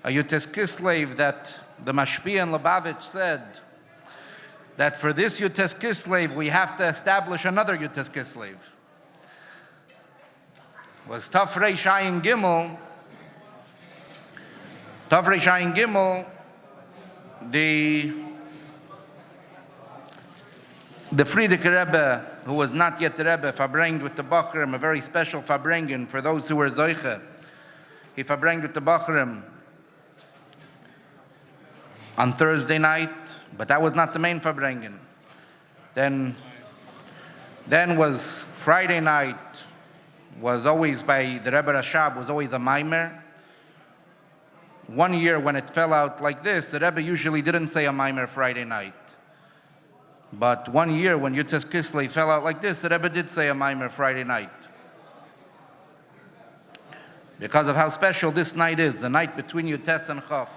a Yutes Kislev that the Mashpia and Lubavitch said that for this Yutes Kislev, we have to establish another Yutes Kislev. Was Tafrei Shayin Gimel. Tafrei Shayin Gimel, the Frierdiker Rebbe, who was not yet the Rebbe, Farbrengen with the Bachrim, a very special Farbrengen for those who were Zoiche. He Farbrengen with the Bachrim on Thursday night, but that was not the main Farbrengen. Then was Friday night, was always by the Rebbe Rashab, was always a Maimer. One year when it fell out like this, the Rebbe usually didn't say a Maimer Friday night. But one year when Yutes Kislev fell out like this, the Rebbe did say a Maimer Friday night. Because of how special this night is, the night between Yutes and Chaf.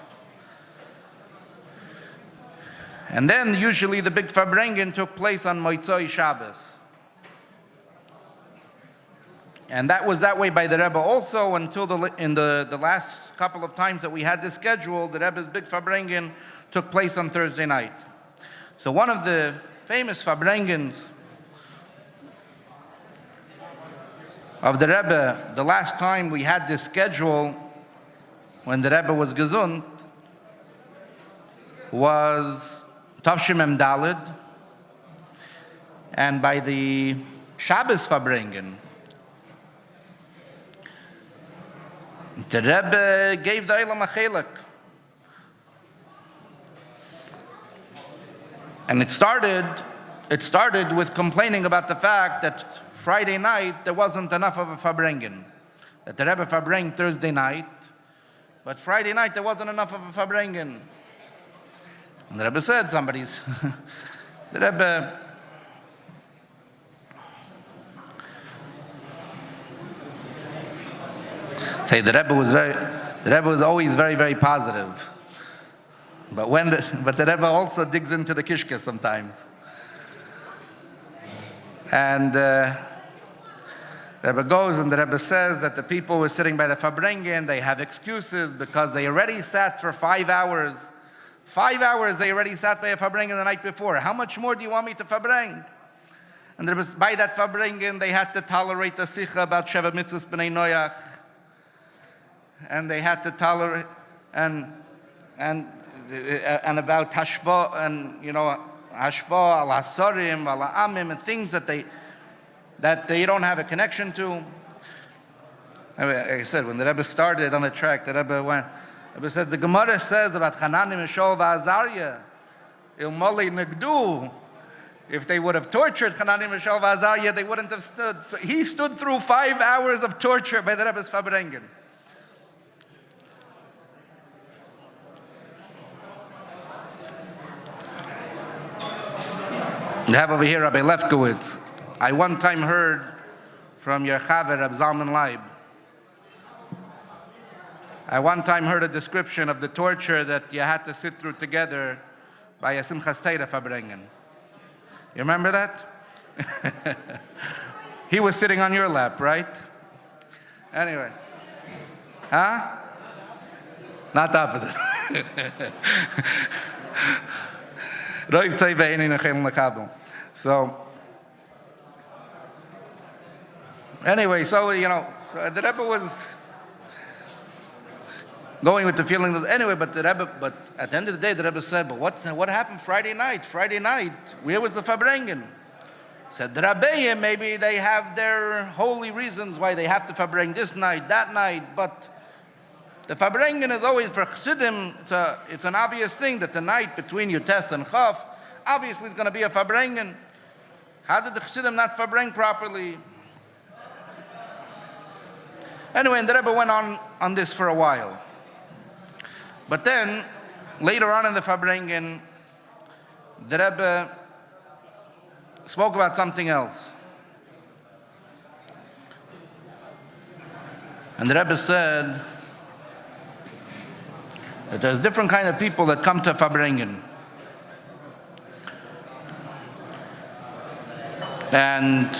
And then usually the big Farbrengen took place on Motzei Shabbos. And that was that way by the Rebbe also until in the last couple of times that we had this schedule, the Rebbe's big Farbrengen took place on Thursday night. So one of the famous Farbrengens of the Rebbe, the last time we had this schedule when the Rebbe was gesund, was Tavshim Mem Daled, and by the Shabbos Farbrengen, the Rebbe gave the Eilam a chelek. And it started with complaining about the fact that Friday night there wasn't enough of a Farbrengen. That the Rebbe Farbrengen Thursday night, but Friday night there wasn't enough of a Farbrengen. And the Rebbe said, the Rebbe the Rebbe was always very, very positive. But the Rebbe also digs into the kishke sometimes. And the Rebbe goes and the Rebbe says that the people who are sitting by the Farbrengen, they have excuses because they already sat for 5 hours. 5 hours they already sat by a Farbrengen the night before. How much more do you want me to Farbreng? And by that Farbrengen, they had to tolerate the Sicha about Sheva Mitzvahs B'nai Noach. And they had to tolerate, and about Hashba, and Hashba, al Hasarim, al Amim, and things that they don't have a connection to. Like I said, when the Rebbe started on the track, the Rebbe said, the Gemara says about Hananim, Mishol, V'Azariah, Ilmoli Negdu. If they would have tortured Hananim, Mishol, V'Azariah, they wouldn't have stood. So he stood through 5 hours of torture by the Rebbe's Farbrengen. You have over here Rabbi Lefkowitz. I one time heard from your Chaver, Reb Zalman Leib. I one time heard a description of the torture that you had to sit through together by a Simchas Torah Farbrengen. You remember that? He was sitting on your lap, right? Anyway. Huh? Not the opposite. So, anyway, so the Rebbe was going with the feeling of, anyway, but at the end of the day, the Rebbe said, but what happened Friday night? Friday night, where was the Farbrengen? Said the Rabbeim, maybe they have their holy reasons why they have to Farbreng this night, that night, but the Farbrengen is always for Chassidim. It's an obvious thing that the night between Yutes and Chaf, obviously it's going to be a Farbrengen. How did the Chassidim not Farbreng properly? Anyway, and the Rebbe went on this for a while. But then, later on in the Farbrengen, the Rebbe spoke about something else. And the Rebbe said that there's different kind of people that come to Farbrengen. And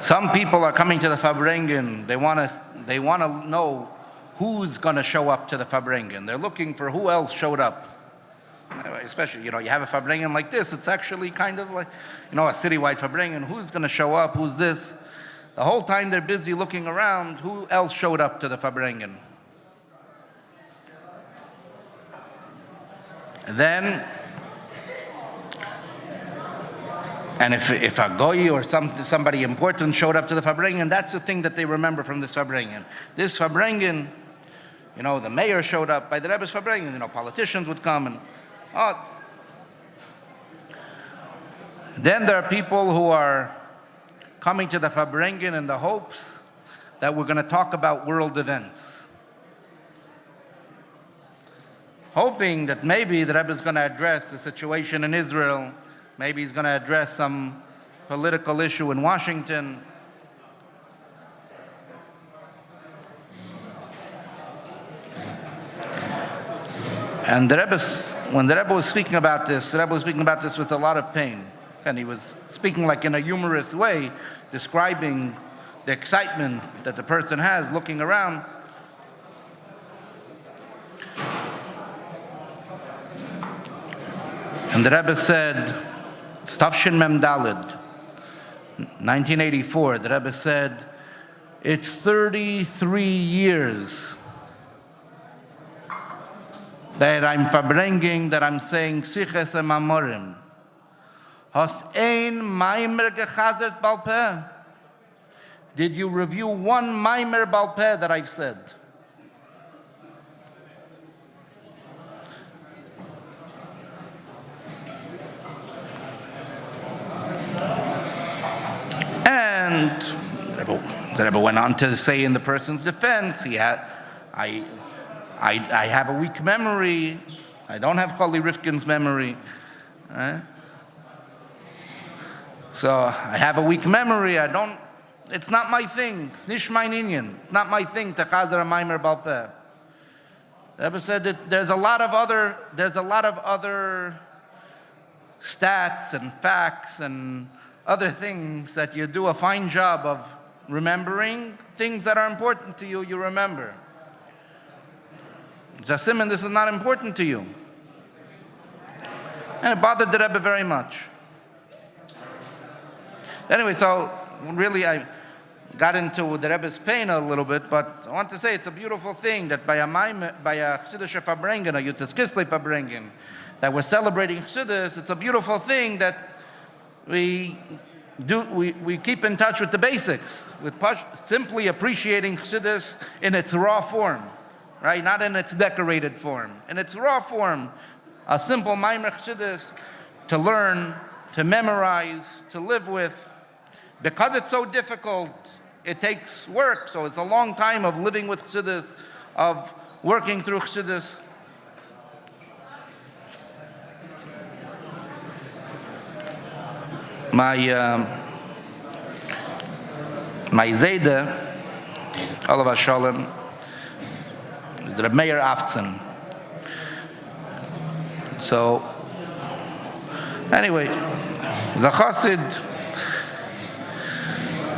some people are coming to the Farbrengen. They want to know who's going to show up to the Farbrengen. They're looking for who else showed up. Especially, you have a Farbrengen like this, it's actually kind of like, a citywide Farbrengen. Who's going to show up? Who's this? The whole time they're busy looking around, who else showed up to the Farbrengen? And if a goy or somebody important showed up to the Farbrengen, that's the thing that they remember from this Farbrengen. This Farbrengen, the mayor showed up by the Rebbe's Farbrengen, politicians would come and, Then there are people who are coming to the Farbrengen in the hopes that we're going to talk about world events. Hoping that maybe the Rebbe is going to address the situation in Israel, maybe he's going to address some political issue in Washington. And when the Rebbe was speaking about this, the Rebbe was speaking about this with a lot of pain. And he was speaking like in a humorous way, describing the excitement that the person has looking around. And the Rebbe said, it's Tafshin Mem Daled, 1984, the Rebbe said, it's 33 years that I'm Farbrengen, that I'm saying Siches and Mamorim. Has ein Maimer gechazert Baal Peh? Did you review one Maimer Baal Peh that I've said? And the Rebbe went on to say in the person's defense, I have a weak memory. I don't have Choli Rifkin's memory. So I have a weak memory. It's not my thing. It's nish mein inyan. It's not my thing to chazer a maimer Baal Peh. The Rebbe said that there's a lot of other stats and facts and other things that you do a fine job of remembering. Things that are important to you, you remember. Simon, this is not important to you. And it bothered the Rebbe very much. Anyway, so really I got into the Rebbe's pain a little bit, but I want to say it's a beautiful thing that by a Chassidische Farbrengen, a Yutzes Kislev Farbrengen, that we're celebrating Chassidus. It's a beautiful thing that we keep in touch with the basics, with simply appreciating Chassidus in its raw form, right? Not in its decorated form. In its raw form, a simple Maimer Chassidus to learn, to memorize, to live with. Because it's so difficult, it takes work, so it's a long time of living with Chassidus, of working through Chassidus. My Zayde, Olav Shalom, the Mayor Aftzen. So, anyway, the Chassid.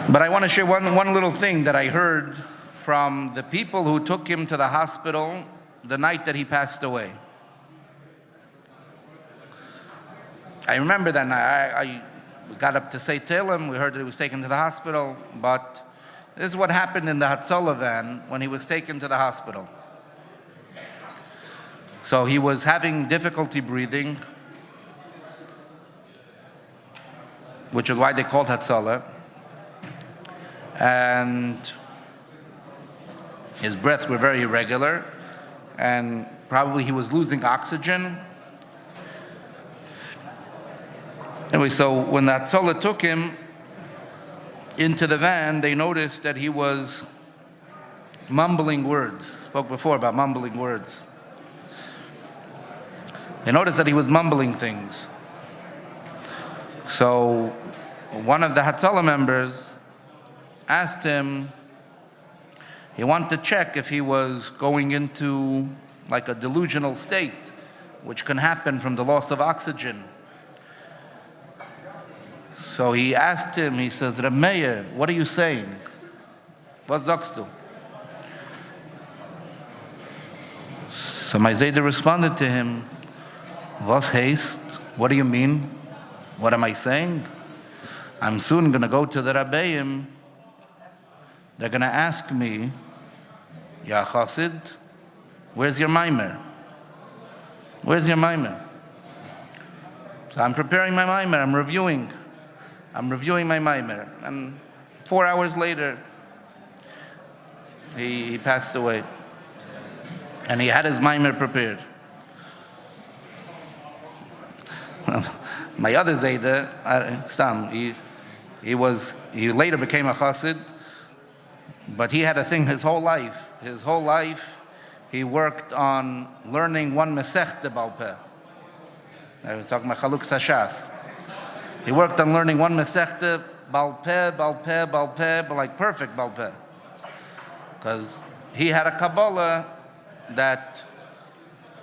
But I want to share one little thing that I heard from the people who took him to the hospital the night that he passed away. I remember that night. I got up to say Tehillim. We heard that he was taken to the hospital. But this is what happened in the Hatzalah van when he was taken to the hospital. So he was having difficulty breathing, which is why they called Hatzalah. And his breaths were very irregular, and probably he was losing oxygen. Anyway, so when the Hatzalah took him into the van, they noticed that he was mumbling words. Spoke before about mumbling words. They noticed that he was mumbling things. So one of the Hatzalah members asked him, he wanted to check if he was going into like a delusional state, which can happen from the loss of oxygen. So he asked him, he says, Reb Meir, what are you saying? Was sagst du? So my Zayde responded to him, Was heißt? What do you mean? What am I saying? I'm soon going to go to the Rabbeim. They're going to ask me, Ya Chassid, where's your mimer? Where's your mimer? So I'm preparing my mimer. I'm reviewing my mimer. And 4 hours later, he passed away. And he had his mimer prepared. My other Zayda, Stam, he later became a chassid, but he had a thing his whole life. His whole life, he worked on learning one Masechta Baal Peh. I was talking about Chaluk Sashas. He worked on learning one Masechta Baal Peh, but like perfect Baal Peh. Because he had a Kabbalah that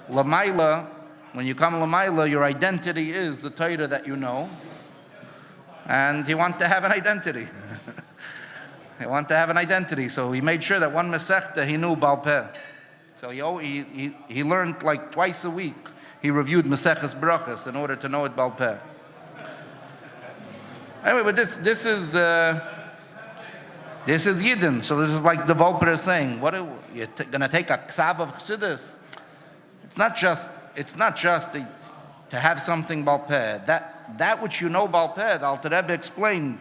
Lamaila, when you come Lamaila, your identity is the Torah that you know. And he wanted to have an identity. He wanted to have an identity. So he made sure that one Masechta he knew Baal Peh. So he learned like twice a week. He reviewed Maseches Brachas in order to know it Baal Peh. Anyway, but this is Yidden. So this is like the Volper is saying. What are you going to take a ksav of Chassidus? It's not just to have something Baal Peh. That which you know Baal Peh, the Alter Rebbe explains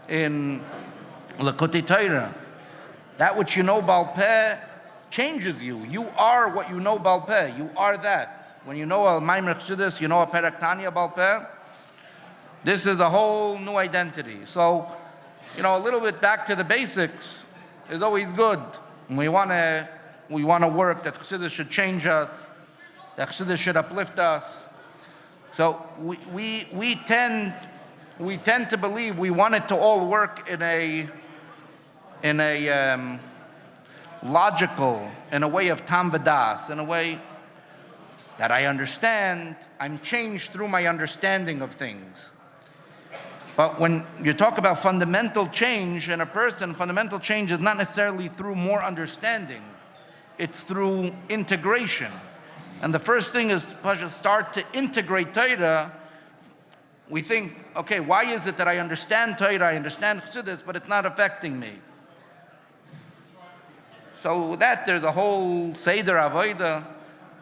in L'Kutei Torah. That which you know Baal Peh changes you. You are what you know Baal Peh. You are that. When you know a Maimer Chassidus, you know a Perek Tanya Baal Peh, this is a whole new identity. So, a little bit back to the basics is always good. We want to work that Chassidus should change us, that Chassidus should uplift us. So we tend to believe we want it to all work in a logical, in a way of tam v'das, in a way that I understand. I'm changed through my understanding of things. But when you talk about fundamental change in a person, fundamental change is not necessarily through more understanding. It's through integration. And the first thing is to start to integrate Torah. We think, okay, why is it that I understand Torah, I understand Chassidus, but it's not affecting me? So with that, there's a whole Seder Avodah,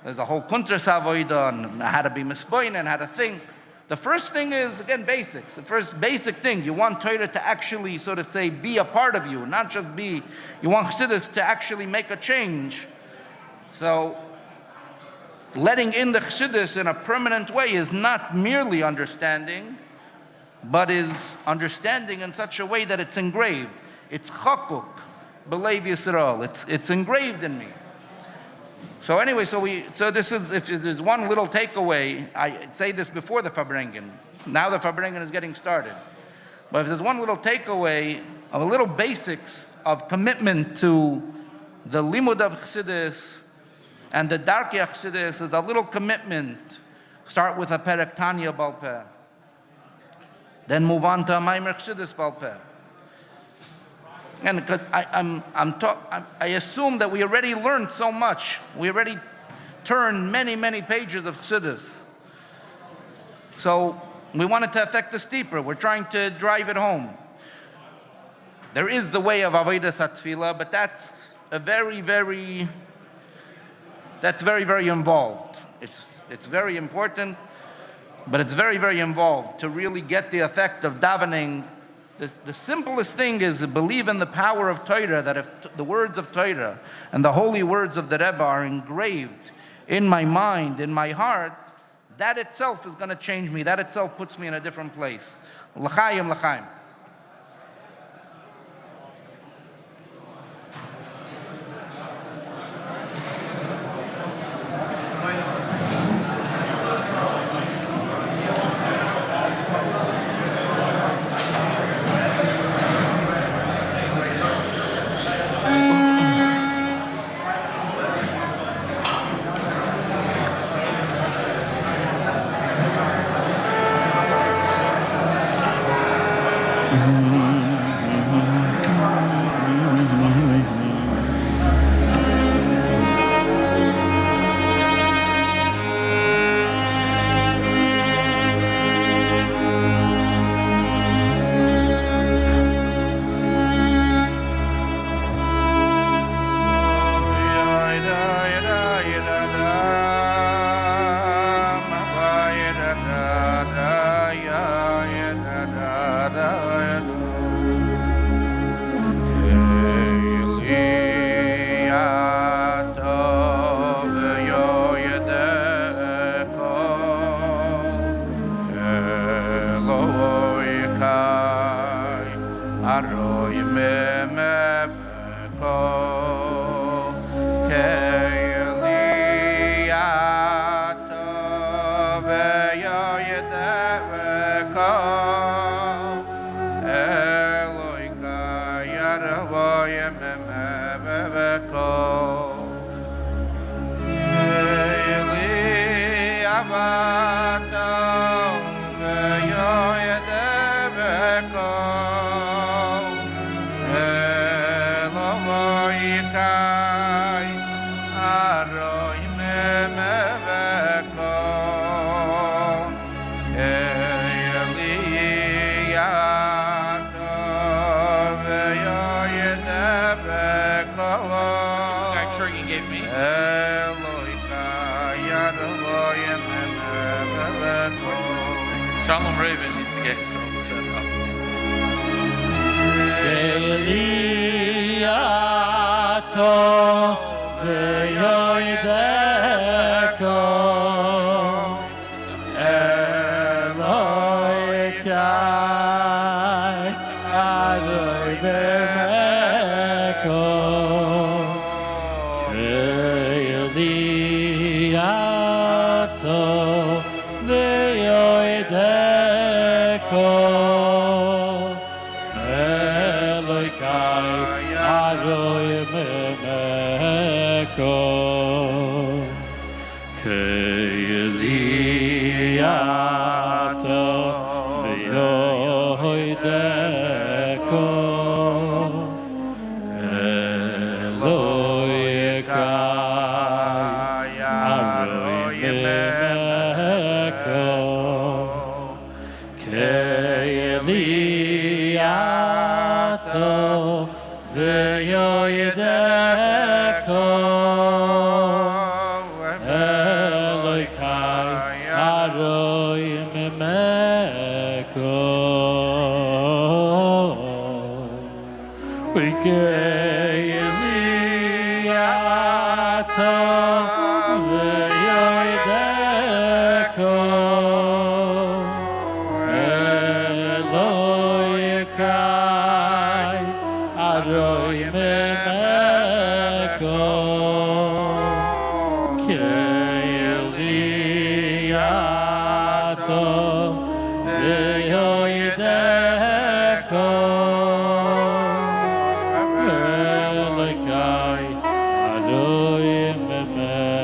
there's a whole Kuntras Avodah, and how to be misboin and how to think. The first thing is, again, basics. The first basic thing, you want Torah to actually, so to say, be a part of you, not just be. You want Chassidus to actually make a change. So letting in the Chassidus in a permanent way is not merely understanding, but is understanding in such a way that it's engraved. It's chakuk, b'leiv Yisrael. It's engraved in me. So anyway, so this is, if there's one little takeaway, I say this before the Farbrengen. Now the Farbrengen is getting started. But if there's one little takeaway, of a little basics of commitment to the limud of Chassidus and the darkei Chassidus, is a little commitment. Start with a Perek Tanya Baal Peh. Then move on to a Maimer Chassidus Baal Peh. And because I assume that we already learned so much. We already turned many, many pages of Chassidus. So we want it to affect us deeper. We're trying to drive it home. There is the way of Avodas HaTfilah, but that's very, very involved. It's very important, but it's very, very involved to really get the effect of davening. The simplest thing is to believe in the power of Torah, that if the words of Torah and the holy words of the Rebbe are engraved in my mind, in my heart, that itself is going to change me. That itself puts me in a different place. L'chaim, l'chaim. Shalom Raven needs to get himself set up. Eliyato ve'yoideko Eloikai Adoi b'meko Eliyato ve'yoideko Eloikai Adoi b'meko Eliyato ve'yoideko Eloikai Adoi b'meko Eliyato ve'yoideko Eloikai Adoi b'meko Eliyato ve'yoideko Eloikai Adoi b'meko Eliyato ve'yoideko Eloikai Adoi b'meko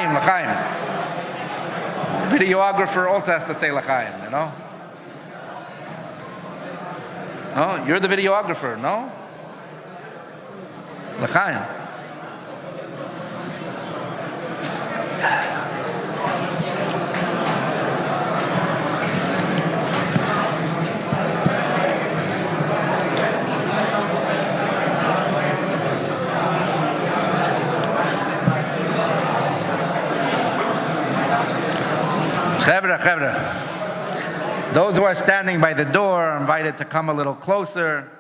L'chaim. Videographer also has to say l'chaim, you know? No, you're the videographer, no? L'chaim. Chevra. Those who are standing by the door are invited to come a little closer.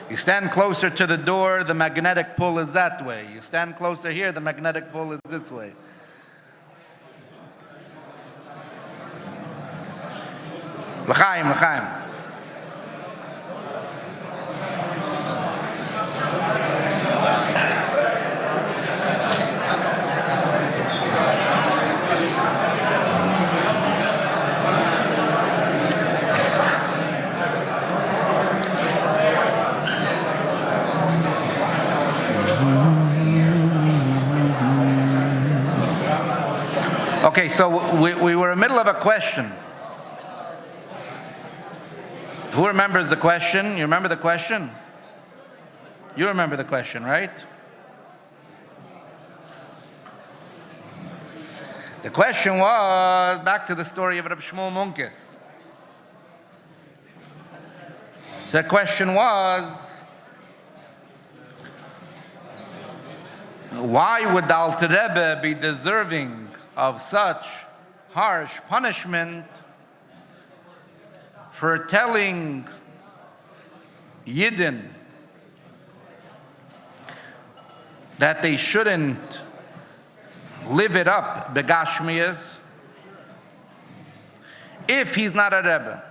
You stand closer to the door, the magnetic pull is that way. You stand closer here, the magnetic pull is this way. L'chaim. Okay, so we were in the middle of a question. Who remembers the question? You remember the question? You remember the question, right? The question was, back to the story of Reb Shmuel Munkes. So the question was, why would the Alter Rebbe be deserving of such harsh punishment for telling Yidden that they shouldn't live it up, begashmias, if he's not a Rebbe?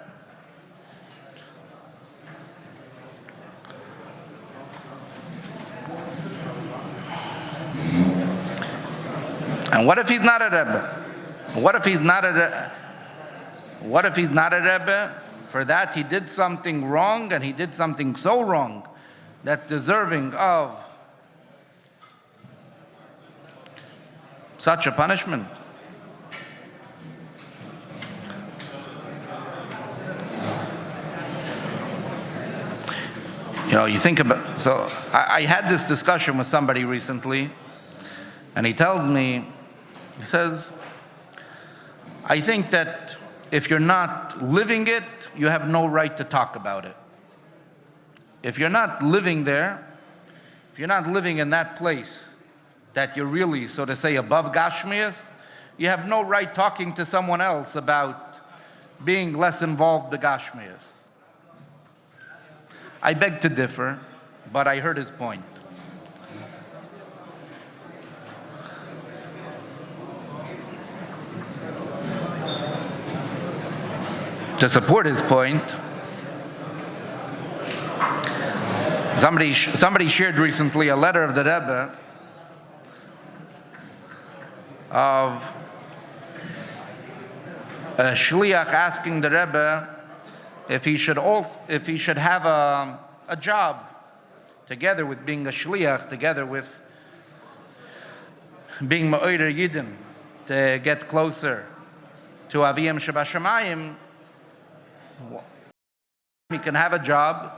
And what if he's not a Rebbe? What if he's not a Rebbe? For that he did something wrong, and he did something so wrong that's deserving of such a punishment. You know, you think about, so I had this discussion with somebody recently, and he tells me, he says, I think that if you're not living it, you have no right to talk about it. If you're not living there, if you're not living in that place that you're really, so to say, above Gashmias, you have no right talking to someone else about being less involved with Gashmias. I beg to differ, but I heard his point. To support his point, somebody shared recently a letter of the Rebbe of a shliach asking the Rebbe if he should have a job together with being a shliach, together with being ma'orer yidden, to get closer to Aviyam Shabashamayim. He can have a job.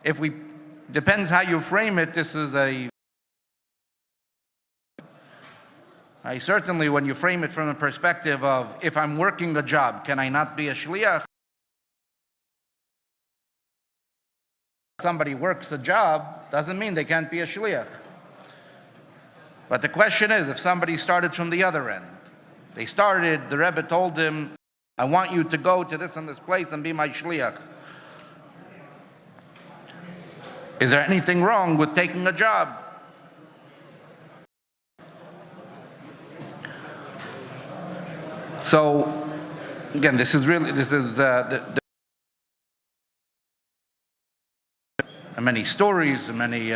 If we, depends how you frame it, this is certainly when you frame it from the perspective of, if I'm working a job, can I not be a shliach? Somebody works a job, doesn't mean they can't be a shliach. But the question is, if somebody started from the other end, the Rebbe told him, I want you to go to this and this place and be my shliach. Is there anything wrong with taking a job? So, again, this is many stories and many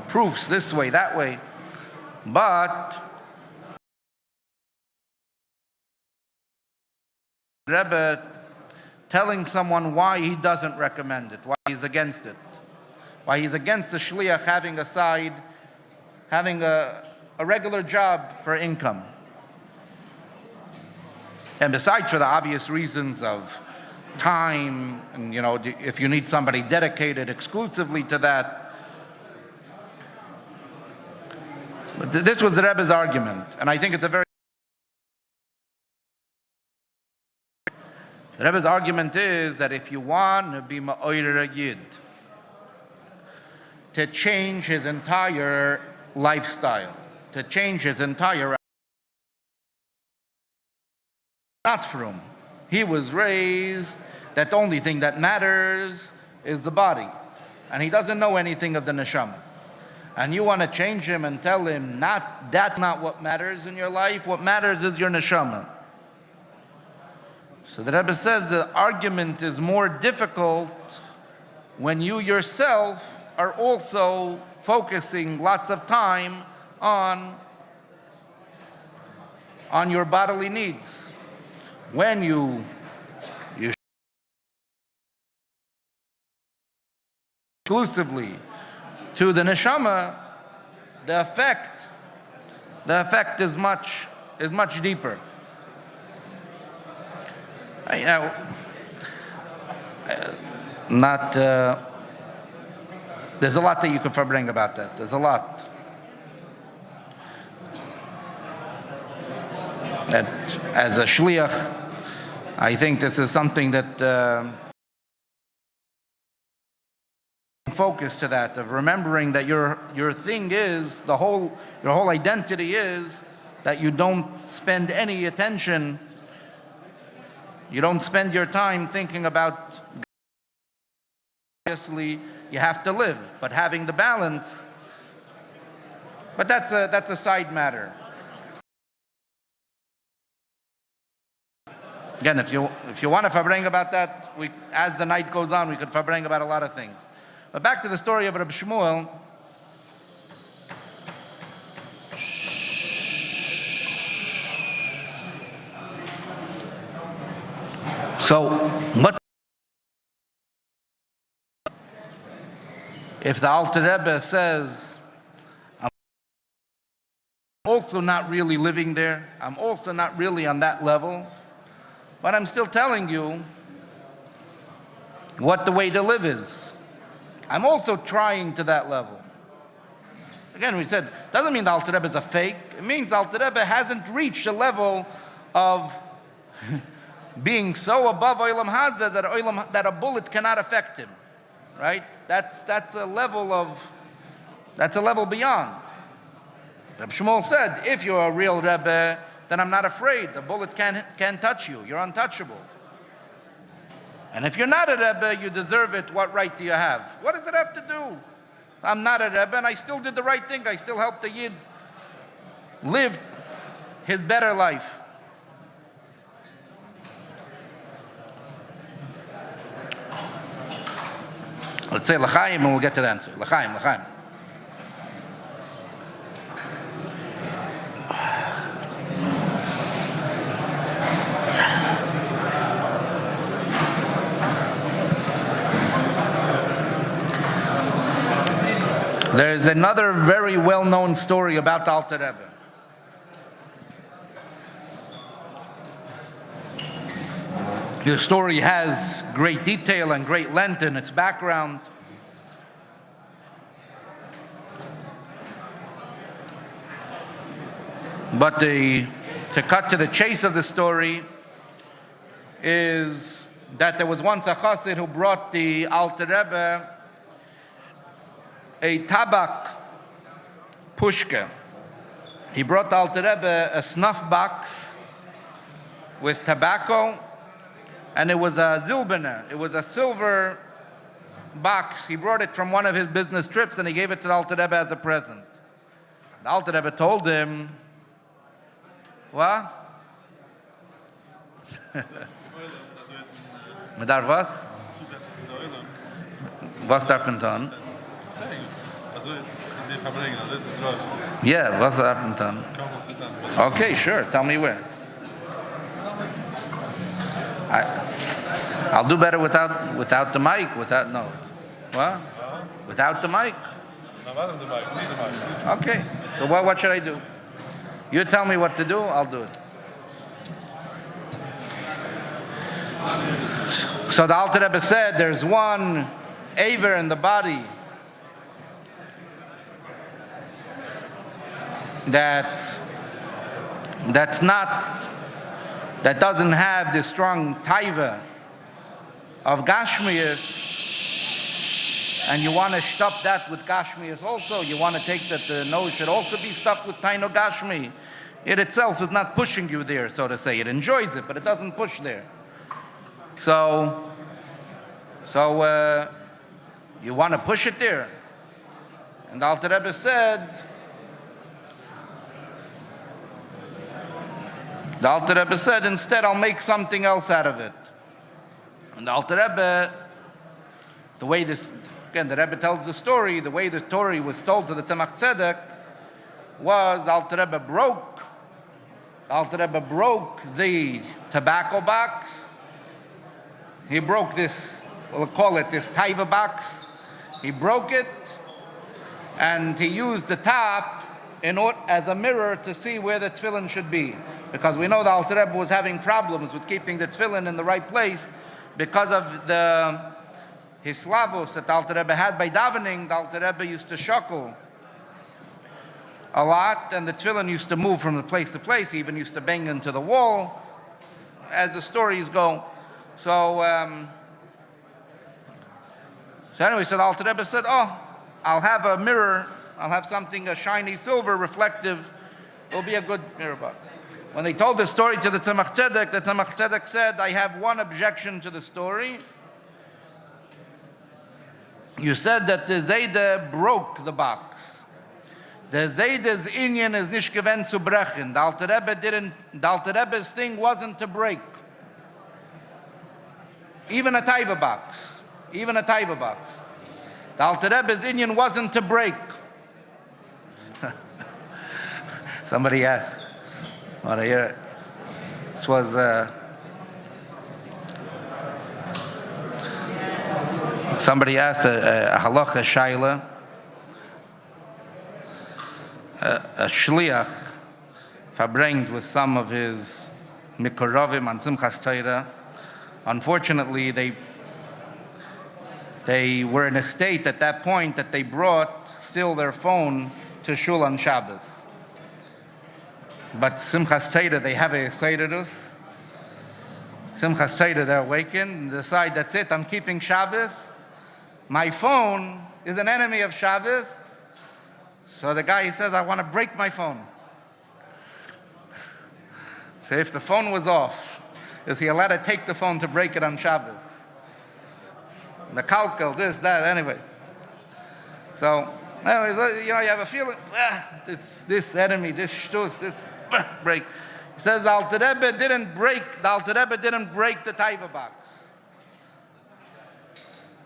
proofs this way, that way, but Rebbe telling someone why he doesn't recommend it, why he's against it, why he's against the shliach having a regular job for income. And besides for the obvious reasons of time, and if you need somebody dedicated exclusively to that. But this was the Rebbe's argument, and I think it's a very... The Rebbe's argument is that if you want to be ma'orer yid, to change his entire lifestyle, to change his entire... Not for him. He was raised that the only thing that matters is the body. And he doesn't know anything of the neshama. And you want to change him and tell him, that's not what matters in your life. What matters is your neshama. So the Rebbe says the argument is more difficult when you yourself are also focusing lots of time on your bodily needs. When you exclusively to the neshama, the effect is much deeper. there's a lot that you could Farbrengen about that. There's a lot. That, as a shliach, I think this is something that focus to that, of remembering that your thing is, your whole identity is that you don't spend any attention, you don't spend your time thinking about, obviously you have to live, but having the balance, but that's a side matter. Again, if you want to Farbrengen about that, as the night goes on, we could Farbrengen about a lot of things. But back to the story of Reb Shmuel. So, if the Alter Rebbe says, I'm also not really living there, I'm also not really on that level, but I'm still telling you what the way to live is. I'm also trying to that level. Again, we said, doesn't mean the Alter Rebbe is a fake. It means the Alter Rebbe hasn't reached a level of being so above Olam Hazeh that a bullet cannot affect him, right? That's a level beyond. Reb Shmuel said, if you're a real Rebbe, then I'm not afraid. The bullet can't touch you. You're untouchable. And if you're not a Rebbe, you deserve it. What right do you have? What does it have to do? I'm not a Rebbe, and I still did the right thing. I still helped the Yid live his better life. Let's say L'chaim, and we'll get to the answer. L'chaim. There's another very well-known story about the Alter Rebbe. The story has great detail and great length in its background. But to cut to the chase of the story is that there was once a chassid who brought the Alter Rebbe a tabak pushka. He brought the Alter Rebbe a snuff box with tobacco, and it was a zilbene. It was a silver box. He brought it from one of his business trips, and he gave it to the Alter Rebbe as a present. The Alter Rebbe told him, what? Medar was? Was darf man tun? Yeah, was darf man tun? Okay, sure. Tell me where. I'll do better without the mic. What? Without the mic? Okay. So what should I do? You tell me what to do, I'll do it. So the Alter Rebbe said there's one aver in the body that doesn't have the strong taiva of Gashmias, and you want to stuff that with Gashmias also. You want to take that the nose should also be stuffed with Taino Gashmi. It itself is not pushing you there, so to say. It enjoys it, but it doesn't push there. So you want to push it there. And the Alter Rebbe said, instead I'll make something else out of it. And the Alter Rebbe, the way this, again, the Rebbe tells the story, the way the story was told to the Tzemach Tzedek was the Alter Rebbe broke the tobacco box. He broke this, we'll call it this taiva box. He broke it, and he used the top as a mirror to see where the tefillin should be. because we know the Alter Rebbe was having problems with keeping the tefillin in the right place because of the hislavos that the Alter Rebbe had by davening. The Alter Rebbe used to shuckle a lot, and the tefillin used to move from place to place. He even used to bang into the wall, as the stories go. So anyway, so the Alter Rebbe said, oh, I'll have a mirror, I'll have something, a shiny silver, reflective, it'll be a good mirror box. When they told the story to the Tzemach Tzedek said, I have one objection to the story. You said that the Zayde broke the box. The Zayde's inyan is nicht gewend zu brechen. The Alter Rebbe's thing wasn't to break. Even a taiva box. Even a taiva box. The Alter Rebbe's inyan wasn't to break. Somebody asked, want to hear it? This was somebody asked a halacha shaila, a shliach Farbrengen with some of his mikoravim on Simchas Torah. Unfortunately, they were in a state at that point that they brought still their phone to shul on Shabbos. But Simchas Torah, they have a Seirus. Simchas Torah, they're awakened and decide, that's it, I'm keeping Shabbos. My phone is an enemy of Shabbos. So the guy, he says, I want to break my phone. So if the phone was off, is he allowed to take the phone to break it on Shabbos? The kalkel, this, that, anyway. So, anyways, you have a feeling, this enemy, this shtus, this break. He says the Alter Rebbe didn't break the taiva box.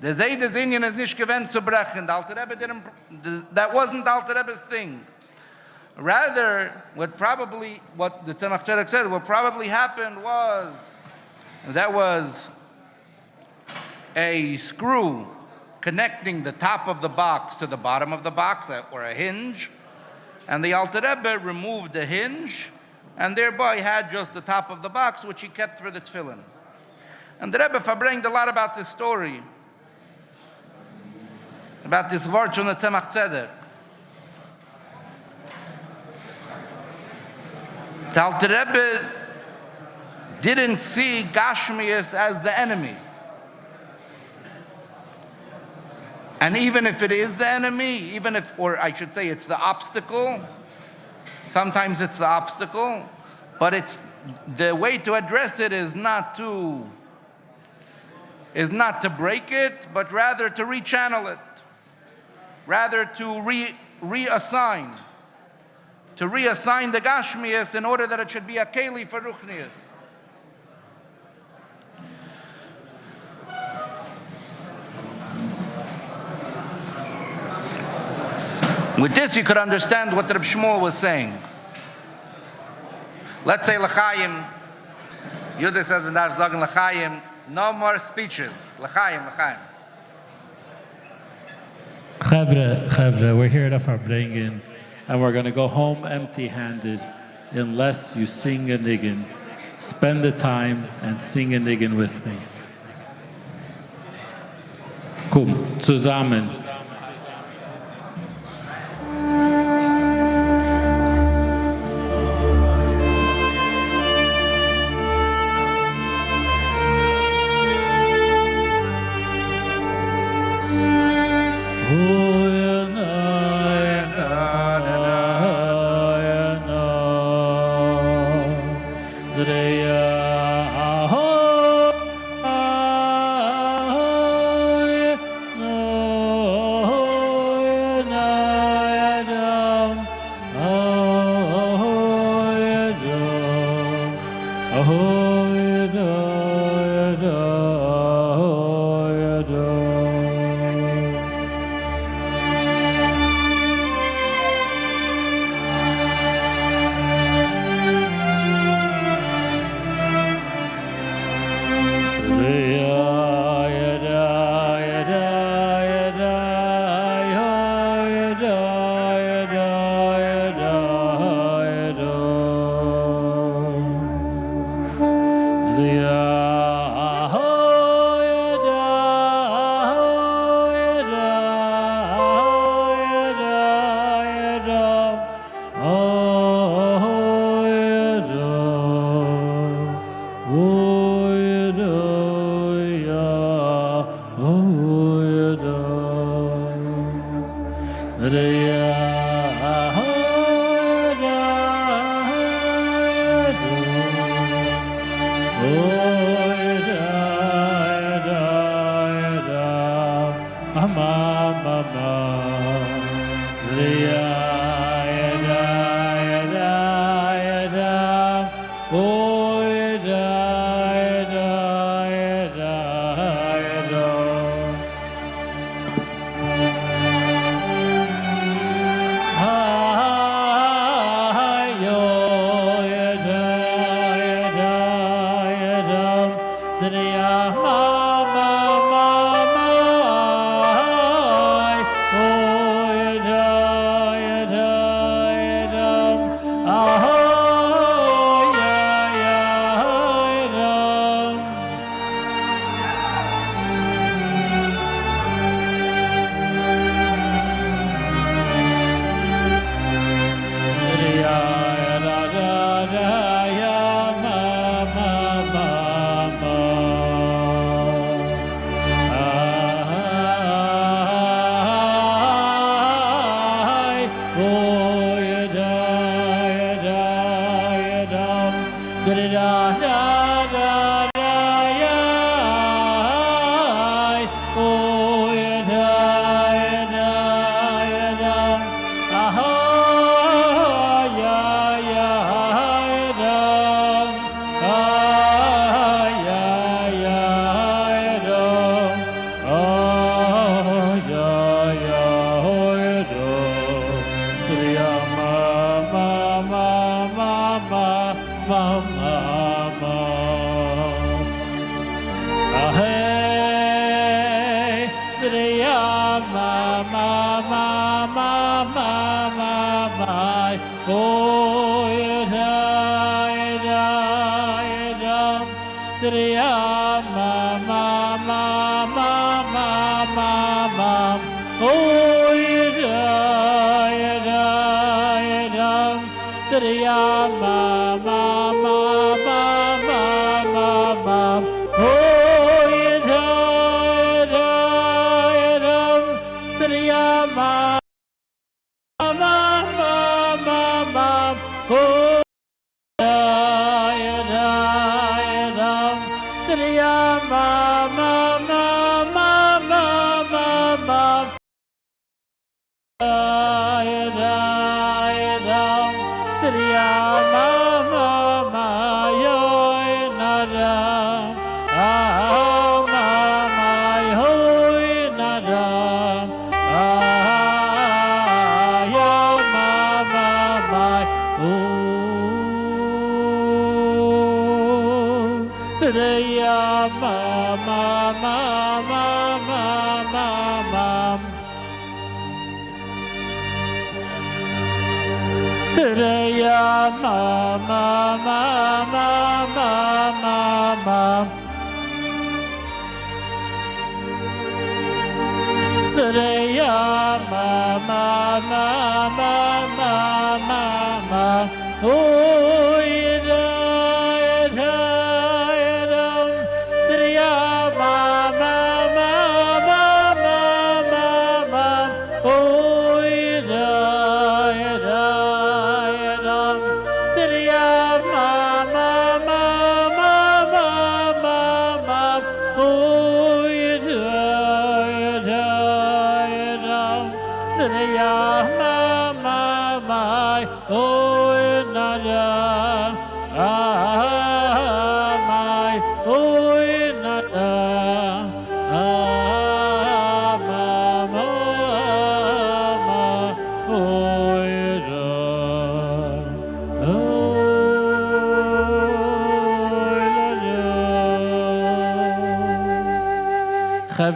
The Zayde's inyan is nicht gewend zu brechen. The Alter Rebbe that wasn't the Alter Rebbe's thing. Rather, what the Tzemach Tzedek said, what probably happened was, that was a screw connecting the top of the box to the bottom of the box, or a hinge, and the Alter Rebbe removed the hinge, and thereby had just the top of the box, which he kept for the tefillin. And the Rebbe Farbrengen a lot about this story, about this word from the Tzemach Tzedek. The Alter Rebbe didn't see Gashmias as the enemy. And even if it is the enemy, or I should say it's the obstacle, sometimes it's the obstacle, but it's the way to address it is not to break it, but rather to rechannel it, rather to reassign the Gashmias in order that it should be a keli for Ruchnias. With this, you could understand what Reb Shmuel was saying. Let's say L'chaim. Yudah says in Dar Zagen L'chaim, no more speeches. L'chaim. Chavre, we're here at Farbrengen, and we're going to go home empty-handed unless you sing a niggin. Spend the time and sing a niggin with me. Komm, zusammen.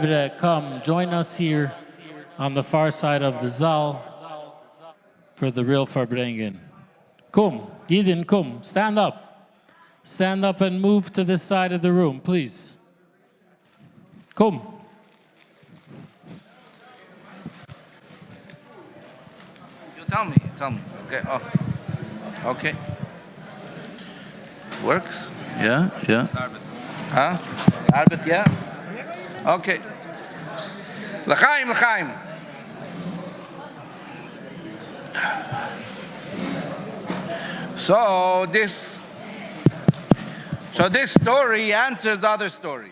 Chevre, come, join us here on the far side of the Zal for the real Farbrengen. Come, Yidin, come, stand up. stand up and move to this side of the room, please. Come. You tell me. Okay. Oh. Okay. Works? Yeah. Huh? Arbet, yeah? Okay. L'chaim. So this story answers the other story.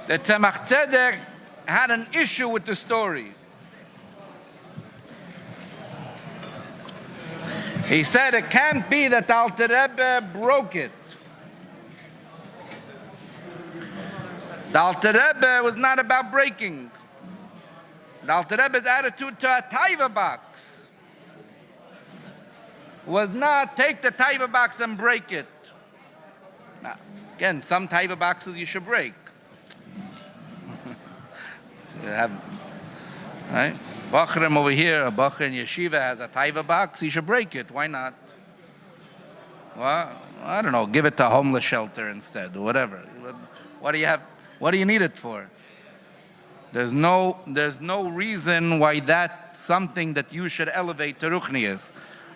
The Tzemach Tzedek had an issue with the story. He said it can't be that the Alter Rebbe broke it. The Alter Rebbe was not about breaking. The Alter Rebbe's attitude to a taiva box was not take the taiva box and break it. Now, again, some taiva boxes you should break. You have, right? Bachrim over here, a Bachar in yeshiva has a taiva box, he should break it. Why not? Well, I don't know, give it to a homeless shelter instead, or whatever. What do you have? What do you need it for? There's no reason why that's something that you should elevate to Ruchnias.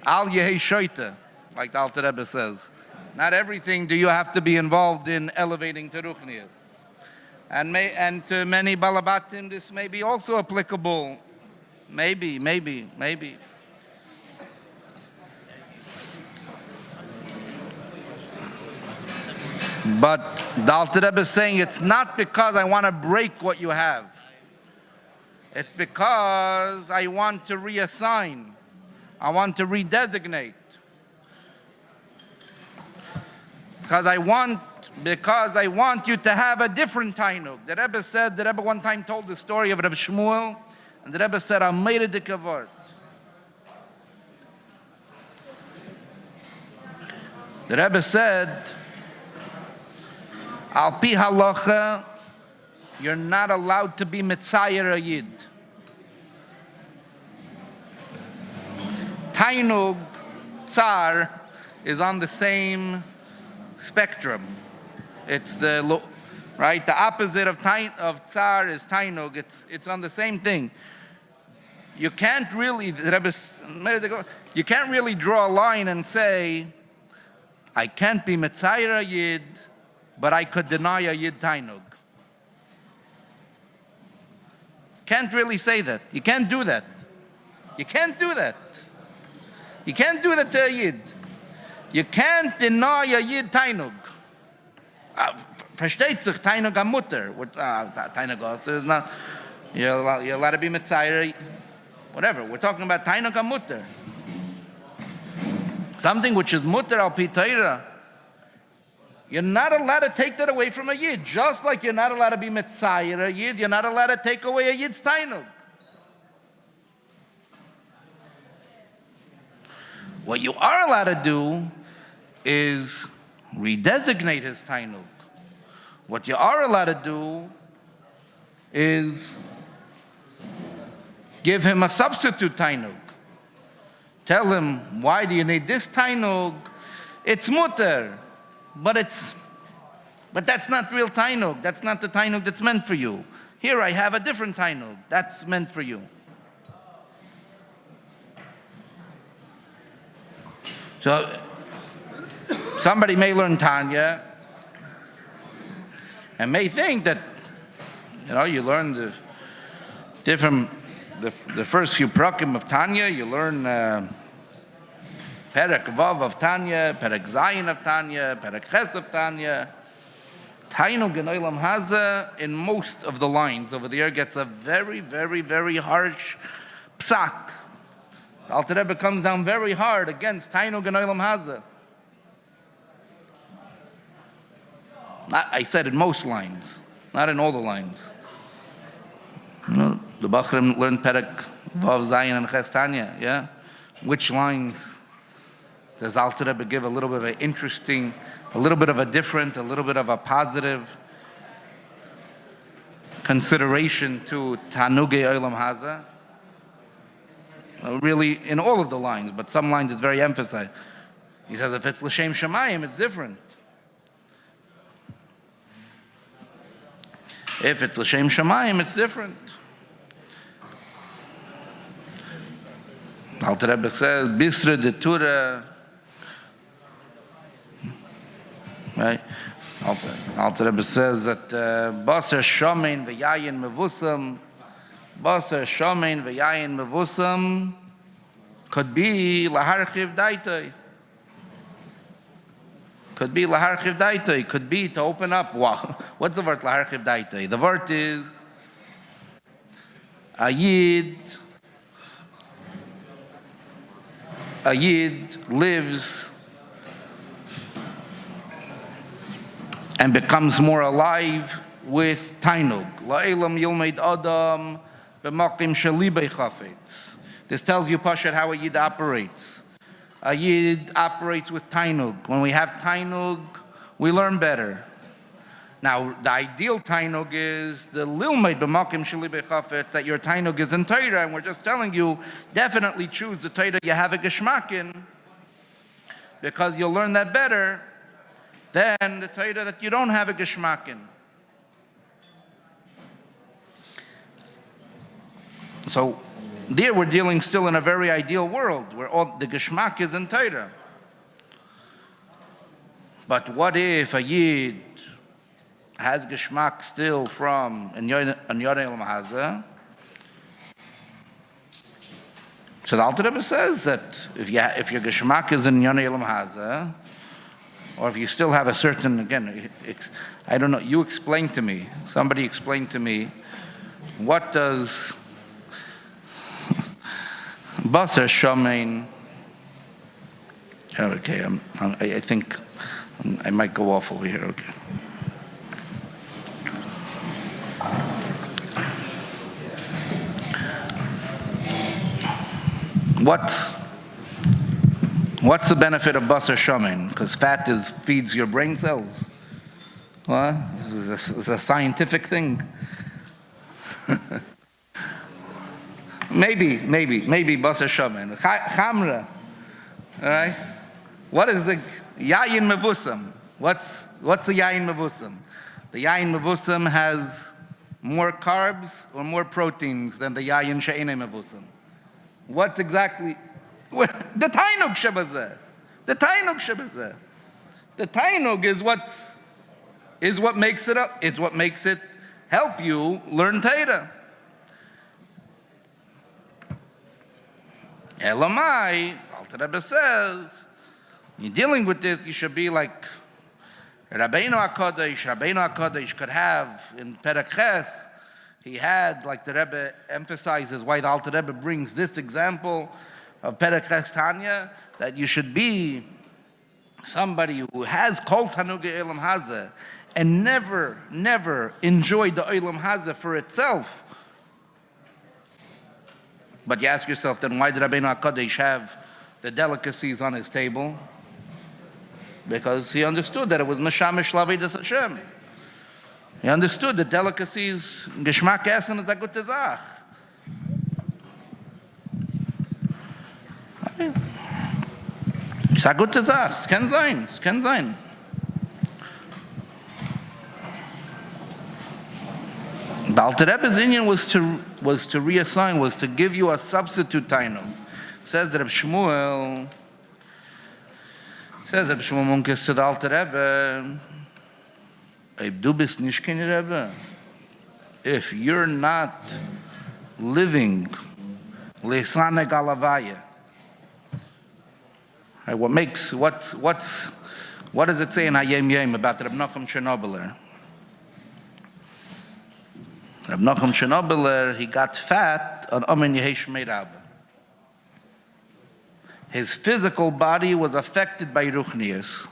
Al Yehi Shoita, like the Alter Rebbe says. Not everything do you have to be involved in elevating to Ruchnias. And to many Balabatim, this may be also applicable. Maybe. But the Alter Rebbe is saying it's not because I want to break what you have. It's because I want to reassign. I want to redesignate. Because I want you to have a different tainug. The Rebbe one time told the story of Rebbe Shmuel, and the Rebbe said, "I'm made of the kavod." The Rebbe said, "Al pi halacha, you're not allowed to be mitzayer a yid." Tainug, tsar, is on the same spectrum. It's the opposite of tsar is tainug. It's on the same thing. You can't really draw a line and say, I can't be mitzayer a yid, but I could deny a yid tainug. Can't really say that. You can't do that. You can't do that. You can't do that to a yid. You can't deny a yid tainug. Versteht sich tainug a mutter. Tainug also is not, you're allowed to be mitzayer, whatever. We're talking about tainug a mutter. Something which is mutter al pi Torah. You're not allowed to take that away from a yid. Just like you're not allowed to be mitzayer a yid, you're not allowed to take away a yid's tainug. What you are allowed to do is redesignate his tainug. What you are allowed to do is give him a substitute tainug. Tell him, why do you need this tainug? It's mutter, but that's not real tainug. That's not the tainug that's meant for you. Here I have a different tainug that's meant for you. So somebody may learn Tanya and may think that, you learn the first few prakim of Tanya, you learn Perek Vav of Tanya, Perek Zayin of Tanya, Perek Ches of Tanya. Tainug in Olam Haza, in most of the lines over there, gets a very, very, very harsh psak. The Alter Rebbe comes down very hard against Tainug and Olam Haza. I said in most lines, not in all the lines. The Bachrim learned Perek Vav Zayin and Ches Tanya, yeah? Which lines does Alter Rebbe give a little bit of an interesting, a little bit of a different, a little bit of a positive consideration to Tanugei Olam Haza? Really, in all of the lines, but some lines it's very emphasized. He says if it's l'shem shamayim, it's different. If it's l'shem shamayim, it's different. Alter Rebbe says, Bisra de Tura, right? Alter Rebbe says that Basar Shomein v'yayin mevusam, Basar Shomein v'yayin mevusam could be laharchiv daitoi. Could be laharchiv daitoi. Could be to open up. What's the word laharchiv daitoi? The word is a yid lives and becomes more alive with tainug. La'elam yilmeid adam b'makim shalibei chafetz. This tells you, Pashat, how a yid operates. A yid operates with tainug. When we have tainug, we learn better. Now, the ideal tainug is the lilmeid b'makim shalibei chafetz, that your tainug is in Torah, and we're just telling you, definitely choose the Torah you have a geschmack in, because you'll learn that better than the Torah that you don't have a geschmack in. So, there we're dealing still in a very ideal world where all the geschmack is in Torah. But what if a yid has geschmack still from Anyar Elam Haza? So the Alter Rebbe says that if your geschmack is in Anyar Elam Haza, or if you still have a certain, again, I don't know, you explain to me, somebody explain to me, what does Basar Shomein, okay, I think I might go off over here, okay. What's the benefit of Basar Shomein? Because fat feeds your brain cells. What? This is a scientific thing. Maybe Basar Shomein. Chamra. All right? What is the yayin mevusam? What's the yayin mevusam? The yayin mevusam has more carbs or more proteins than the yayin she'enei mevusam. What exactly? The tainug shabazeh. The tainug shabazeh. The tainug is what makes it up. It's what makes it help you learn Torah. Elamai, Alter Rebbe says, you're dealing with this, you should be like Rabbeinu HaKadosh could have in Perek Ches. He had, like the Rebbe emphasizes, why the Alter Rebbe brings this example of Perek Ches Tanya, that you should be somebody who has kol tanuge Elam Hazeh and never enjoyed the Elam Hazeh for itself. But you ask yourself, then why did Rabbeinu HaKadosh have the delicacies on his table? Because he understood that it was Meshamish Lavedas Hashem. He understood the delicacies, Geschmack Essen is a gute Zach. Es ist eine gute Sache, es kann sein. The Alter Rebbe's inyan was to reassign, was to give you a substitute tainum. Says Reb Shmuel Munkes to the Alter Rebbe, du bist nicht kein Rebbe. If you're not living Lesane Galavaya, what does it say in Hayem Yem about Reb Nachum Chernobyler? Reb Nachum Chernobyler, he got fat on Omen Yehesh Meirab. His physical body was affected by Ruchnius.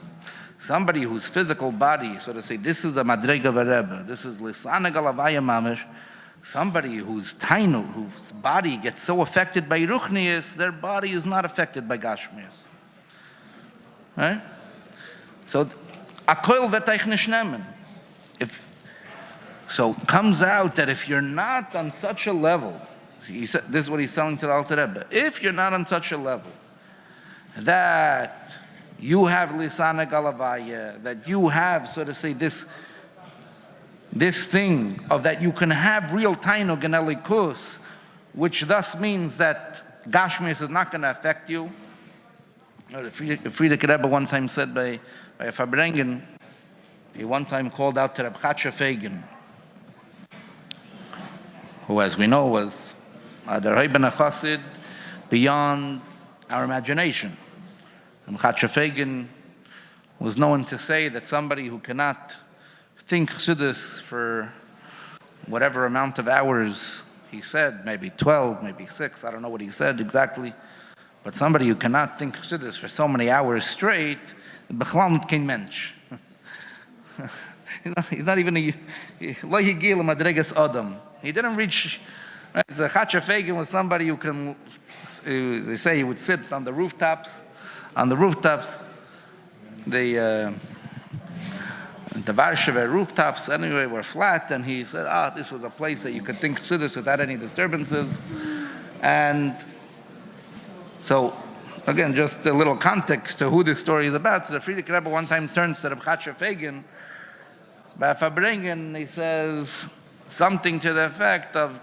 Somebody whose physical body, so to say, this is a Madrega Rebbe, this is Lisana Galavaya Mamish, somebody whose body gets so affected by Ruchnius, their body is not affected by Gashmius. Right? So, Akoil v'teich nish nemen. So it comes out that if you're not on such a level, this is what he's telling to the Alter Rebbe, if you're not on such a level that you have lisana galavaya, that you have, so to say, this thing of that you can have real tainug and elikus, which thus means that Gashmias is not going to affect you. The Frierdiker Rebbe one time said by Farbrengen, he one time called out to Reb Farbrengen, who, as we know, was the Rebbe Chassid beyond our imagination. And Farbrengen was known to say that somebody who cannot think Chassidus for whatever amount of hours he said, maybe 12, maybe 6, I don't know what he said exactly, but somebody who cannot think Chassidus for so many hours straight, Bechlam kein Mensch. He's not even a lo higil madregas adam. He didn't reach. Right? The Farbrengen was somebody who can. They say he would sit on the rooftops. On the rooftops, the Warsaw rooftops anyway were flat, and he said, this was a place that you could think Chassidus without any disturbances. And so, again, just a little context to who this story is about. So the Frierdiker Rebbe one time turns to Reb Farbrengen by Farbrengen, he says something to the effect of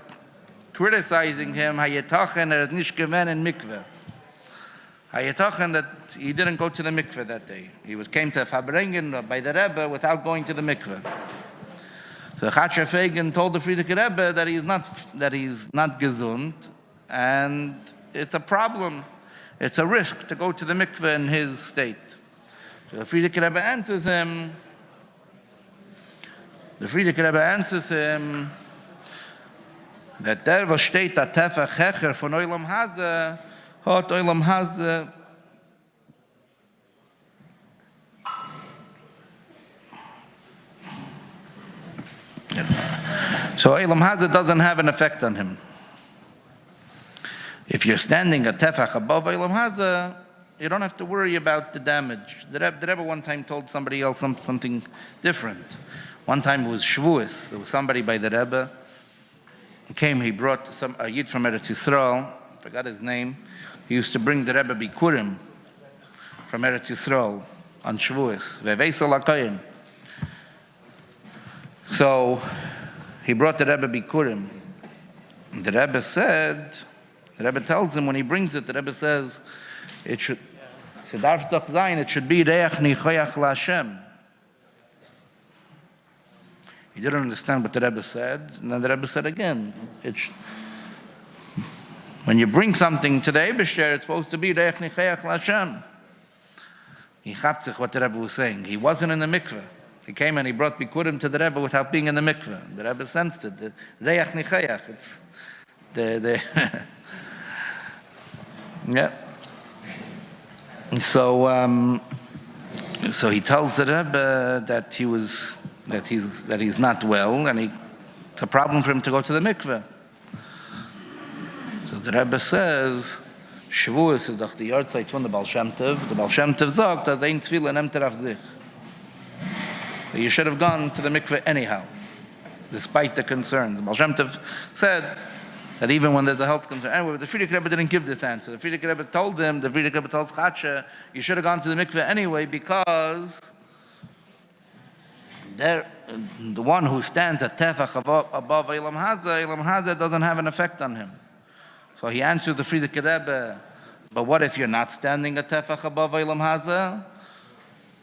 criticizing him, Hayetochen er nicht gewen in mikveh. Hayetochen, that he didn't go to the mikveh that day. He came to Farbrengen by the Rebbe without going to the mikveh. So Farbrengen told the Frierdiker Rebbe that he's not gesund, and it's a problem. It's a risk to go to the mikveh in his state. So the Frierdiker Rebbe answers him. That there was steht a tefach hecher von Olam Haze, hat Olam Haze so Olam Haze doesn't have an effect on him. If you're standing a tefach above Olam Haze, you don't have to worry about the damage. The Rebbe one time told somebody else something different. One time it was Shavuos. There was somebody by the Rebbe. He brought a Yid from Eretz Yisrael. I forgot his name. He used to bring the Rebbe Bikurim from Eretz Yisrael on Shavuos. Ve'veisel HaKoyen. So he brought the Rebbe Bikurim. The Rebbe tells him when he brings it, the Rebbe says, it should be Reach Nichoyach LaHashem. He didn't understand what the Rebbe said, and then the Rebbe said again, when you bring something to the Eibishter, it's supposed to be Reich Nichoyach LaHashem. He chaptzich what the Rebbe was saying. He wasn't in the mikveh. He came and he brought Bikurim to the Rebbe without being in the mikveh. The Rebbe sensed it. The Reich Nichoyach, it's the yeah. So he tells the Rebbe that he's not well, and it's a problem for him to go to the mikveh. So the Rebbe says, Shavuos is doch die Jahrzeit von der Baal Shem Tov. The Baal Shem Tov sagt, dass ein Tefillah nimmt auf sich. So you should have gone to the mikveh anyhow, despite the concerns. The Baal Shem Tov said that even when there's a health concern. Anyway, the Frierdiker Rebbe didn't give this answer. The Frierdiker Rebbe told him, the Frierdiker Rebbe told Chatsche, you should have gone to the mikveh anyway, because the one who stands at tefach above Olam Haze doesn't have an effect on him. So he answered the Frierdiker Rebbe, but what if you're not standing at tefach above Olam Haze?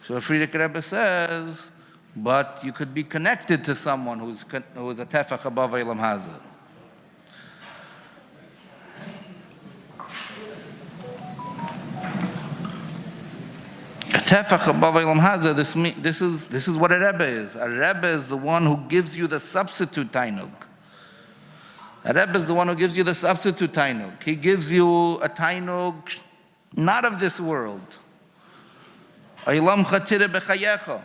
So the Frierdiker Rebbe says, but you could be connected to someone who's a tefach above Olam Haze. A tefach above Olam Haze, this is what a Rebbe is. A Rebbe is the one who gives you the substitute tainug. A Rebbe is the one who gives you the substitute tainug. He gives you a tainug not of this world. Olam chatire b'chayecha.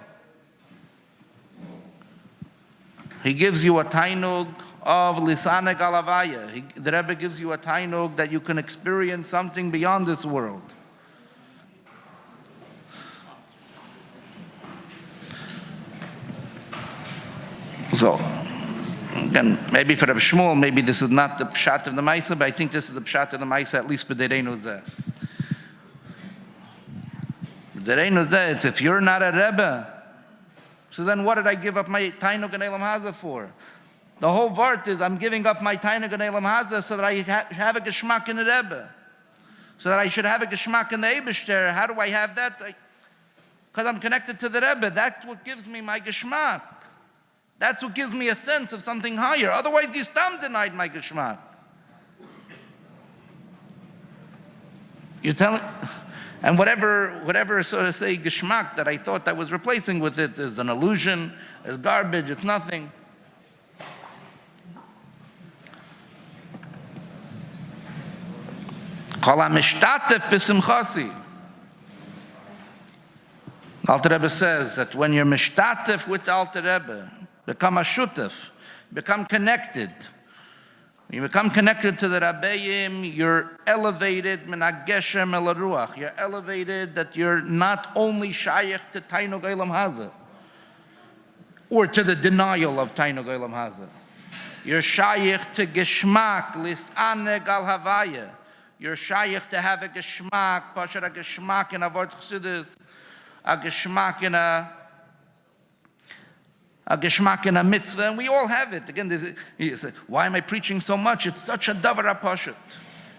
He gives you a tainug of lisane galavaya. The Rebbe gives you a tainug that you can experience something beyond this world. So, again, maybe for Reb Shmuel, maybe this is not the pshat of the Maisa, but I think this is the pshat of the Maisa, at least b'dereinu zeh. The Reinu says, if you're not a Rebbe, so then what did I give up my Tainug and Elam Haza for? The whole vart is I'm giving up my Tainug and Elam Haza so that I have a Geschmack in the Rebbe. So that I should have a Geschmack in the Eibishter. How do I have that? Because I'm connected to the Rebbe. That's what gives me my Geschmack. That's what gives me a sense of something higher. Otherwise, you stam denied my Geschmack. You're telling... And whatever sort of say geschmack that I thought I was replacing with it is an illusion, is garbage, it's nothing. Kol ha-mishtatef b'simchasi. The Alter Rebbe says that when you're mishtatef with the Alter Rebbe, become a shutef, become connected. When you become connected to the Rabbeim, you're elevated min ha-geshem el ha-ruach. You're elevated that you're not only shayach to Tainug Olam Haza, or to the denial of Tainug Olam Haza. You're shayach to geschmack, lis'aneg al havaya. You're shayach to have a geschmack, pashat a geschmack in a vort chassidus, a geschmack in a geschmack in a mitzvah, and we all have it. Again, you say, why am I preaching so much? It's such a davar pashut.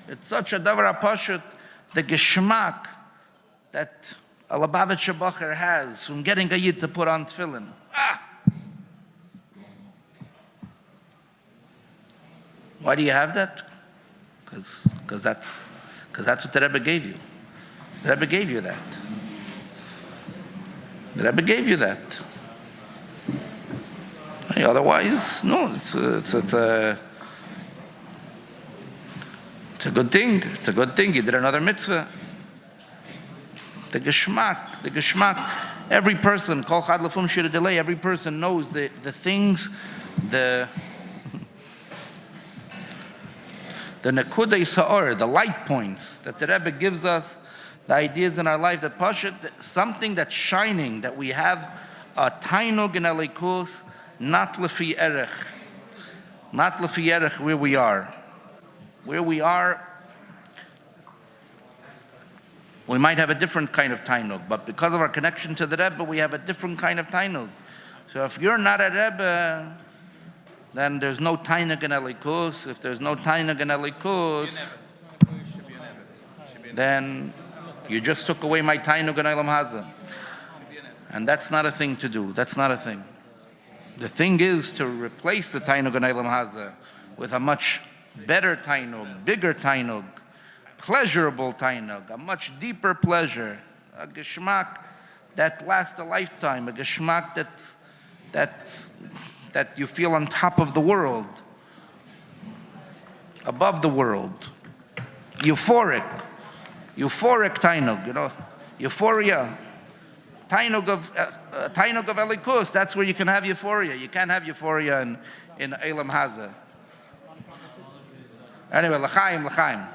It's such a davar pashut. The geschmack that a Lubavitcher Bacher has from getting a yid to put on tefillin. Why do you have that? Because that's what the Rebbe gave you. The Rebbe gave you that. The Rebbe gave you that. Otherwise, no, it's a good thing. It's a good thing. You did another mitzvah. The geschmack. Every person, kol chad lefum shir delay, every person knows the things, the nekudei sa'or, the light points that the Rebbe gives us, the ideas in our life, that pashat, something that's shining, that we have a tainug in elikus, not lefi erech, where we are. Where we are, we might have a different kind of tainug, but because of our connection to the Rebbe, we have a different kind of tainug. So if you're not a Rebbe, then there's no tainug in elikus. If there's no tainug in elikus, then you just took away my tainug in Olam Haza. And that's not a thing to do. That's not a thing. The thing is to replace the tainug in Olam Haza with a much better tainug, bigger tainug, pleasurable tainug, a much deeper pleasure, a geschmack that lasts a lifetime, a geschmack that you feel on top of the world, above the world, euphoric tainug, euphoria. Tainug of elikus, that's where you can have euphoria. You can't have euphoria in Olam Haza. Anyway, l'chaim.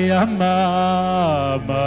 Ya Mama,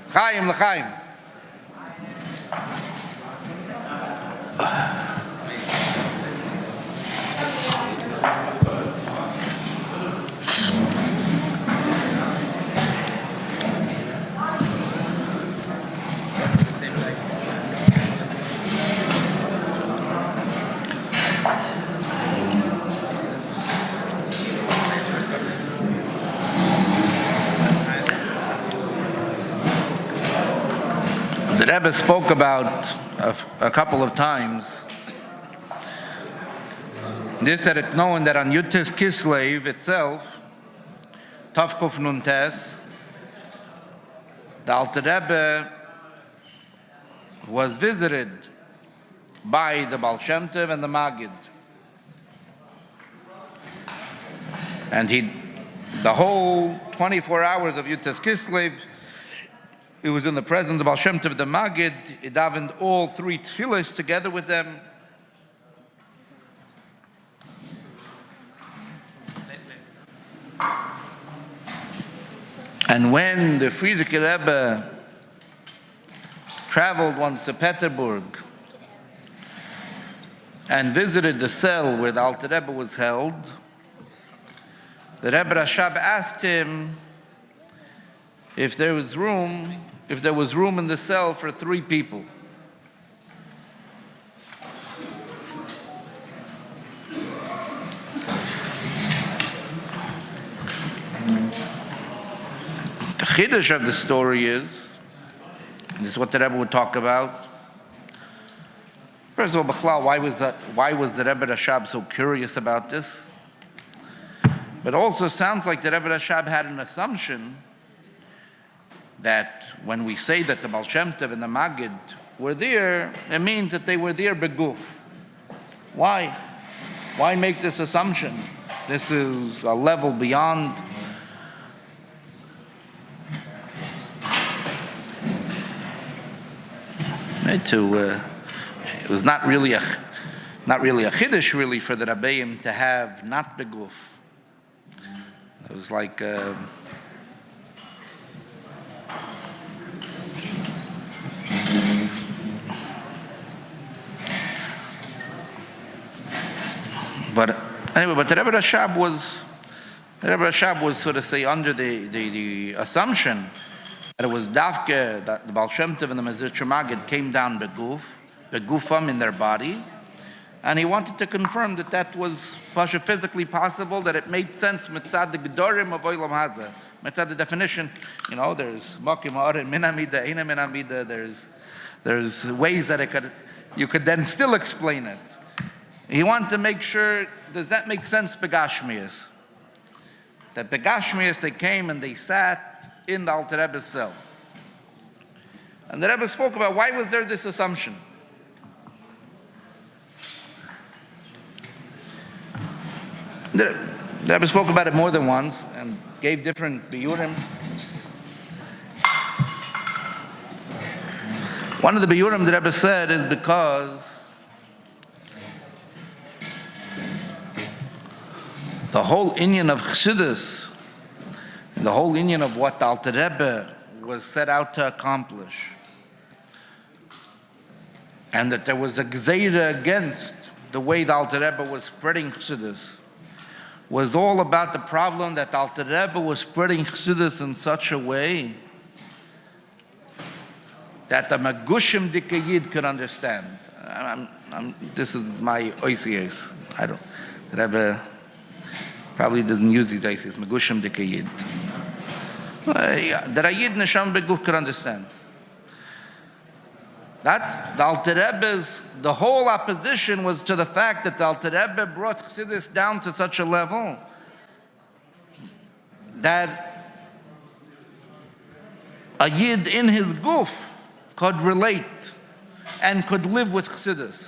Chaim l'chaim. The Rebbe spoke about a couple of times this, that it's known that on Yutis Kislev itself, Tavkuf Nun Tes, the Alter Rebbe was visited by the Baal Shem Tov and the Maggid. And the whole 24 hours of Yutis Kislev, it was in the presence of Baal Shem Tov, the Maggid. He davened all three tefillos together with them. And when the Frierdiker Rebbe traveled once to Peterburg and visited the cell where the Alter Rebbe was held, the Rebbe Rashab asked him if there was room in the cell for 3 people. The chiddush of the story is, and this is what the Rebbe would talk about. First of all, B'chlal, why was the Rebbe Rashab so curious about this? But also sounds like the Rebbe Rashab had an assumption that when we say that the Baal Shem Tov and the Maggid were there, it means that they were there beguf. Why? Why make this assumption? This is a level beyond. Right? It was not really a chiddush really for the Rabbeim to have not beguf. It was like but anyway, but the Rebbe Rashab was sort of say under the assumption that it was dafke, that the Baal Shem Tov and the Mezritcher Magid came down begufam in their body, and he wanted to confirm that was pasha physically possible, that it made sense mitzad the gedorim of olam hazeh, mitzad the definition. There's makim ha'aret min hamida, eina min hamida. There's ways that you could then still explain it. He wanted to make sure, does that make sense begashmias? That begashmias, they came and they sat in the Alter Rebbe's cell. And the Rebbe spoke about why was there this assumption. The Rebbe spoke about it more than once and gave different biyurim. One of the biyurim the Rebbe said is because the whole inyan of Chassidus, the whole inyan of what the Alter Rebbe was set out to accomplish, and that there was a gzeira against the way the Alter Rebbe was spreading Chassidus, was all about the problem that the Alter Rebbe was spreading Chassidus in such a way that the Magushim Dikayid could understand. This is my oisies. The Rebbe probably doesn't use these oisies. Magushim Dikayid. That a Yid Nesham Beguf could understand. That the Alter Rebbe's, the whole opposition was to the fact that the Alter Rebbe brought Chassidus down to such a level that a Yid in his guf could relate and could live with Chassidus.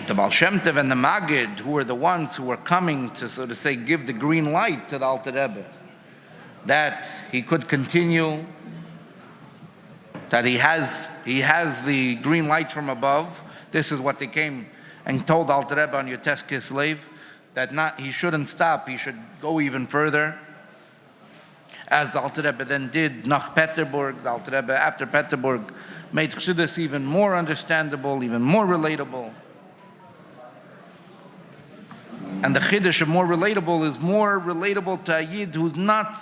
The Baal Shem Tov and the Magid, who were the ones who were coming to, so to say, give the green light to the Alter Rebbe, that he could continue, that he has the green light from above. This is what they came and told Alter Rebbe on Yotes Kislev, that he shouldn't stop, he should go even further. As the Alter Rebbe then did nach Peterburg, the Alter Rebbe after Peterburg made Chassidus even more understandable, even more relatable. And the chiddush of more relatable is more relatable to a Yid who's not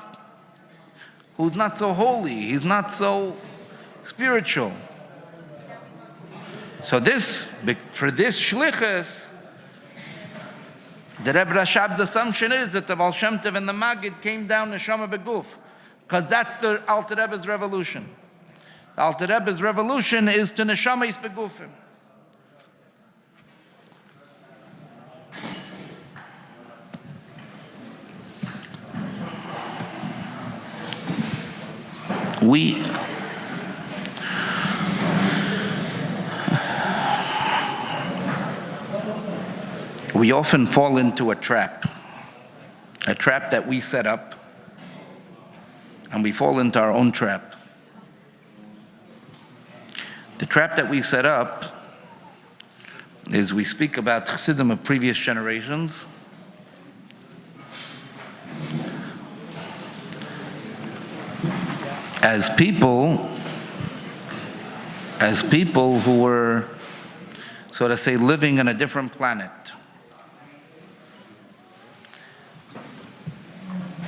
so holy, he's not so spiritual. So for this shlichus, the Rebbe Rashab's assumption is that the Baal Shem Tov and the Magid came down neshama beguf, because that's the Alter Rebbe's revolution. The Alter Rebbe's revolution is to neshama is begufim. We often fall into a trap that we set up, and we fall into our own trap. The trap that we set up is we speak about Chassidim of previous generations, as people who were, so to say, living on a different planet.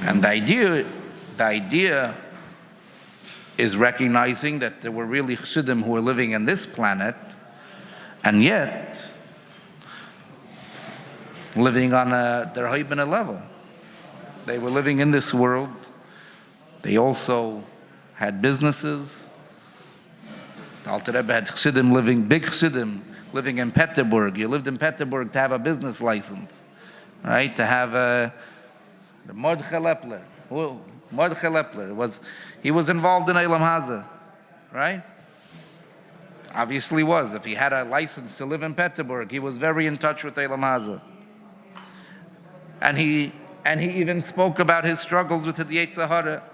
And the idea is recognizing that there were really Chassidim who were living in this planet, and yet living on their Haibana level. They were living in this world. They also had businesses. The Alter Rebbe had Chassidim big Chassidim living in Peterburg. You lived in Peterburg to have a business license, right? To have the Mordechai Lepler. Mordechai Lepler he was involved in Eilam Hazeh, right? Obviously was. If he had a license to live in Peterburg, he was very in touch with Eilam Hazeh. And he even spoke about his struggles with the Yetzer Hara.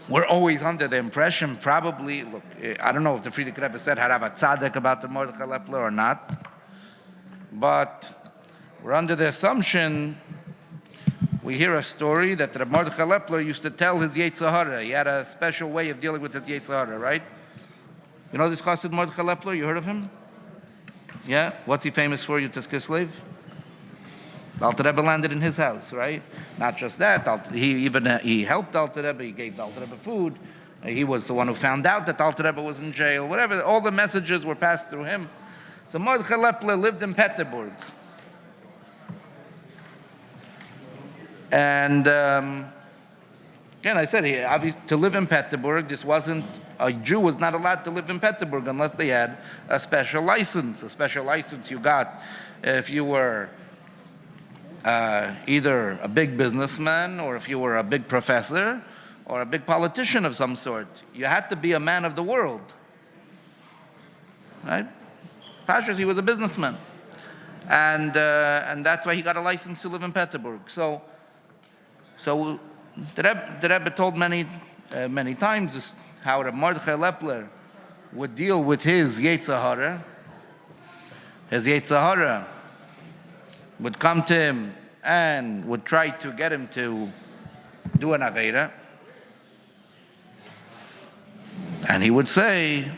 we're always under the impression, probably, look, I don't know if the Frierdiker Rebbe said Harav Tzaddik about the Mordechai Lepler or not, but we're under the assumption, we hear a story that the Mordechai Lepler used to tell his Yetzer Hara. He had a special way of dealing with his Yetzer Hara, right? You know this Chassid Mordechai Lepler? You heard of him? Yeah? What's he famous for, Yutas Kislev? The Alter Rebbe landed in his house, right? Not just that, he helped Alter Rebbe, he gave Alter Rebbe food. He was the one who found out that Alter Rebbe was in jail. Whatever, all the messages were passed through him. So Mordechai Lepler lived in Peterburg. And again, I said, to live in Peterburg, a Jew was not allowed to live in Peterburg unless they had a special license. A special license you got if you were either a big businessman or if you were a big professor or a big politician of some sort. You had to be a man of the world. Right? Pashas, he was a businessman. And that's why he got a license to live in Peterburg. So the Rebbe told many times how Reb Mordechai Lepler would deal with his Yetzer Hara. His Yetzer Hara would come to him and would try to get him to do an Aveira. And he would say,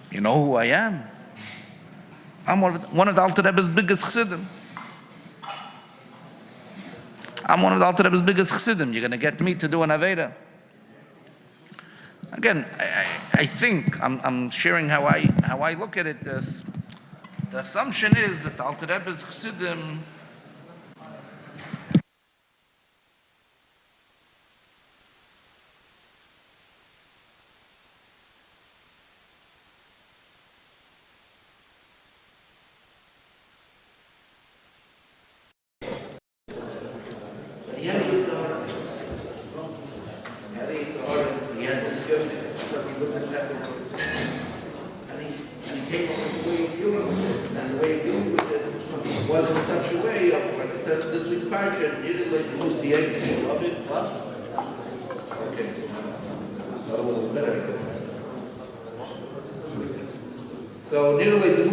you know who I am? I'm one of the Alter Rebbe's biggest chassidim. I'm one of the Alter Rebbe's biggest chassidim. You're going to get me to do an Aveira. Again, I think I'm sharing how I look at it. The assumption is that the Alter Rebbe's chassidim So nearly the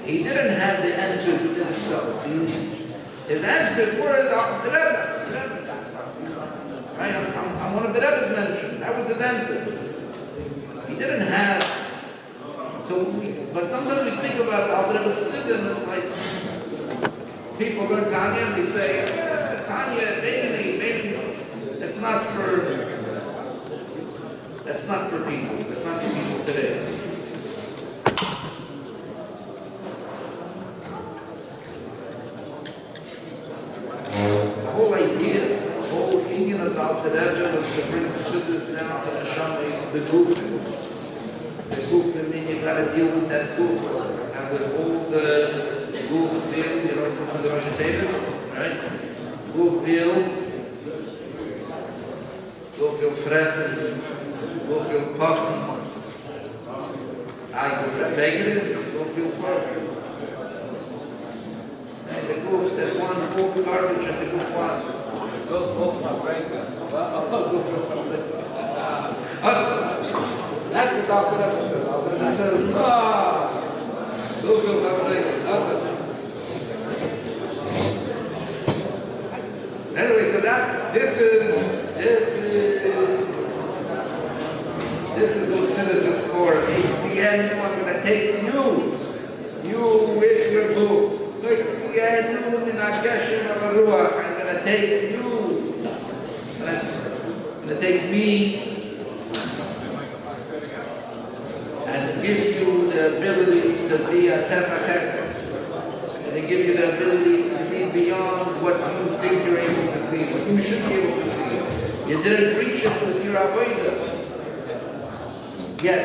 he didn't have the answers within himself. His answers were the Rebbe. Right? I'm one of the Rebbe's mentioned. That was his answer. He didn't have. But sometimes we speak about the Alter Rebbe's chassidim. It's like people learn Tanya and they say, Tanya, maybe. That's not for people. That's not for people today. The whole opinion of the Alter Rebbe was to bring the Chassidus down to the Shamay, the Gufim. The Gufim, then you got to deal with that Gufim. And with all the Gufim, you know, from the Rosh Hashanah, right? Gufim, fressen, Gufim puffen, Gufim begeren, Gufim forken. And the goof, there's one full garbage and the goof one. That's what Dr. Rebbe said. Dr. Rebbe said, anyway, so this is what citizens for. ATN, I'm going to take you with your book. I'm going to take you. I'm going to take me and give you the ability to be a tefakek, and to give you the ability to see beyond what you think you're able to see, what you should be able to see. You didn't reach it with your avodah yet.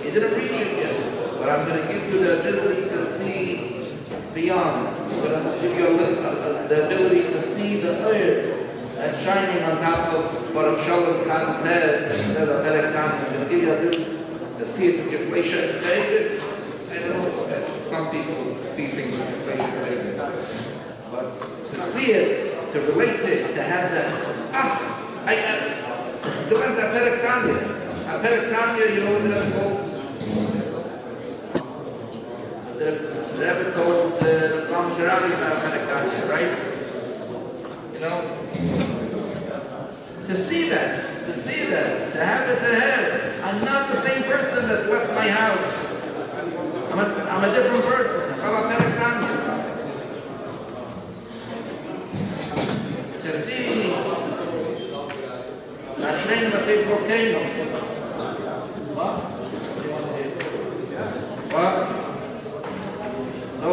You didn't reach it yet. But I'm going to give you the ability to see beyond. I'm going to give you the ability to see the oil that's shining on top of Baruch Shalom Khan's head instead of Melech Khan. I'm going to give you the ability to see it with your flesh and David. I don't know that some people see things with your flesh and David. But to see it, to relate it, to have that Du kannst Aperikanya, you know what that's called? The Rebbe told the Lamsharabi about Aperikanya, right? You know? To see that, to have it in head. I'm not the same person that left my house. I'm a different person. How about Aperikanya? To see that name of the volcano. Well, no,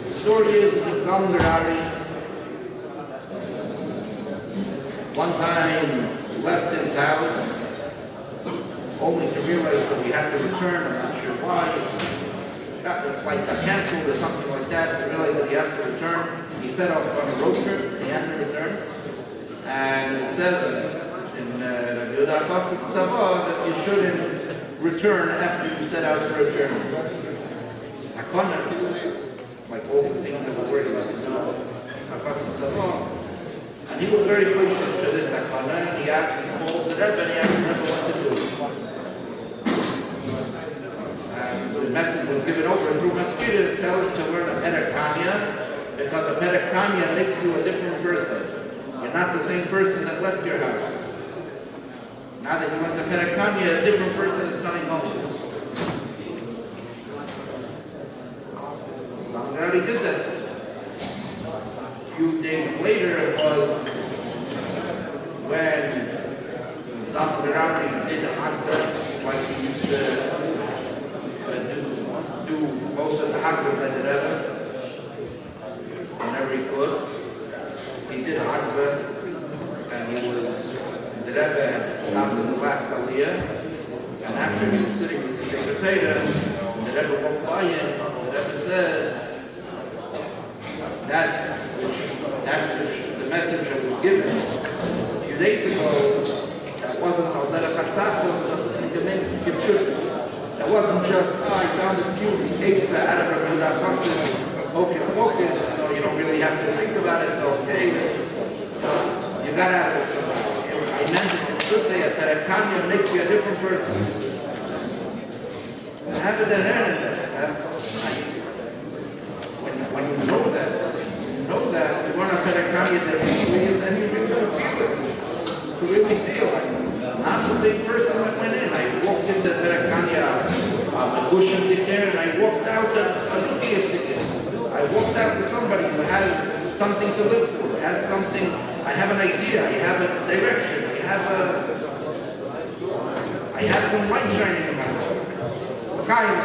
the story is the Gangarari. One time left his house, only to realize that we had to return. I'm not sure why. Got like a canceled or something like that. To realize that he had to return. He set off on a road trip. He had to return, and it says in Yehuda Tzava that you shouldn't return after you set out to return. Hakana, like all the things that we're worried about, and he was very patient to this Hakana, and he asked the Rebbe, and he asked the Rebbe what to do. And the message was given over through mosquitoes, tell him to learn a Pedakanya, because a Pedakanya makes you a different person. You're not the same person that left your house. Now that you went to Pedakanya, a different person is coming home. I already did that. A few days later, it was when Dr. Rami did a hot like he used to do most of the hot by the Rebbe. Whenever he could. He did a hot and he was, the Rebbe had stopped in the last Aliyah, and after he was sitting with the Sekretary, the Rebbe walked by him, the Rebbe said, that the message that was given a few days ago, that wasn't that wasn't just, I found this cute case out of a focus, so you don't really have to think about it, it's okay. You got to, I meant it should say that Kanye makes you a different person. Have it there, when you know that, you're going to put a Kanye there, then you're going to feel it. To really feel like not the same person that went in. I walked into the Kanye, a bush in the air, and I walked out I walked out to somebody who has something to live for, has something, I have an idea, I have a direction, I have some light shining in my life. L'chaim.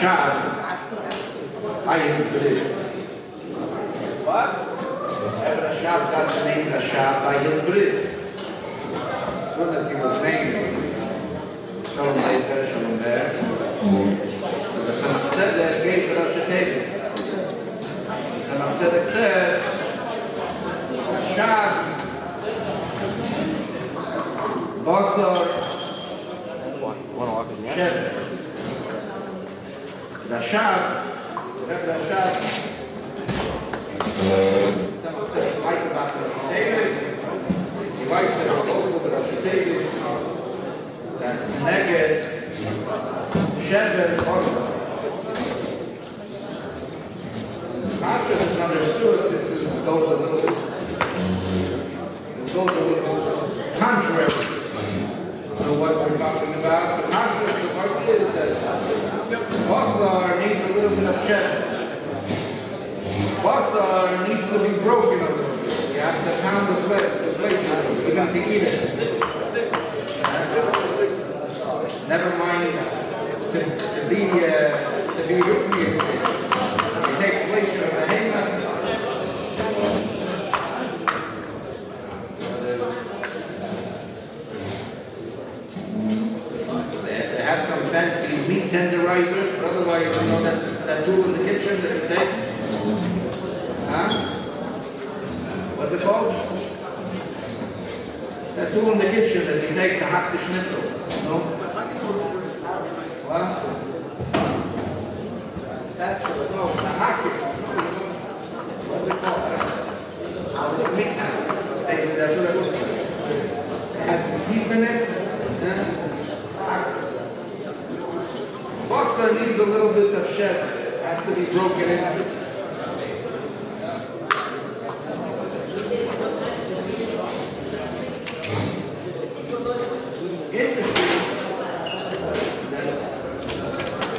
Rashab, I am Bris. What? Ever Rashab got the name Rashab, I am Bris. As soon as he was named, Shalom Leiter, Shalom Ber, the Chaim Tzedek gave Rosh Hashanah. Chaim Tzedek said, Rashab, Basar, Shevet. Rashab, Rashab, someone says, like about the Rosh Hashanah, he writes that all over the Rosh Hashanah, that Neged, Shevet, Basar. After it's understood, this goes a little bit contrary to what we're talking about. The contrary to what is that Basar needs a little bit of shevet. Basar needs to be broken a little bit. You have to pound the flesh, you got to eat it. Never mind to be rookie. You take place of the hangman. They have some fancy meat tenderizer, otherwise you know that tool in the kitchen that you take. Huh? What's it called? That tool in the kitchen that you take to hack the schnitzel. No? What? That's no, the hacker. What's it called? The meat now. That's what it looks like. It has teeth in it. Basar needs a little bit of shevet. It has to be broken into. Interesting.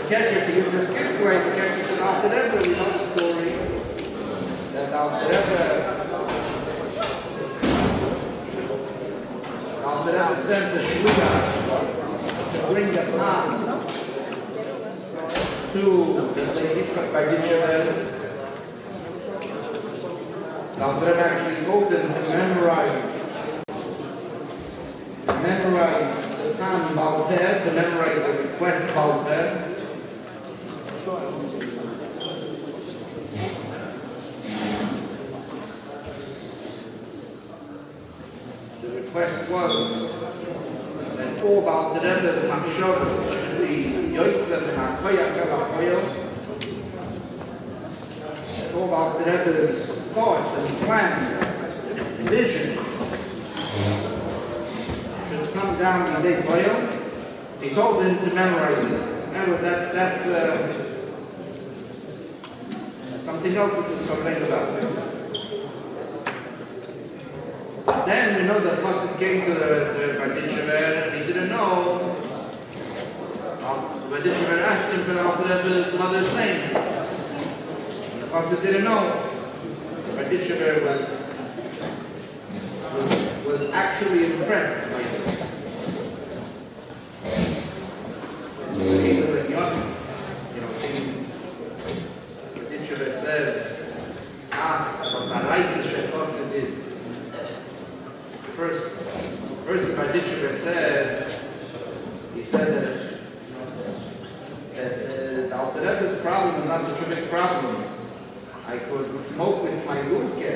Catcher, to use this Kislev, the catcher to Alter Rebbe, we know the story that Alter Rebbe sent the shluchah to bring the pan to the Yitzchak Barditchever. Alter Rebbe actually told them to memorize the pan Balter, to memorize the request Balter. The request was that all Alter Rebbe's machshavos should be yotzem and hakoyach el hakoyel. That all Alter Rebbe's thoughts and plans and vision should come down in the koyel. He told them to memorize it. That's something else to complain about. Then we know that Chassid came to the Barditchever and he didn't know. The Barditchever asked him for Alter Rebbe's mother's name. The Chassid didn't know. The Barditchever was actually impressed by it. He was young, the Barditchever said, what the Reisische Chassid is. First the Barditchever said, he said that the Alter Rebbe's problem is not such a big problem. I could smoke with my lubke,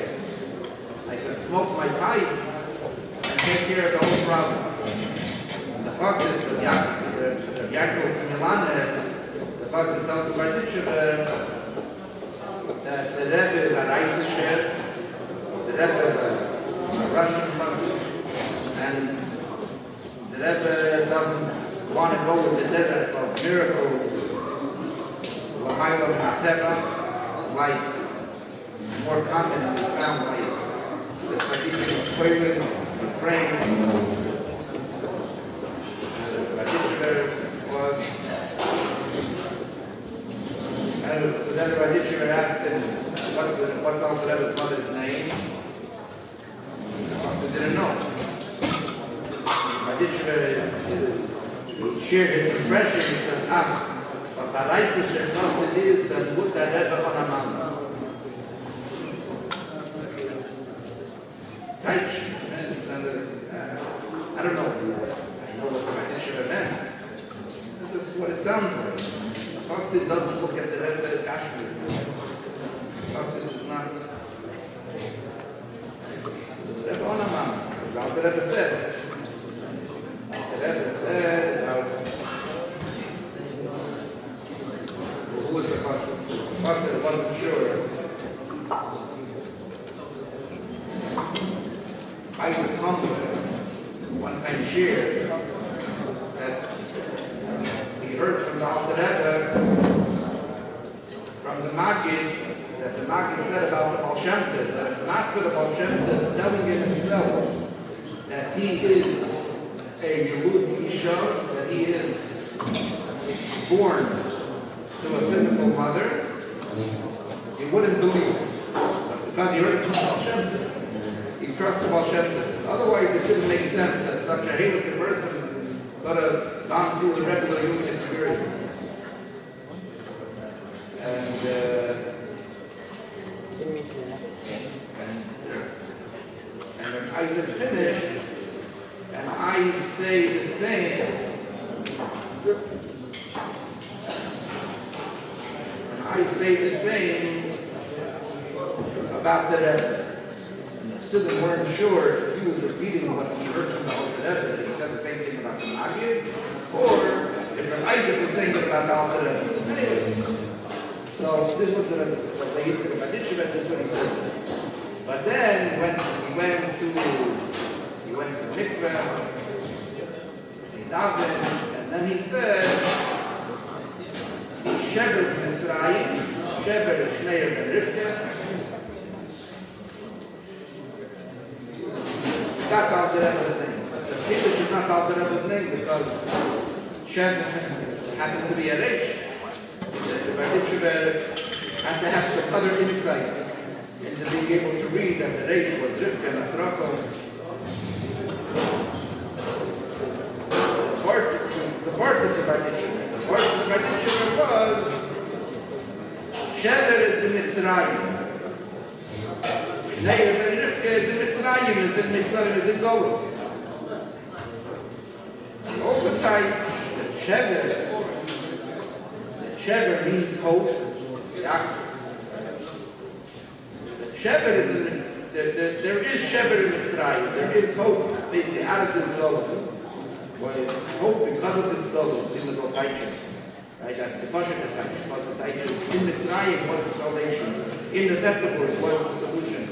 I could smoke my pipe, and take care of the whole problem. And the Chassid, the Yaakov Smilaner, the Chassid tells the Barditchever that the Rebbe is a Reisischer, the Rebbe is a Russian country, and the Rebbe doesn't want to go with the desert of miracles, L'Hailo Hateva, like more commonly found like the tradition of toilet, and praying. The Barditchever was, so then the Barditchever asked him, what's Alter Rebbe's mother's name? They didn't know. Barditchever shared his impression. He said, der reisische Klasse ist, dann muss der Rebbe von einem Mann. I don't know. I know what the Rebbe meant. This is what it sounds like. Chassid doesn't look at the Rebbe casually. Chassid is not. The Rebbe on a man. That's what the Rebbe said. The Rebbe says, who was the Chassid? The Chassid wasn't sure. I would come one time shared that he heard from the Alter Rebbe, from the Maggid, that the Maggid said about the Baal Shem Tov, that if not for the Baal Shem Tov telling himself that he is a Yehudi Isha, that he is born to a physical mother, he wouldn't believe it. Because he heard it from Baal Shem Tov. He trusted Baal Shem Tov. Otherwise, it didn't make sense that such a Halakha person could have gone through the regular human experience. And when I get finished, and I say the same, about the Rebbe. Siddim weren't sure if he was repeating what he heard from the Alter Rebbe, that he said the same thing about the Maggid, or if the Isaac was saying it about the Alter Rebbe. Anyway, so this was what they used to do about Ditchevet, this is what he said. But then when he went to Mikveh, he davened, and then he said, Shever Mitzrayim, Shever Shneir Ben Rivka. Not Alter Rebbe's name. The Kiddush is not Alter Rebbe's name because Shever happens to be a Reish. The Berditchever has to have some other insight into being able to read that the Reish was Rivka and Atrachel. The part of the Berditchever. The part of the Berditchever was Shever is the Mitzrayim. Neir ben Rivka is in Mitzrayim, is in Mitzrayim, is in Gala. The open type, the Shever means hope. Shever is there is Shever in Mitzrayim, there is hope basically out of this Gala. Hope because of this Gala in the Gala. Right, that's the Pasha Katzai, because the Taich in Mitzrayim was the salvation, in the Sepulchre was the solution.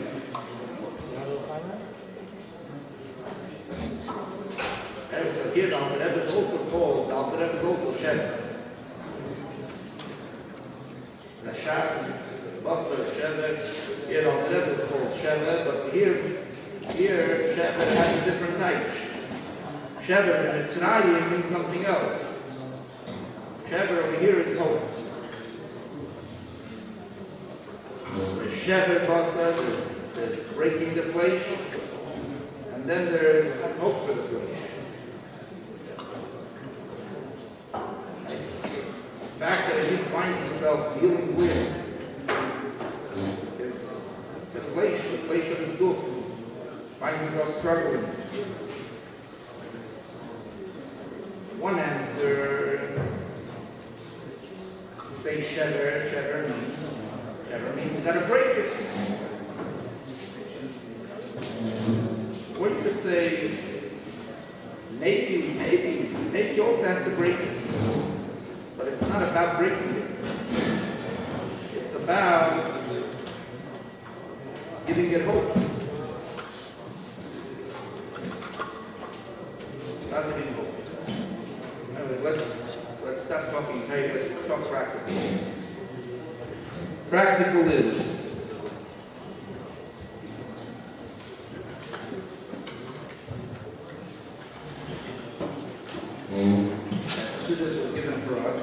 So here the Alter Rebbe is also called, the Alter Rebbe is also Shever. Rashad, Basra, Shever, here the Alter Rebbe is called Shever, but here Shever has a different type. Shever in Mitzrayim means something else. Shever over here is hope. There's Shever Basra, there's breaking the flesh, and then there's hope for the flesh. The fact that he finds himself dealing with the flesh of the goof, finds himself struggling. One answer, say Shever means you gotta break it. Or you could say, maybe you also have to break it. But it's not about breaking it. It's about giving it hope. It's not giving hope. Anyway, let's stop talking. Hey, let's talk practical. Practical is this was given for us.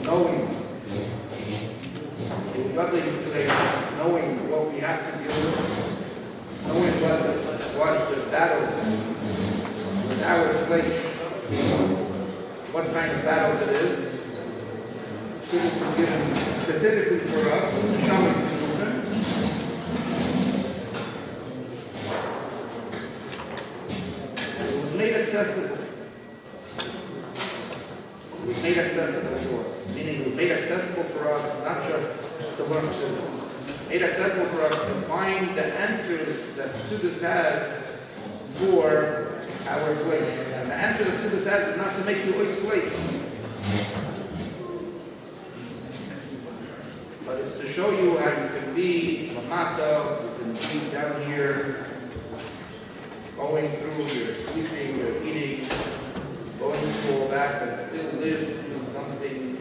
Knowing what we have to deal with, knowing what the battle with our flesh, what kind of battle it is. This was given specifically for us, the shaman movement. It was made accessible. It was made accessible for us, meaning it was made accessible for us, not just to learn Chassidus. Made accessible for us to find the answers that Chassidus has for our slaves. And the answer that Chassidus has is not to make you a slave, but it's to show you how you can be lamata, you can be down here, going through your sleeping, your eating, going through all that, but still live through something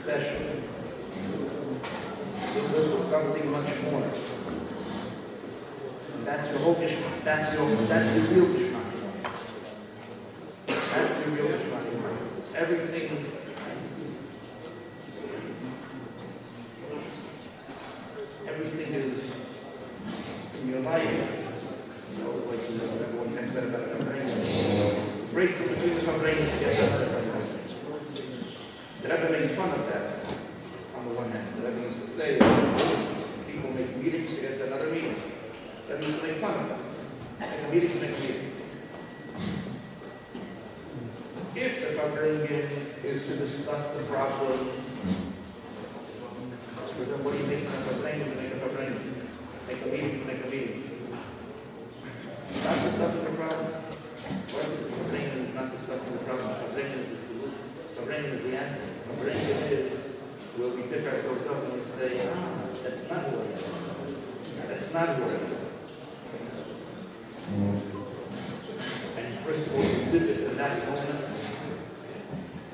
special. Still live with something much more. And that's your whole Gishmak. That's your real Gishmak. That's your real Gishmak. Everything. Everything is in your life. You know, like everyone can say about Farbrengen. Breaks in between the Farbrengen to get another Farbrengen. The Rebbe makes fun of that, on the one hand. The Rebbe used to say, people make meetings to get to another meeting. The Rebbe used to make fun of that. Make a meeting to make a meeting. If the Farbrengen is to discuss the problem, then what do you make a Farbrengen to make a Farbrengen? Make a meeting to make a meeting. Not discussing the problem. What if the Farbrengen is not discussing the problem? Farbrengen is the solution. Farbrengen is the answer. Farbrengen is where we pick ourselves up and we say, that's not who I am. That's not who I am. And first of all, we live it in that moment.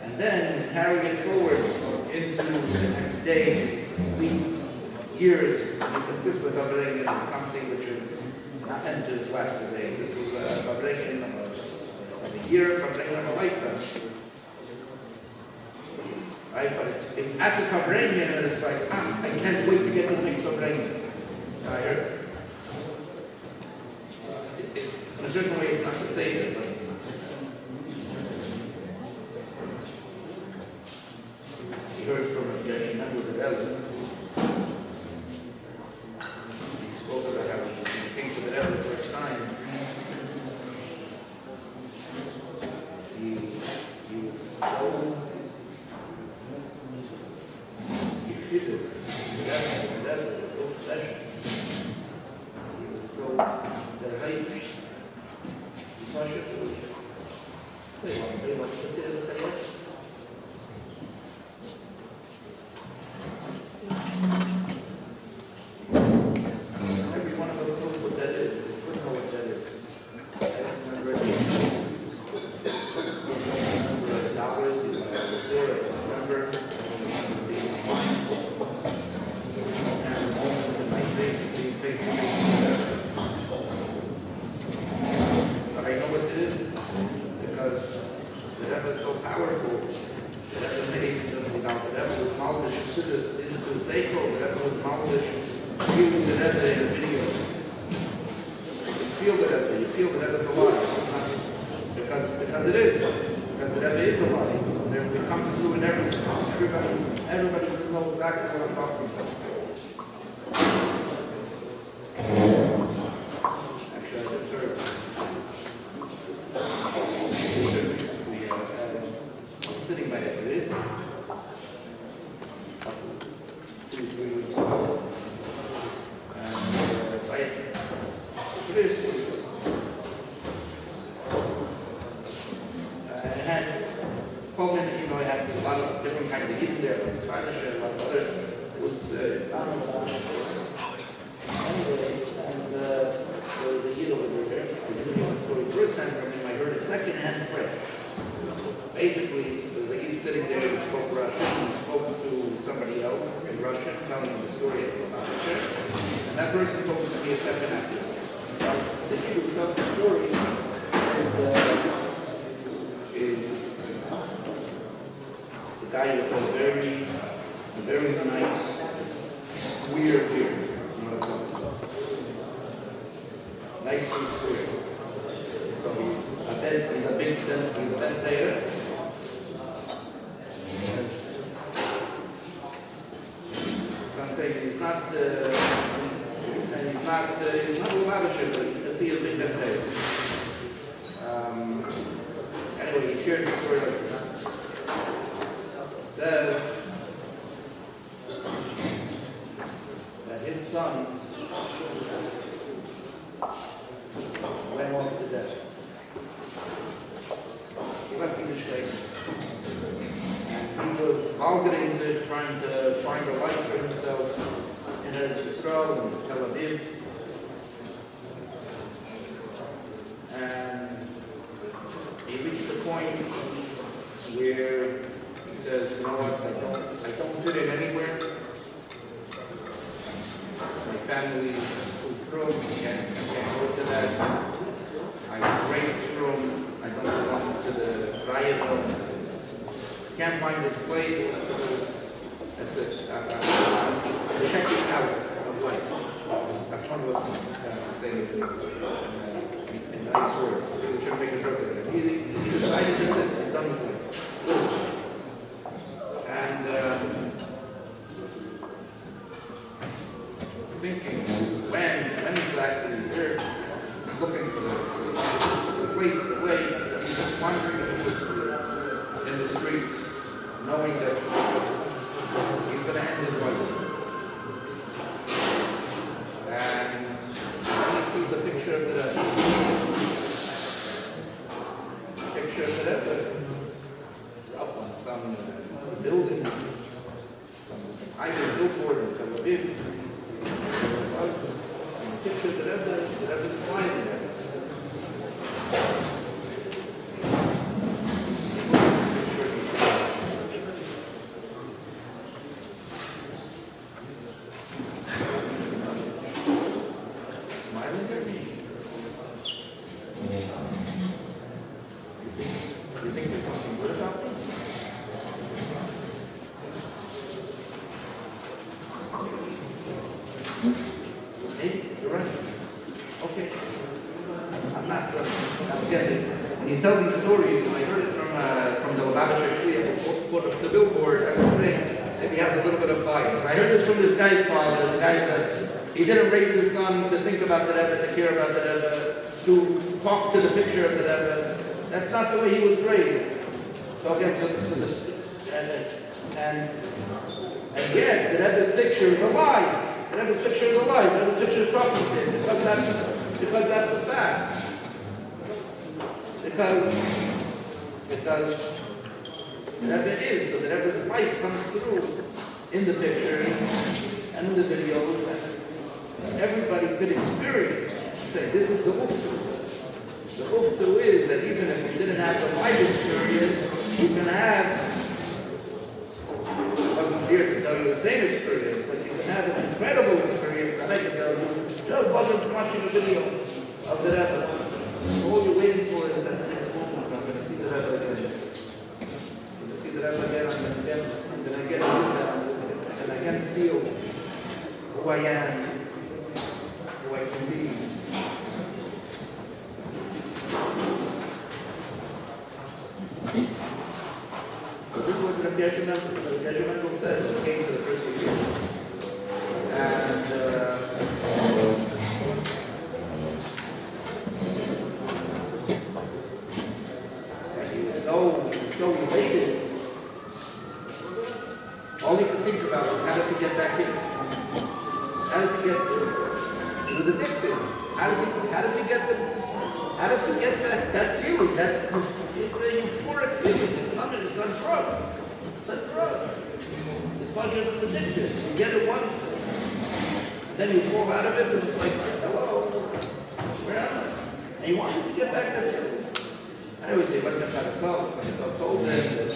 And then carry it forward into the next days, weeks, years, because this was Farbrengen is something which is not entered this last day. This is Farbrengen of a year, Farbrengen of a lifetime. Right? But it's at the Farbrengen and it's like, I can't wait to get to the next Farbrengen. Tired? In a certain way, it's not to say that, but he heard from a member of the Gala. He spoke about how he came to the Gala the first time. He was so efficient. The desert was so special. He was so deranged. He was every one of us knows what that is. We don't know what that is. I don't remember dollars. I was there. I remember being mindful. And the moment in my face being facing me. But I know what it is because the Rebbe is so powerful. The Rebbe made just without the Rebbe was knowledge Chassidus into Zayko. The Rebbe was knowledge using the Rebbe in a video. You feel the Rebbe. You feel the Rebbe's alive. Because it is. Because the Rebbe is alive. So it comes through in everything. Everybody knows exactly what I'm talking about. Actually, I just heard. Sitting by it is 2-3 weeks ago, and I had spoken, you know, I had a lot of different kinds of eats there, like Spanish and a lot of other. It was anyway, and the Yid over there, I didn't hear the story the first time from him, I heard it second-hand fresh. Basically, the Yid sitting there, he spoke Russian, he spoke to somebody else in Russian, telling him the story of the Russia, and that person told him to be a second after. The Yid who tells the story is the guy with a very nice, weird beard. You know what I'm talking about? Nice and square. So he's a big, he's a bentayer. he's not a lavisher, but it's a big mistake. Anyway, he shares the story like this. Says that his son went off to death. He left in the shake. And he was algering trying to find a life for himself in Israel and Tel Aviv. And he reached a point where he says, you know what, I don't fit in anywhere. My family is through, I can't go to that. I was raised through, I don't belong to the riot. Can't find this place. That's it. I'm checking out of life. That's one of what's saying it in nice words. We should make a joke of it. He decided to sit and done with it. And thinking when exactly he's there, looking for the place, the way, he's just wandering in the streets, knowing that he's going to end his life. And then he sees the picture of the up on some building, some either billboard in Tel Aviv. And the picture of the Rebbe smiling there. When you tell these stories, I heard it from the Lubavitcher the billboard, I was saying that he has a little bit of bias. I heard this from this guy's father, the guy that he didn't raise his son to think about the Rebbe, to care about the Rebbe, to talk to the picture of the Rebbe. That's not the way he was raised. So again, and yet, the Rebbe's picture is alive. The Rebbe's picture is alive. The Rebbe's picture is talking to him because that's a fact. Because the Rebbe is, so the Rebbe's life comes through in the pictures and in the videos, and everybody could experience. Say, this is the uftu. The uftu is that even if you didn't have the life experience, you can have, I wasn't here to tell you the same experience, but you can have an incredible experience that I can tell you just wasn't watching a video of the Rebbe. All you're waiting for is that the next moment, I'm going to see the Rebbe again. I'm going to see the Rebbe again, I'm going to get and I can feel who I am, who I can be. So this was what Rabbi Yeshua said when he came to the first year. And so elated. All he could think about was how does he get back in? How does he get he was addicted? How does he get that feeling? It's a euphoric feeling. It's a drug. It's a drug. It's pleasure is addictive. You get it once, then you fall out of it, and it's like, hello, where am I? And you want to get back that feeling. I always say, what's that kind of call? I told them that,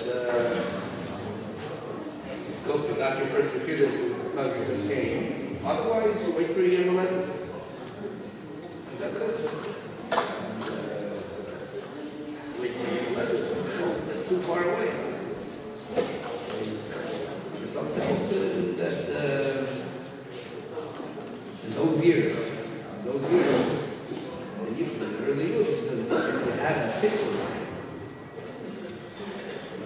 look, you got your first computers because you just came. Otherwise, you wait for a year relentless. That's it. Wait for a year relentless. That's too far away. There's something that, in those years, the early years, you have a picture.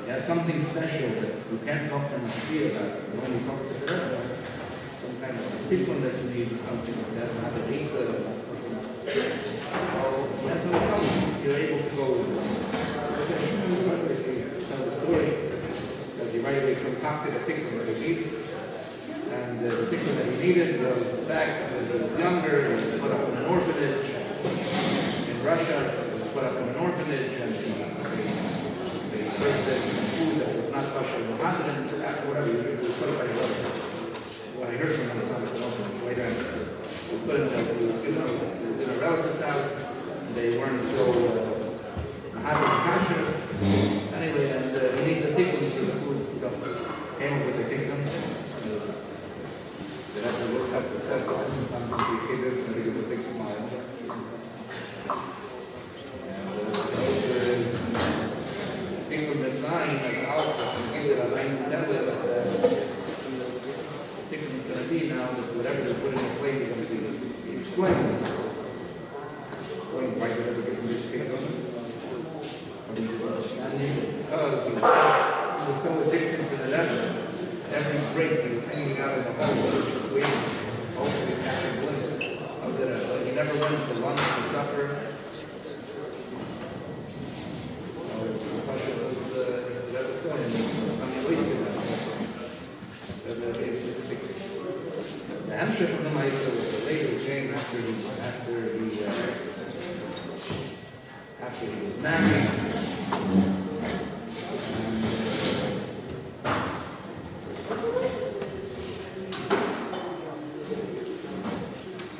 You have something special that you can't talk to the about when you talk to the Rebbe, some kind of tikkun that you need, something like that, not a pizza, that's what it comes. You're able to go with tell the story that he right away concocted a tikkun that he needs. And the tikkun that he needed was the fact that he was younger, he was put up in an orphanage in Russia, he was put up in an orphanage, and they served him food that was not kosher, after whatever he was put up by what I heard from him was on the orphanage later. He was put in he was in a relative's house, and they weren't so conscious. Anyway, and he needs a tikkun for the food, so came up with a tikkun. The Rebbe looks up and says, comes into the kiddush and he gives a big smile. And tikkun Messiah as Alpha and give it a line to tell it as tikkun is going to be now that whatever they put in the plate is going to be explained. Explained why the Rebbe gives this tikkun. Because he was so addicted to the Rebbe. Every break he was hanging out in the hall, just waiting, hopefully catch a glimpse of the Rebbe. He never went to lunch or supper. The question was, the Rebbe said, I'm wasting that. The Rebbe gave this ticket. The Hemshech of the Maisa was later came after he was married.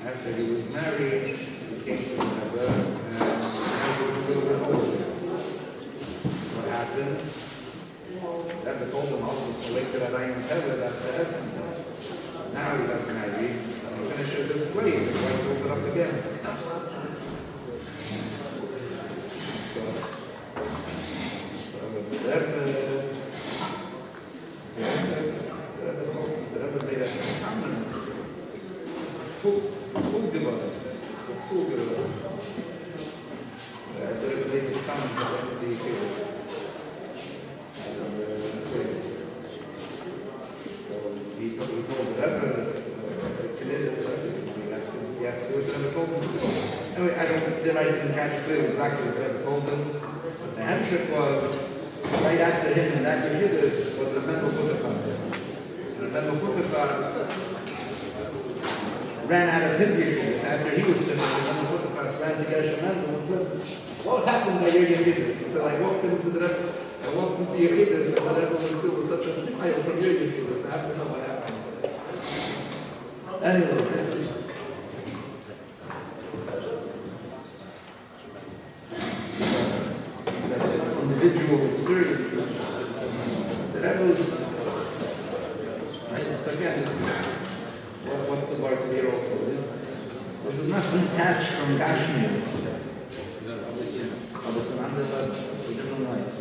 After he was married, he came to Rebbe, and now he was a little bit older. What happened? Rebbe told him also, so wait till I am Rebbe, that's the essence. Now he got married, and he finishes his plate, his wife opens it up again. So the Rebbe made a comment. Food geworden. Das ist food geworden. Der Rebbe ist spannend, dass die Kinder. So he told the Rebbe, yes, it was the Rebbe told him. Anyway, I didn't catch clearly exactly what the Rebbe told him. But the handshake was right after him and after Yiddish was the Mendel Futterfast. And the Mendel Futterfast ran out of his yeshivas after he was sitting, and then the Futterfast ran to Geshem Mendel and said, what happened to your yeshivas? He said, I walked into yeshivas, and the Rebbe was still with such a smile from your yeshivas. I have to know what happened. Anyway, this is that individual experience. The Rebbe was, right? So again, this is what's the word here also? This is not detached from Gashmias. But it's another life, a different life.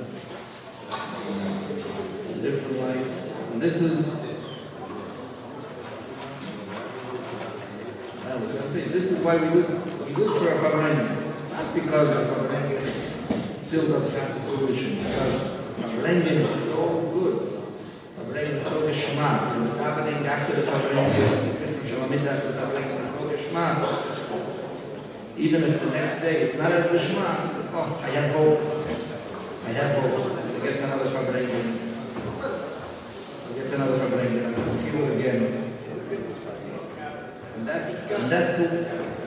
A different life. And this is, this is why we look for a Farbrengen. Not because of Farbrengen still doesn't have the solution, because Farbrengen is so good. Farbrengen is so geschmack. And what's happening after the Farbrengen, even if the next day it's not as Lishma, oh, I have hope. I have hope. I get another Farbrengen. I'm going to feel it again. And that's it.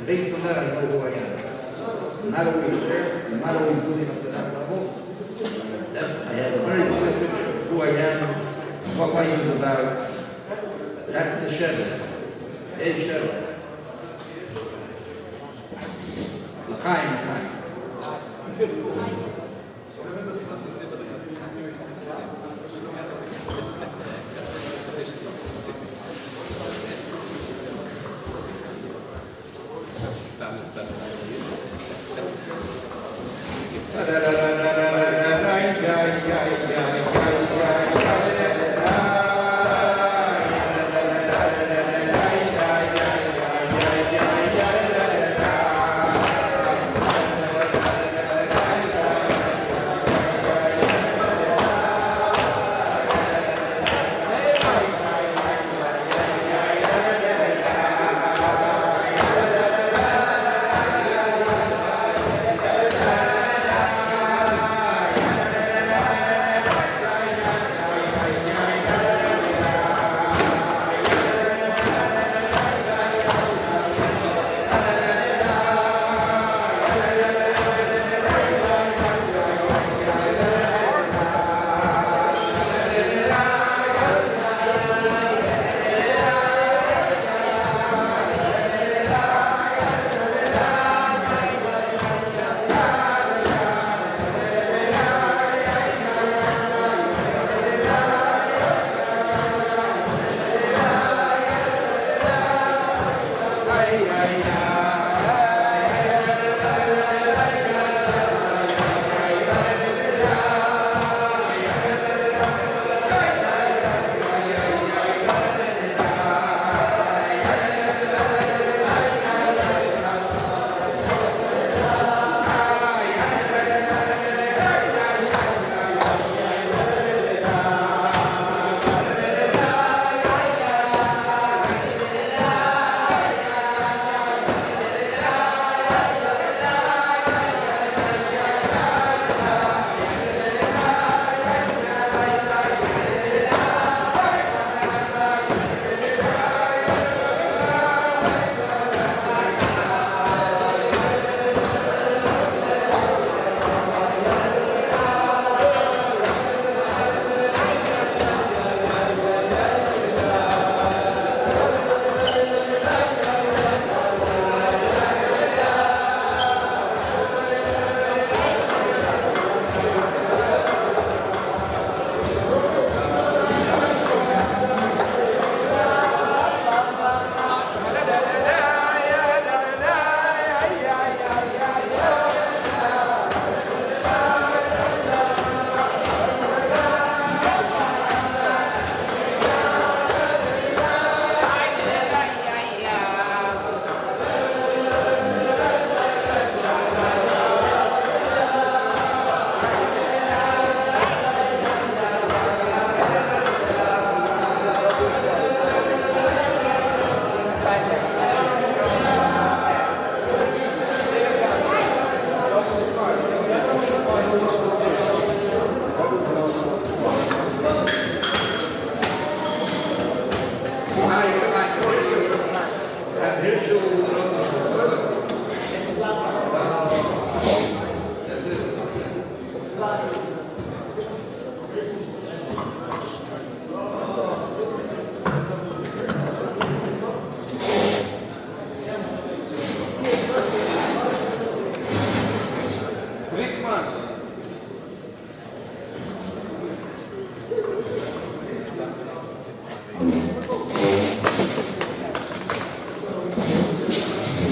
Based on that, I know who I am. I'm not always there. I'm not always doing up to that level. I have a very clear picture of who I am, what life is about. That's the Sheva. Hey, Sheva. L'chaim.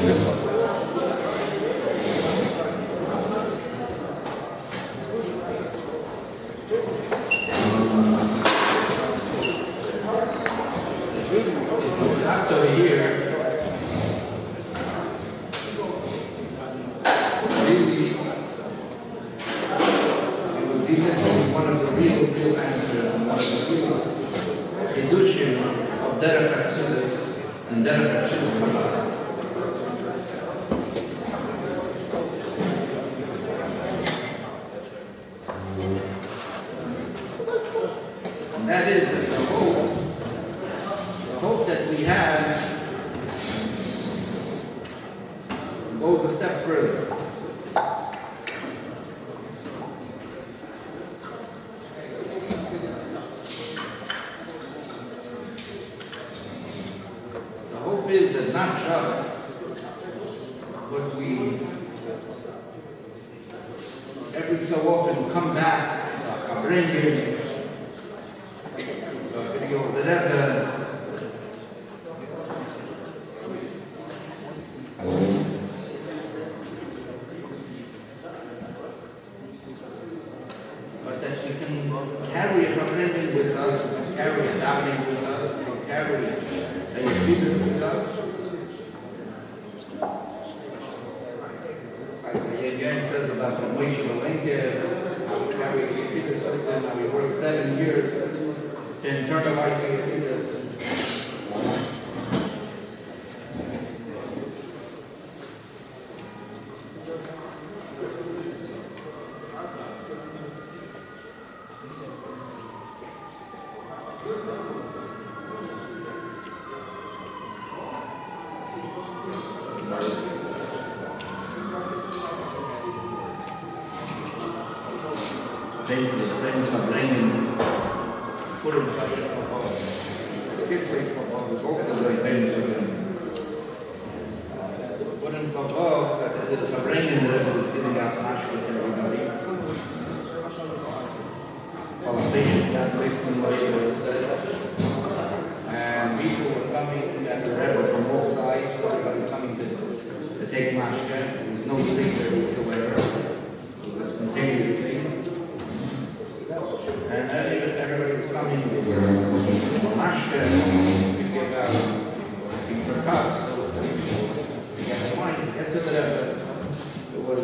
After here, really, this is one of the real answers, one of the real reduction of Derek Axelis and Derek Axelis. And that is that the hope that we have goes a step further. The hope is that not just what we every so often come back, Farbrengen, video of the Rebbe, but that we can carry a Farbrengen with us, and carry a davening with us, and carry a yeshivas with us. Like the Jan says about the Monsey, how we carry a yeshivas with them, how we worked 7 years to internalize the yeshivas. Wenn Farbrengen put in such a proposal, Kislev proposal also very famous for them. Put in proposal that the Farbrengen that was sitting out Ashwa to everybody. Politicians got Christian later said, and people were coming and the rebel from all sides, everybody coming to take Mashke. There was no sleep there whatsoever. It was continuously. And everybody was coming with Mashke to give out for cups. So we had wine to get to the Rebbe. It was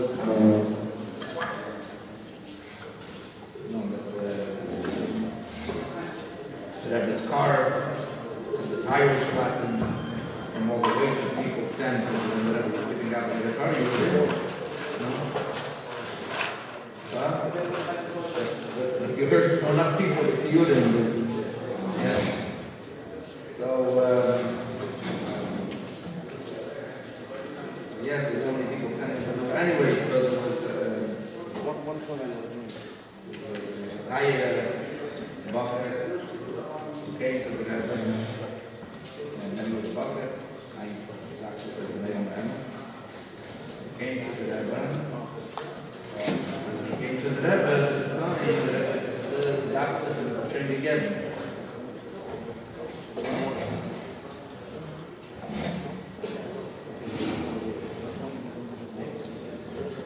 the Rebbe's car, the tires flattened from all the weight that people stand, and the Rebbe was giving out the car. You were there? No? But you heard from enough people to see you then. Yeah. So, yes, there's so many people standing. Anyway, so there was a bucket who came to the Rebbe, and then with the bucket, I exactly said the name of him. He came to the Rebbe. He came to the Rebbe this morning, the doctor was trying to get him.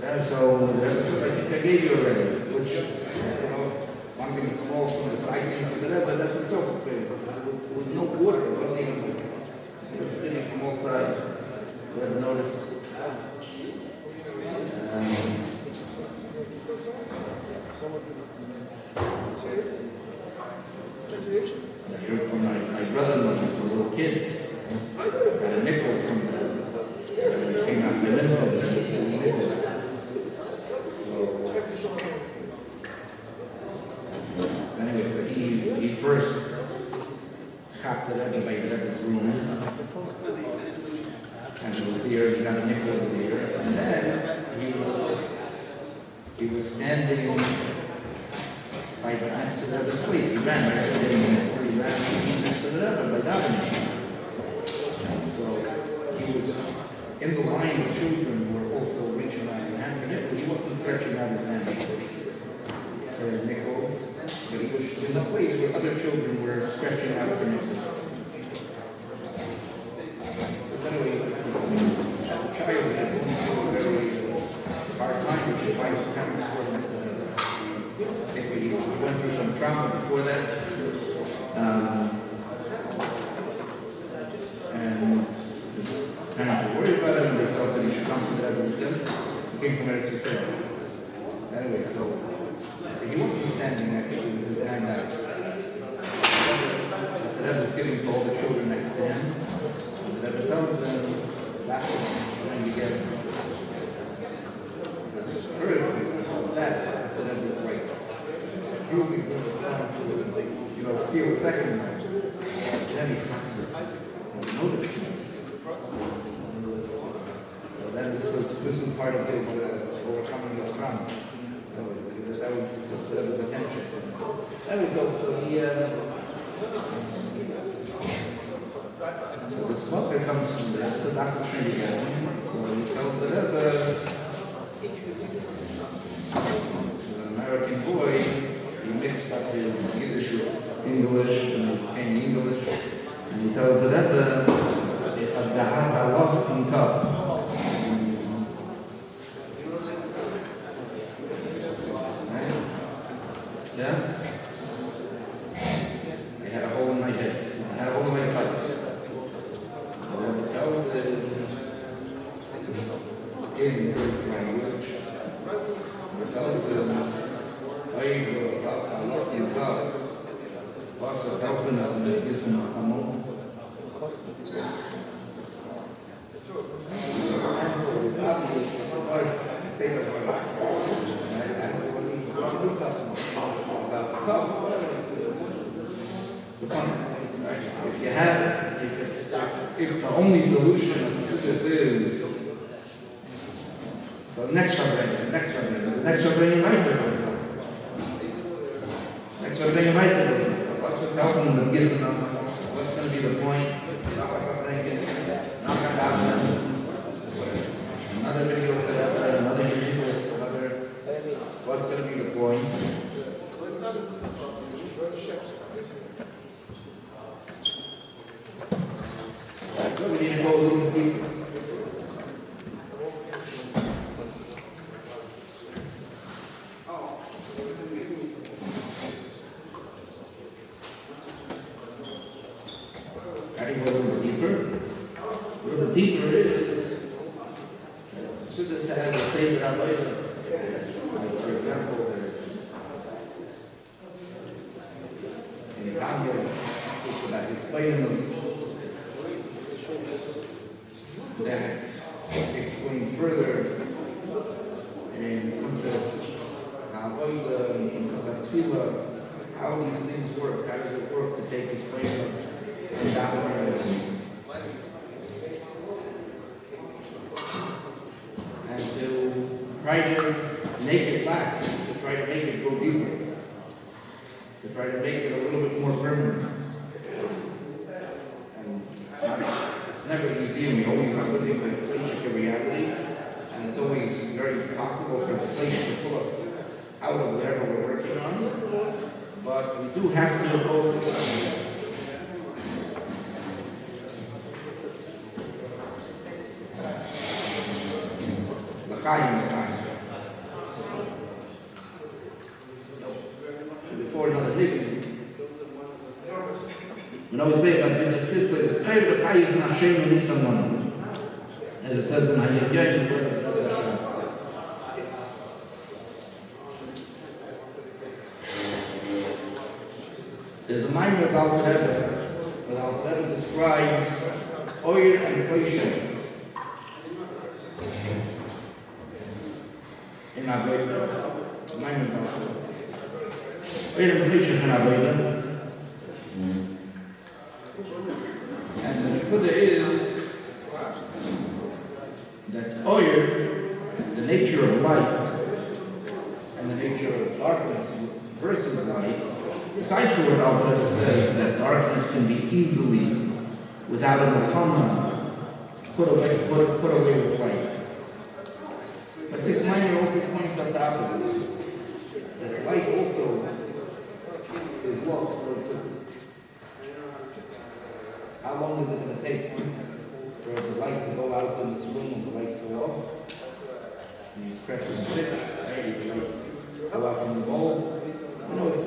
And so the Rebbe said, I think I gave you already, which, one thing is small from the side things to the Rebbe, that's itself okay. With no water, it wasn't even, it was spinning from all sides. You had to notice. I heard from my brother-in-law, he was a little kid, got a nickel from the came out my limbo. So anyway, so he first chopped the Rebbe by the Rebbe's room, and it was here, he got a nickel over here, and then he was standing by the Rebbe's place. He ran right to him, he ran next to the Rebbe by davening. So he was in the line of children who were also reaching out their hand for nickels. He wasn't stretching out his hand for his nickels, but he was in the place where other children were stretching out for nickels. But anyway, through some trauma before that. And his parents were worried about him, and they felt that he should come to the Rebbe with them. He came from Eretz Yisrael. Anyway, so he wasn't standing actually with his hand out. The Rebbe was giving to all the children next to him. And the Rebbe tells them, that's when you get first, that the Rebbe was like, using the steal the second one. Then he cuts it. Noticed him. So then this was part of his overcoming the crown. That was the tension. Anyway, so he so this mother comes from there, so that's a tree again. So he tells the Rebbe, an American boy, he mixed up his Yiddish with English and he became English. And he tells the Rebbe, if I've got a lot in cup. Yeah? I had a hole in my head. I had a hole in my pipe. The Rebbe tells it in his language. He tells them, I've got a lot in cup. What's the helping of the medicine of Hamon? If you have, if the only solution to this is, so next Farbrengen, is the next Farbrengen right there? Next Farbrengen right there. What's the helping the medicine of what's going to be the point? Another video for that, another Yeshivas, what's going to be the point? So we need to go a little bit deeper. How do you go a little bit deeper? A little bit deeper is Sudas has a favorite rabbi. Like for example, in Gala, it's about explaining that explains further and comes to how these things work, how does it work to take explaining and dominate and to try to make it last, to try to make it go deeper, to try to make it a little bit more permanent. And it's never easy, and we always are living in a place of reality, and it's always very possible for the place to pull us out of whatever we're working on, but we do have to go before another living. When I would say about Kislev, it's clear the Chai is not shame and Itanon. As it says in Hayat. There's a minor about Rebbe, but our Rebbe describes oil and inflation. In Avodah, minor about oil and inflation in Avodah. And the Nekuda is that oil, the nature of light, and the nature of darkness versus light, besides what Al-Rebbe says, that darkness can be easily, without a Muhammad, put away with light. But this minor also points out the opposite, that light also is lost for how long is it going to take for the light to go out in this room and the lights go off? And you press the switch, right? The lights go out from the bulb. No, it's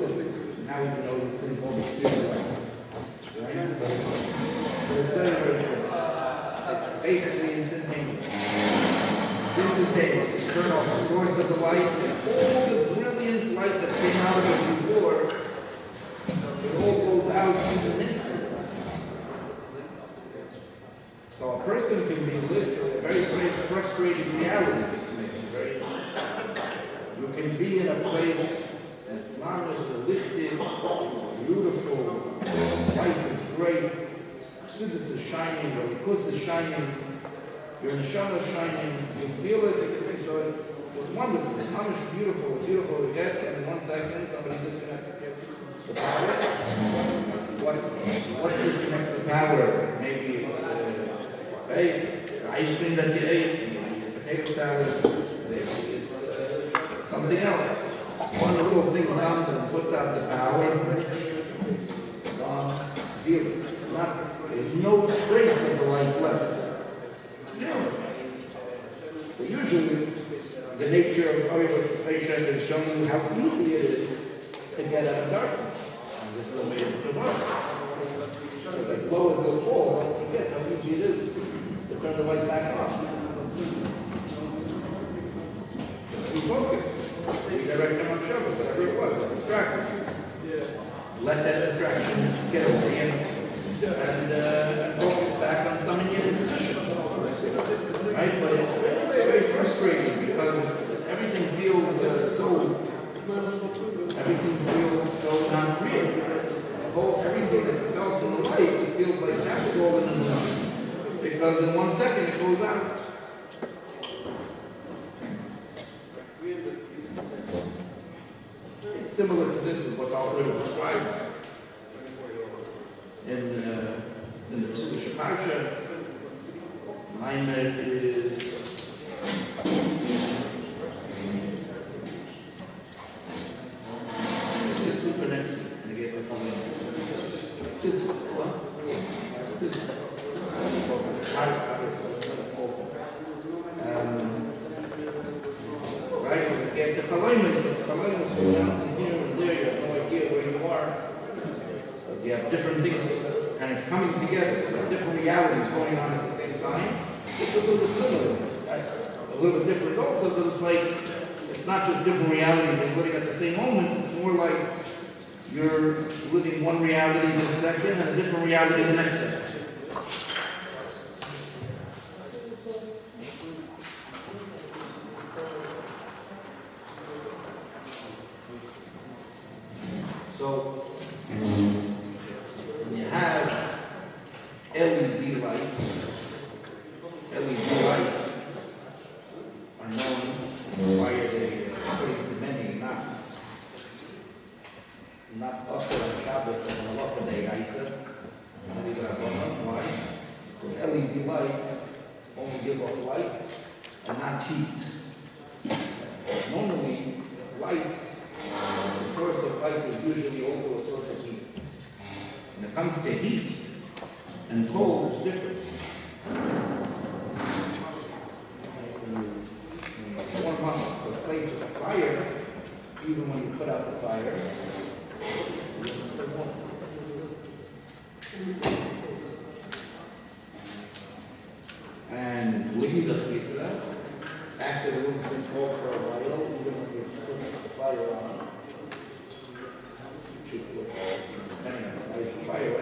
day was to turn off the source of the light, and all the brilliant light that came out of it before, it all goes out in an instant. So a person can be lived in a very, very frustrating reality. You can be in a place that man is lifted, beautiful, life is great, Chassidus is shining, or Likus is shining, your neshama is shining, you feel it, so it was wonderful. It's not much beautiful, it's beautiful to get, and in 1 second somebody disconnects the power. What disconnects the power? Maybe it's base, ice cream that you ate, maybe a potato salad, maybe it's something else. One little thing comes and puts out the power, gone, feel it. There's no trace of the light left. But usually, the nature of Ayurvedic patient is showing you how easy it is to get out of darkness. And this is the way to work. As low as it'll fall, don't forget how easy it is to turn the light back on. Just be focused. Redirect them on Shabbat, whatever it was, a distraction. Let that distraction get over the end and focus back on some Indian tradition. Right? But it's very, very frustrating because everything feels so not real. Everything that's felt in the light, it feels like that's all in the light. Because in 1 second it goes out. It's similar to this is what Alfred describes in the Psukkah Parsha. Mine is this is the next negative comment. This is what? This is right? If the Kalaimas go down from here and there, you have no idea where you are. But you have different things kind of coming together. So different realities going on at the same time. It's a little bit similar. A little bit different also, because it's like, it's not just different realities and living at the same moment. It's more like you're living one reality this second and a different reality the next second. So, when you have LED lights are known why are they, according to many, not also on Shabbat and on Halacha Day, I said. Why? Because LED lights only give off light and not heat. Normally, light, the source of light is usually also a source of heat. When it comes to heat and cold, it's different. When you warm up a place with a fire, even when you put out the fire, it's still warm. And leave the Kislev, after the room's been cold for a while, even when you put the fire on, you should put, depending on the size of the fire,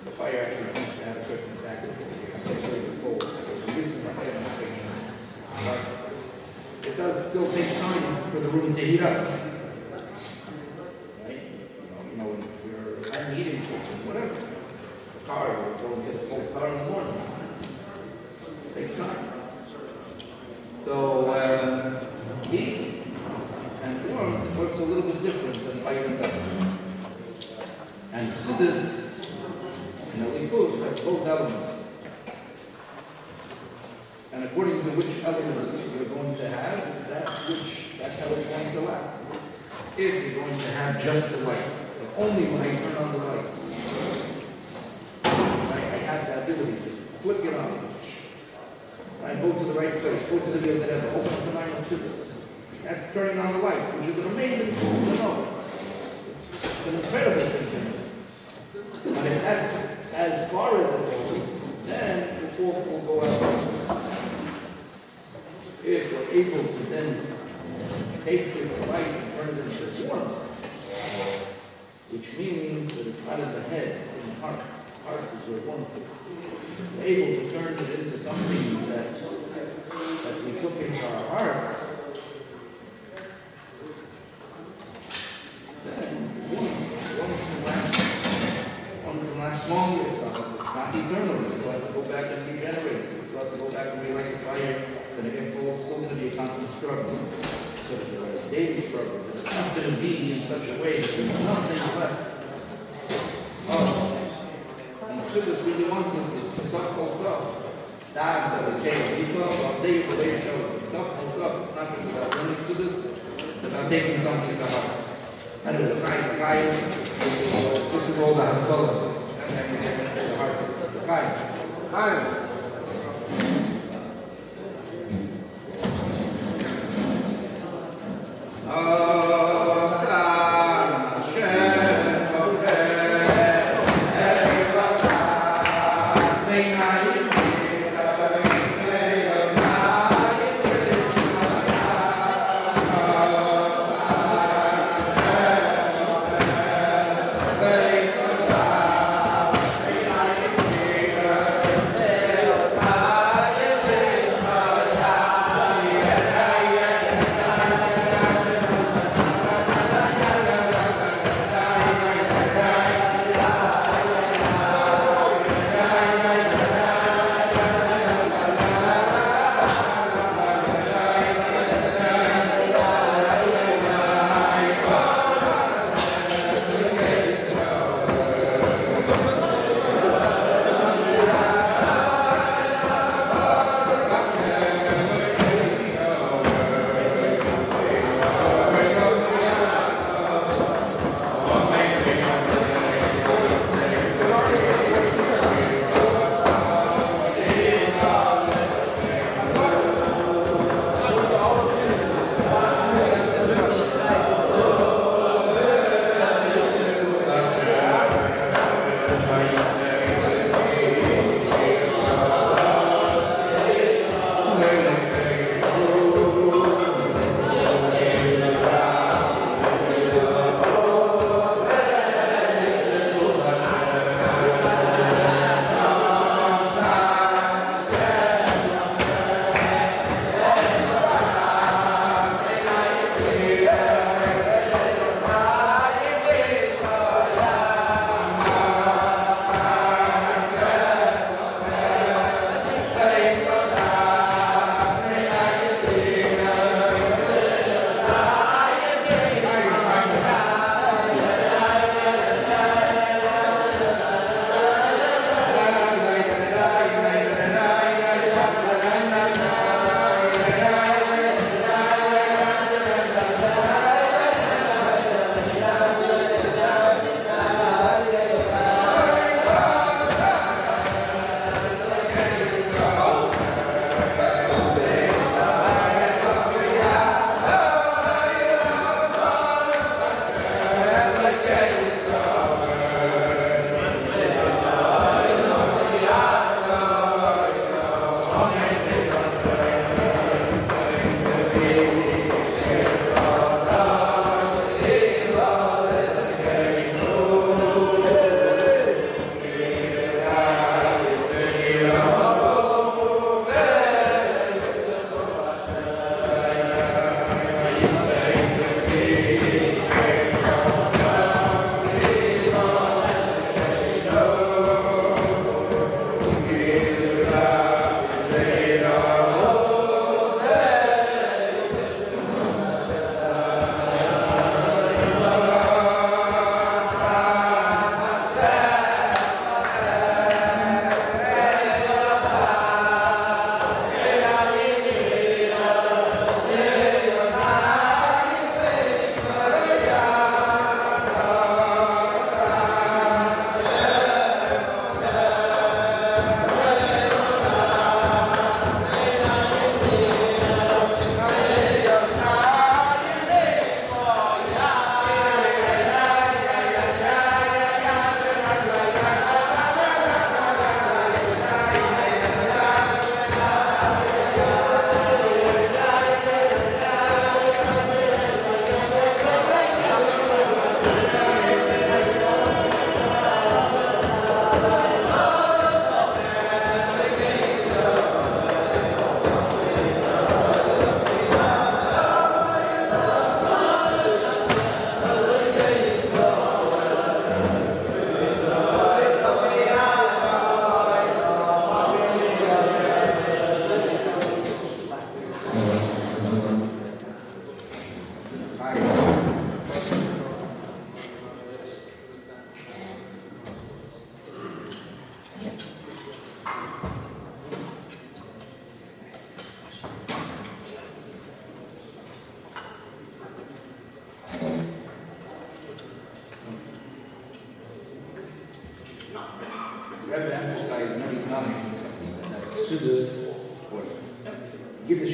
the fire actually seems to have a certain effect. It's really cold. This is my demonstration. But it does still take time for the room to heat up. Right? You know, if you're eating something, whatever, the car, you're going to get a cold car in the morning. It takes time. So, heat and warmth works a little bit different than fire and temperature. And Chassidus and the Likus have both elements. And according to which elements you're going to have, that's how it's going to last. If you're going to have just the light, but only when I turn on the light, I have the ability to flick it on. I go to the right place, go to the other, open up the mind of Chassidus. That's turning on the light, which is an amazing tool to know. It's an incredible thing. But if that's as far as it goes, then the force will go out. if we're able to then take this light and turn it into form, which means that it's out of the head, it's in the heart. Heart is your one. We're able to turn it into something that we took into our heart. Then one can last longer. It's not eternal. We still have to go back and regenerate. We still have to go back and relight the fire. Then again, it's still going to be a constant struggle. So it's a daily struggle. It's not going to be in such a way that there's nothing left. And Children really wants us to self. That's the change. We talk about daily relationship. Self. It's not just about learning to do. It's about taking something to heart. Anyway, the fire. This is all the Haskalah. And then we get to the heart. The fire.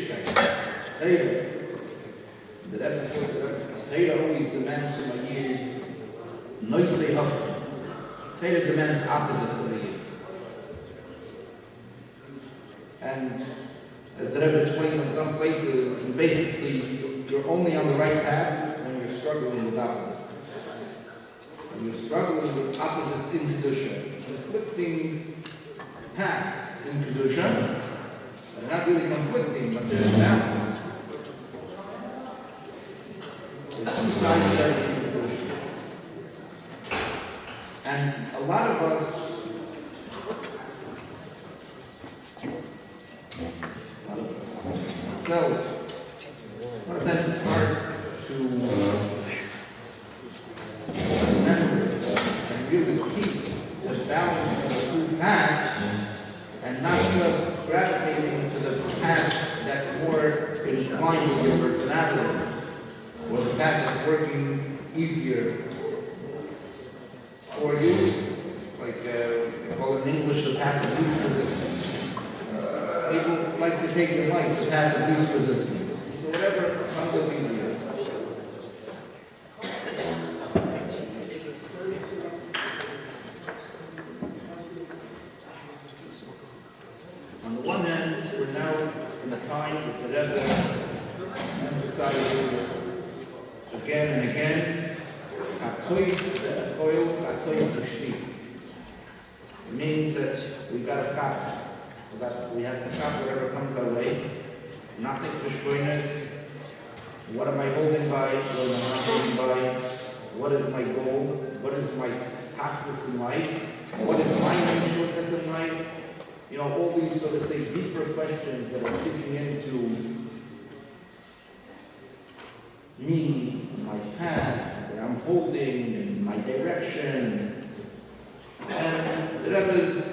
Yiddishkeit. Taylor. The Taylor always demands from a Yid, noisy often. Taylor demands opposites of a Yid. And as the Rebbe explained in some places, basically you're only on the right path when you're struggling with opposites. When you're struggling with opposites in Kedusha, conflicting paths in Kedusha, they're not really conflicting, but they're balanced. There's two sides to every Kedusha. And a lot of us ourselves, sometimes it's hard to remember and really keep the balance of the two paths and not just gravitating to the path that's more inclined with your personality or the path that's working easier for you, like we call it in English the path of least resistance. People like to take their life the path of least resistance. So whatever comes up easier. On the one hand, we're now in the time that the Rebbe emphasizes again and again, it means that we got a chap, that we have to chop whatever comes our way, nothing to shkoiners. What am I holding by? What am I not holding by? What is my goal? What is my tactics in life? What is my shortness in life? You know, all these sort of say deeper questions that are digging into me, my path, what I'm holding, and my direction. And the Rebbe is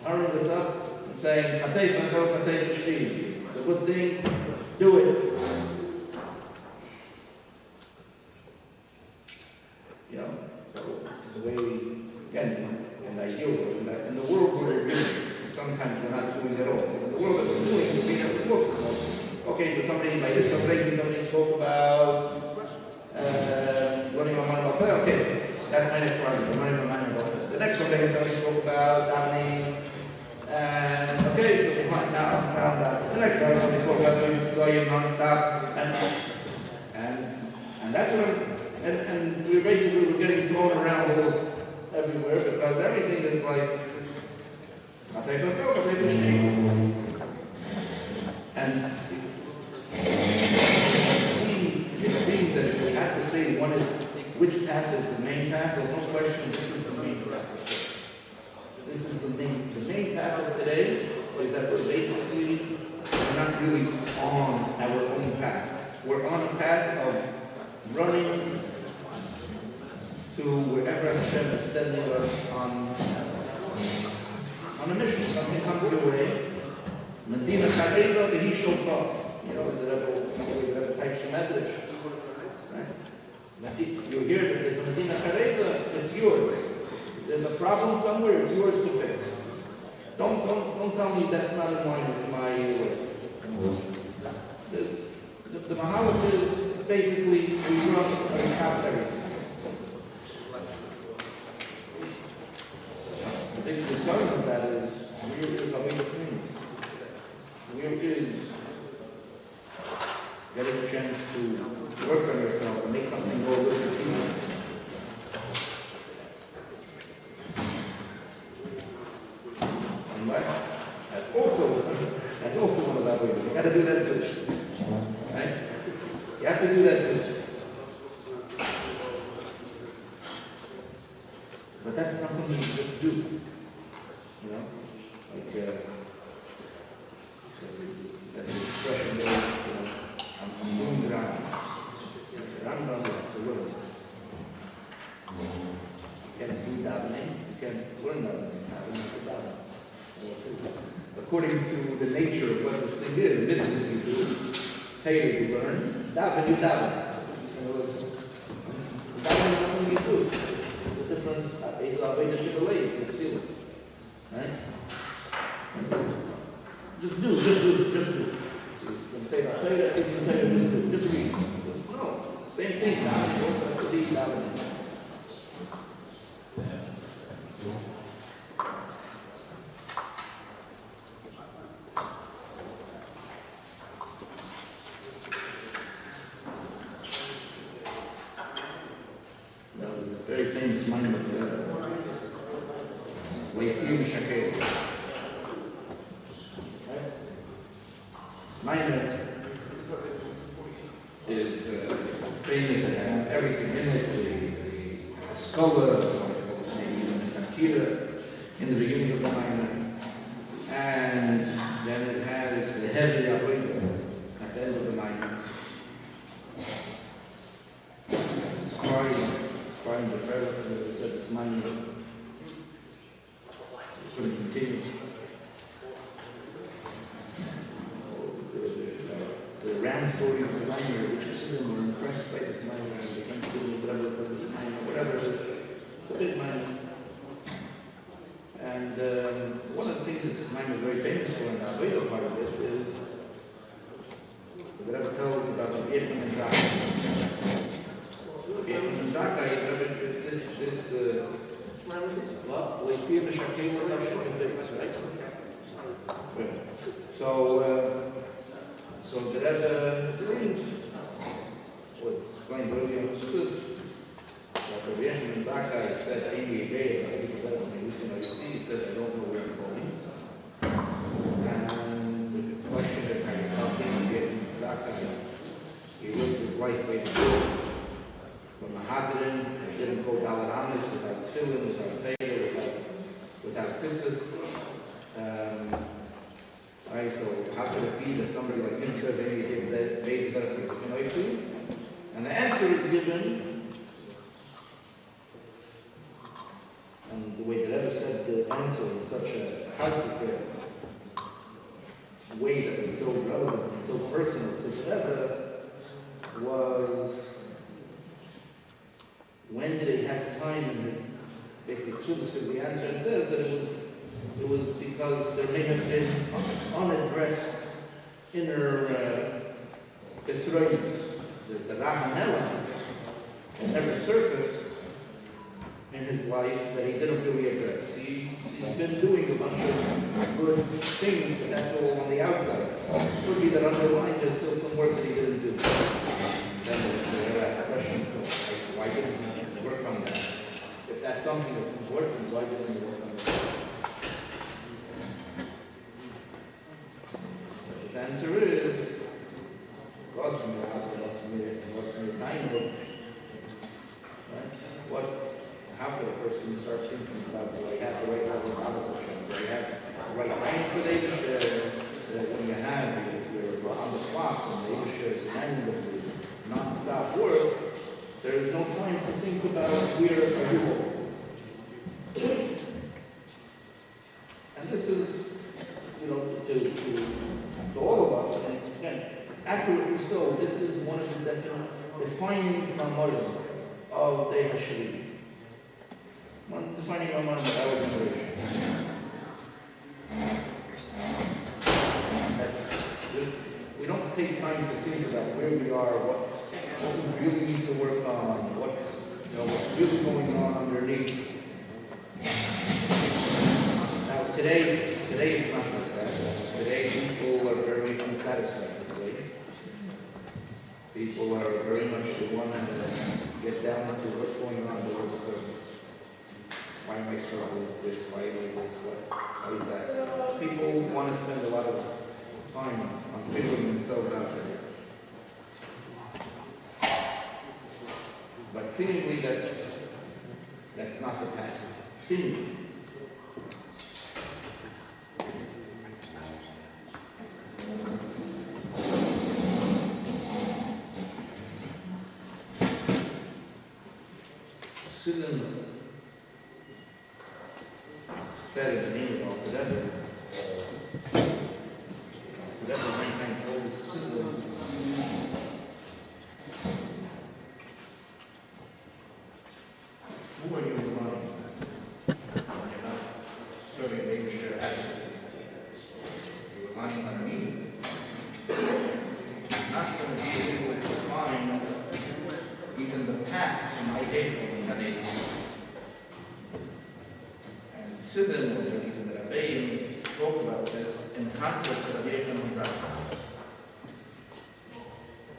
hurrying us up and saying, it's a good thing, do it. You know, so the way we, again, and I deal with that. In the world we're doing, sometimes we're not doing at all. In the world that we're doing, we have to look. Okay, so somebody by this somebody spoke about running my mind about that. Okay, that's my next part. Running my mind about that. The next somebody spoke about dominating. And okay, so fine, now the next part somebody spoke about doing Zoyim non-stop. And that's what and we're basically getting thrown around everywhere because everything is like and it seems that if we have to say which path is the main path, there's no question this is the main path. This is the main path of today is that we're not really on our own path. We're on a path of running to wherever Hashem is sending us on a mission. Something comes your way. Medina Chareva, the he shofar. You know, the Rebbe type Shemedrash. Right? You hear that there's Medina Chareva, it's yours. There's a problem somewhere, it's yours to fix. Don't tell me that's not in line with my way. The Mahalach is basically we run and cast everything. The big concern of that is where is the way of things? Where is getting a chance to work on yourself and make something go with your people? And that's also one of that ways. You got to do that too. Right? You have to do that too. But that's not something you just do. You know? Like, that expression goes, I'm doing the round. The round of the world. You can't do davening. You can't learn davening. According to the nature of what this thing is, mitzvahs you do, Taylor you learn, daven you daven. Daven is something you do. It's a different right? Just do. Just read. No, same thing now. You don't have to read that. Very famous mind of Leifim Shakel. Mind is famous and has everything in it, the scholar, maybe even the Akira in the beginning of the mind, and then it has the heavy Avodah at the end of the mind. Trying to verify that it's mind couldn't continue. The round story of the miner, which is them were impressed by this miner and they went to do whatever it is, the big miner. And one of the things that this miner is very famous for, and the Avodah part of it, is the Rebbe tells about the Vietnam and Zaka. Vietnam and Zaka, so the Rebbe dreams was explained earlier in the schools that the Vietnam and Zaka said, he said, I don't know where I'm going. And the question is, how can he get in Zaka? He lived his life way to go. From Mahadrin, he didn't go Galaranis without Tzilim, without Taylor, without Tzitzis. Right, so how could it be that somebody like him says that he gave the benefit of Kenoitu? And the answer is given, and the way the Rebbe said the answer in such a heartfelt way that was so relevant and so personal to the Rebbe was, when did he have time? And basically Ksubas gives the answer and says that it was because there may have been unaddressed inner Yisroel, the Rahanella that never surfaced in his life that he didn't really address. He's been doing a bunch of good things, but that's all on the outside. It could be that underlying there's still some work that he didn't do. Then there's the question, so why didn't he work on that? If that's something that's important, why didn't he work on that? The answer is, what's your time book? Right? How could a person start thinking about, do I have the right level of knowledge? Do I have the right time for the when you have, if you're on the clock and the Eibush is end of the non-stop work, there is no time to think about where are you. And this is, to all of us, and again, accurately so, this is one of the defining memories of the Hashri. One defining memory of our generation. We don't take time to think about where we are, what we really need to work on, what's really going on underneath. Now today is not like that. Today people are very unsatisfied today. People are very much the one that get down to what's going on below the surface. Why am I struggling with this? Why am I this? Why is that? People want to spend a lot of time on figuring themselves out there. But seemingly that's not the past. Seemingly. Susan said in the name of all together, whatever mankind holds Susan, who are you relying on? You're not serving the Eibush attitude. You're relying on me. Hefon Gan Eden. And Siddim, or even the Rabbeim, spoke about this in contrast to the Hefon and Zaka.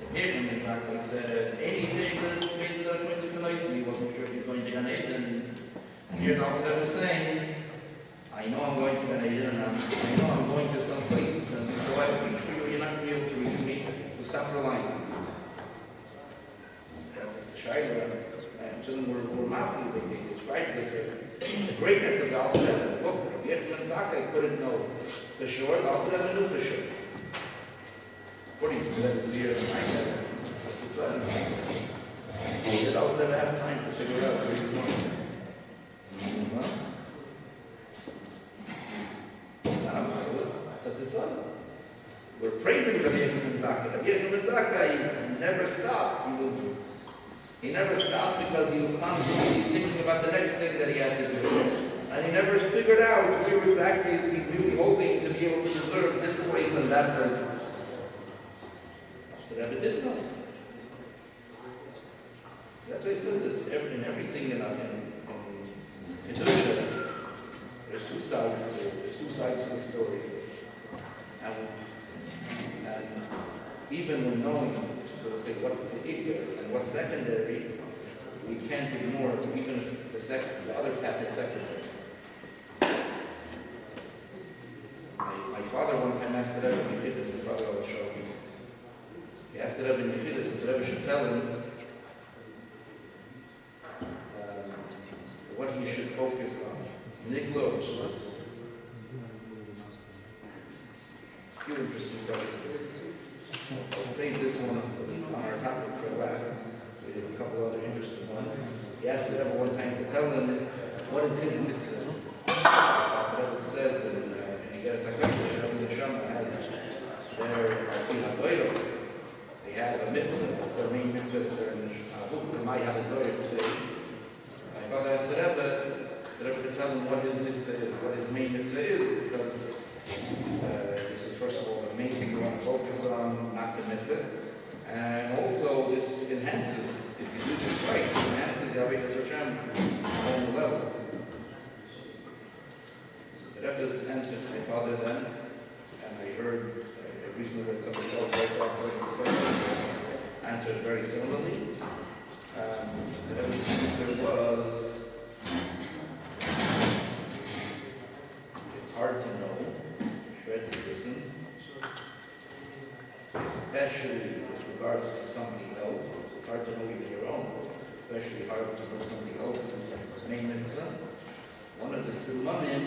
The Hefon and Zaka said anything that made the difference in the he wasn't sure if he was going to Gan Eden. And here the Alter was saying, I know I'm going to Gan Eden, and I know I'm going to some places, and so I will reach for you, you're not going to be able to reach me, so stop relying on me. Schreiber, and some were mafia, they described the greatness of the Alter. Look, Yechon and Zaka couldn't know for sure, the Alter knew for sure. According to that clear and I said, the son, did Alter ever have time to figure out where he was going? We're praising Rabbi Yechon ben Zakkai. Rabbi Yechon ben Zakkai, he never stopped. He never stopped because he was constantly thinking about the next thing that he had to do. And he never figured out where exactly is he really hoping to be able to deserve this place and that place. The Rebbe didn't know. That's why he said that in everything in Kedusha, there's two sides to the story. And even when knowing, so to say, what's the ikar and what's secondary, we can't ignore even if the other path is secondary. My father one time asked the Rebbe in Yechidus, my father will show me. He asked the Rebbe in Yechidus, and the Rebbe should tell him what he should focus on. Niglo. Few interesting questions. I'll save this one on our topic for last. We did a couple other interesting ones. He asked the Rebbe one time to tell him what is his mitzvah. The Rebbe says, and he gets a question, Rebbe the Shema has their they have a mitzvah, that's their main mitzvah, they might have a zoyer today. My father asked the Rebbe to tell him what his mitzvah is, what his main mitzvah is, because this is first of all the main thing you want to focus on, not to miss it. And also this enhances, if you do this right, it enhances the Avodas Hashem on the level. The Rebbe answered my father then, and I heard, I recently read somebody else right after this question, answered very similarly. The Rebbe's answer was, it's hard to know. Especially with regards to something else. It's hard to know even your own, especially hard to know something else's main mitzvah. One of the simanim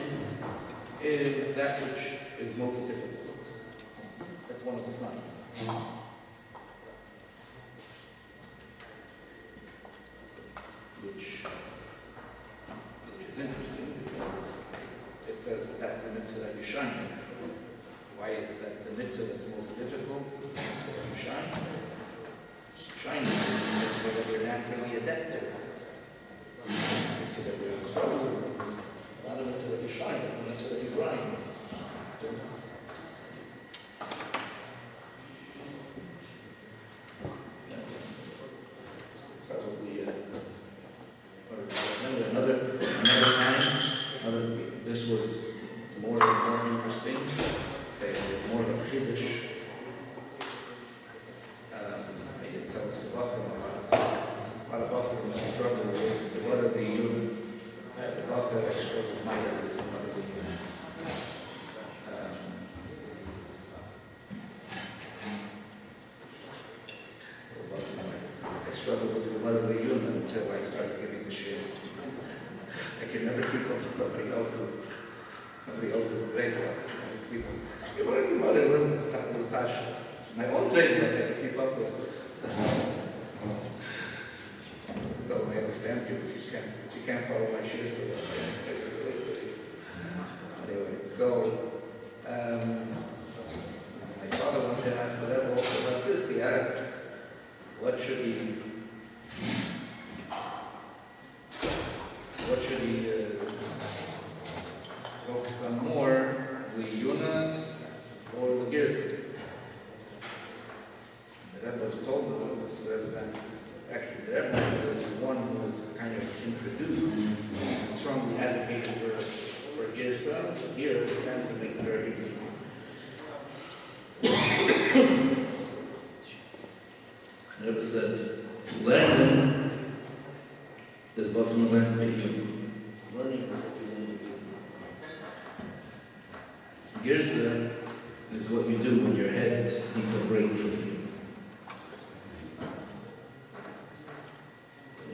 is that which is most difficult. That's one of the signs. Which is interesting because it says that that's the mitzvah that you shine. Why is that the mitzvah that's most difficult? You shine. Shining is the mitzvah that you're naturally adept to. The mitzvah that you're struggle with. It's not a mitzvah that you shine, it's a mitzvah that you grind. Probably, another time, this was more interesting. More of a chiddush. I can tell us the Bachar a lot of Bachar struggle with what are the unit. The Bachar struggle with my with what are the unit. I struggled with what are the unit until I started getting the shit. I could never keep up with somebody else's great one. People. My own training I had to keep up with. Tell them I understand you, but you can't follow my shoes. Anyway, so my father one time asked the Rebbe also about this. He asked, what should he focus on more, the Yuna or the Gerson? The Rebbe was told the Rebbe's answer actually the Rebbe was the one who was kind of introduced and strongly advocated for Girsa. Here, the answer makes it very interesting. The Rebbe said, learning is what we learn by you. Learning is what you learn by you. Girsa is what you do when your head needs a break from you.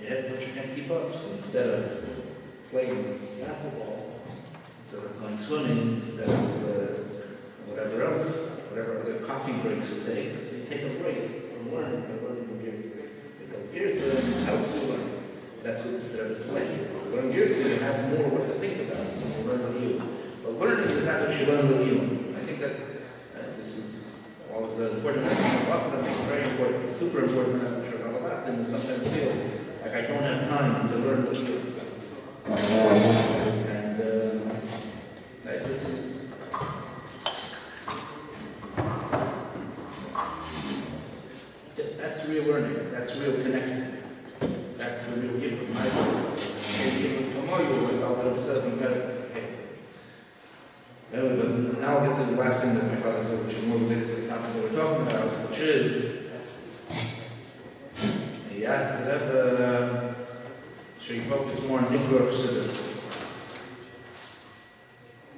Your head, but you can't keep up. So instead of playing basketball, instead of going swimming, instead of whatever else, whatever other coffee breaks you take, so you take a break from learning from Girsa. Because Girsa helps you learn. That's what the Rebbe is playing. But on Girsa, you have more what to think about. You learn with you. But learning is not what you learn with you. I think that this is always an important message. It's very important. It's super important message for Gala. And sometimes feel like I don't have time to learn with you. And this is that's real learning. That's real connection. That's the real gift of my life. And gift of Kamoyu, as Allah says in better. Anyway, but now I'll get to the last thing that my father said, which is more related to the topic that we're talking about, which is he asked the Rebbe, should he focus more on Nikra or Chassidus?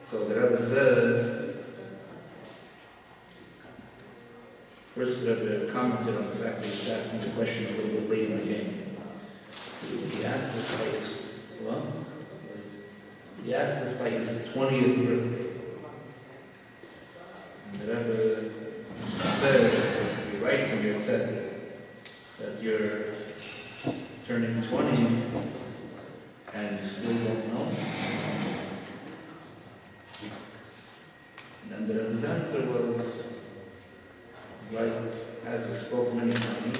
So the Rebbe said, first the Rebbe commented on the fact that he was asking the question a little bit late in the game. He asked this by his, he asked this by his 20th birthday. And the Rebbe said, you're right when you said that you're turning 20 and you still don't know. And then the Rebbe's answer was, like, as we spoke many times,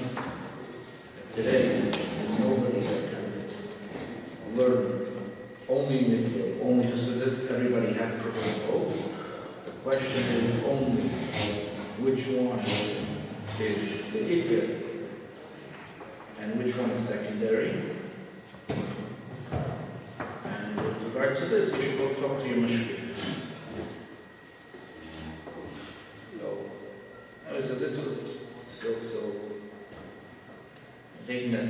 today there's nobody that can learn only Mikvah, only Chassidus. Everybody has to learn both. The question is only which one is the Ikar and which one is secondary. And with regard to this, you should go talk to your mashgiach. So this was so thinking that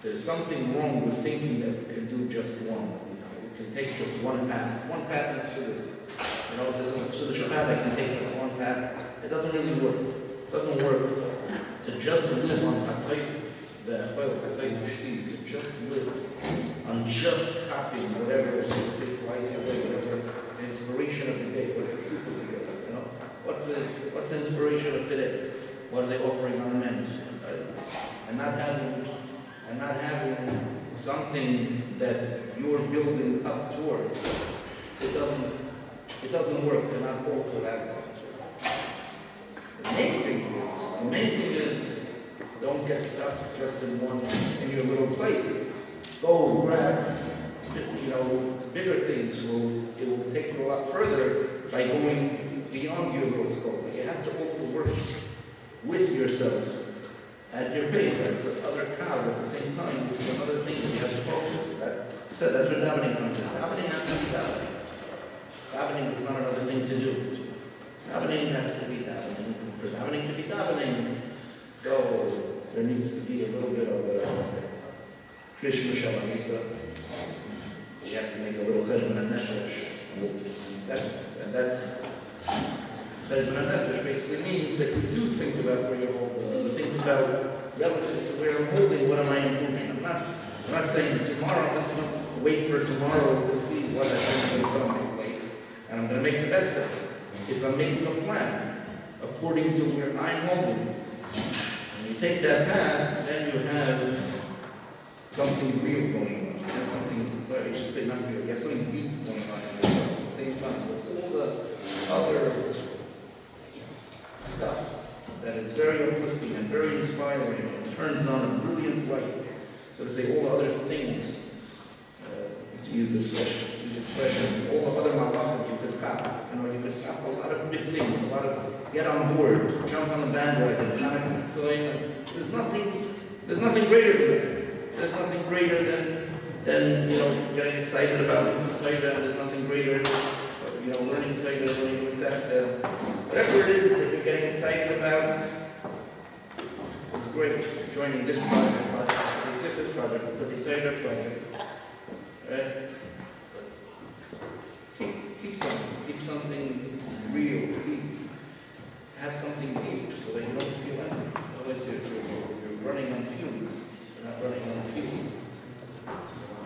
there's something wrong with thinking that we can do just one. We can take just one path. One path into this. So the Shabbat I can take just one path. It doesn't really work. It doesn't work to just live on to just live on just copying whatever it flies your way, whatever the inspiration of the day. What's the super What's the inspiration of today? What are they offering on the menu? And not having something that you're building up towards. It doesn't work. They're not both will have that. The main thing is don't get stuck just in your little place. Go grab bigger things. It will take you a lot further by going beyond your little scope. You have to also work with yourself at your pace. That's the other cow at the same time. There's some other things you have to focus. That's where davening comes in. Davening has to be davening. Davening is not another thing to do. Davening has to be davening. For davening to be davening, so there needs to be a little bit of Krishna Shalamita. You have to make a little cheshbon and nefesh. That's cheshbon and nefesh basically means that you do think about where you're holding. You think about relative to where I'm holding, what am I improving? I'm not saying tomorrow, I'm just going to wait for tomorrow to see what I'm going to put on my plate. And I'm going to make the best of it. It's I'm making a plan according to where I'm holding. When you take that path, then you have something real going on. You have something, well, I should say not real, you have something deep going on at the same time. With all the other stuff that is very uplifting and very inspiring and turns on a brilliant light. So to say all the other things, to use this expression, all the other malachim you could have. You it's got a lot of big things, a lot of get on board, jump on the bandwagon, trying to there's nothing greater than that. There's nothing greater than getting excited about Torah. There's nothing greater, learning Torah, learning Masechta, whatever it is that you're getting excited about. It's great joining this project, this project, the Torah project. Right? Keep something real, have something deep so that you don't feel empty. Otherwise you're running on fumes. You're not running on fumes.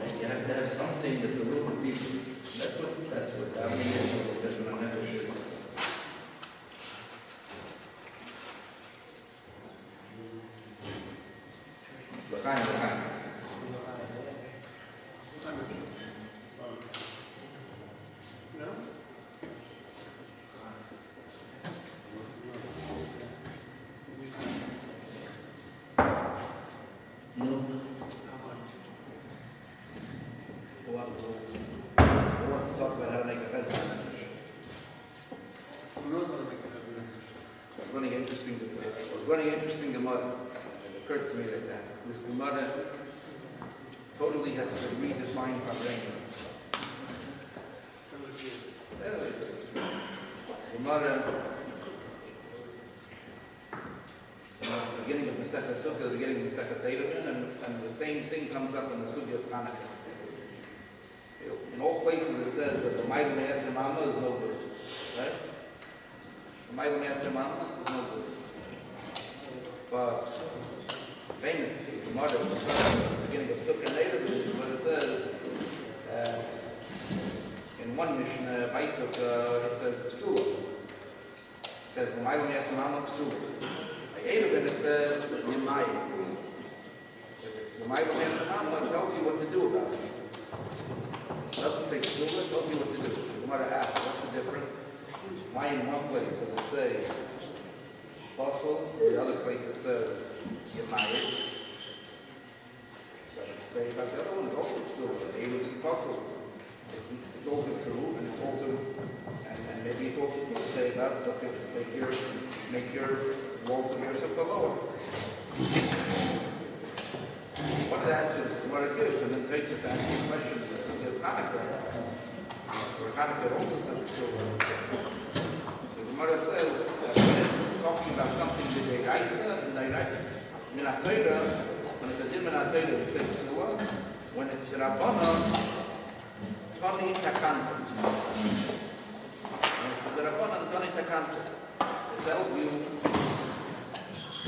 Right? You have to have something that's a little bit deeper. That's what davening is. That's what I'm never sure. L'chaim. Interesting Gemara. It occurred to me that this Gemara totally has to redefine Farbrengen. Gemara, the beginning of the Sefer Sukkah, the beginning of the Sefer Farbrengen, and the same thing comes up in the Sukkah of Hanukkah. In all places it says that the Ma'aseh Me'aseh Mama is no good. Right? The Ma'aseh Me'aseh Mama is no good. But famous Gemara, the beginning of Sukkah later, what it says, in one Mishnah, it says Psula. It says, Ma'aseh Me'aseh Mama Psula. By Eidavin it says Yemai. If it's the Ma'aseh Me'aseh Mama, it tells you what to do about it. It doesn't say Psula, it tells you what to do. The Gemara asks, what's the difference? Why in one place does it say Apostle, the other place it says Yemayit. But it say about the other one is also true. The Eid is possible. It's also true, and it's also, and maybe it's also true to say about something. Just make your walls of your sukkah lower. What it answers, what it gives, and then takes it to answer the question of Hanukkah. Where Hanukkah also says true. The Gemara says that talking about something that they write, and they write Minatayra, when it's a din Minatayra, we say Psula. When it's the Rabbana, Tani Takanta. When it's the Rabbana, Tani Takanta. It tells you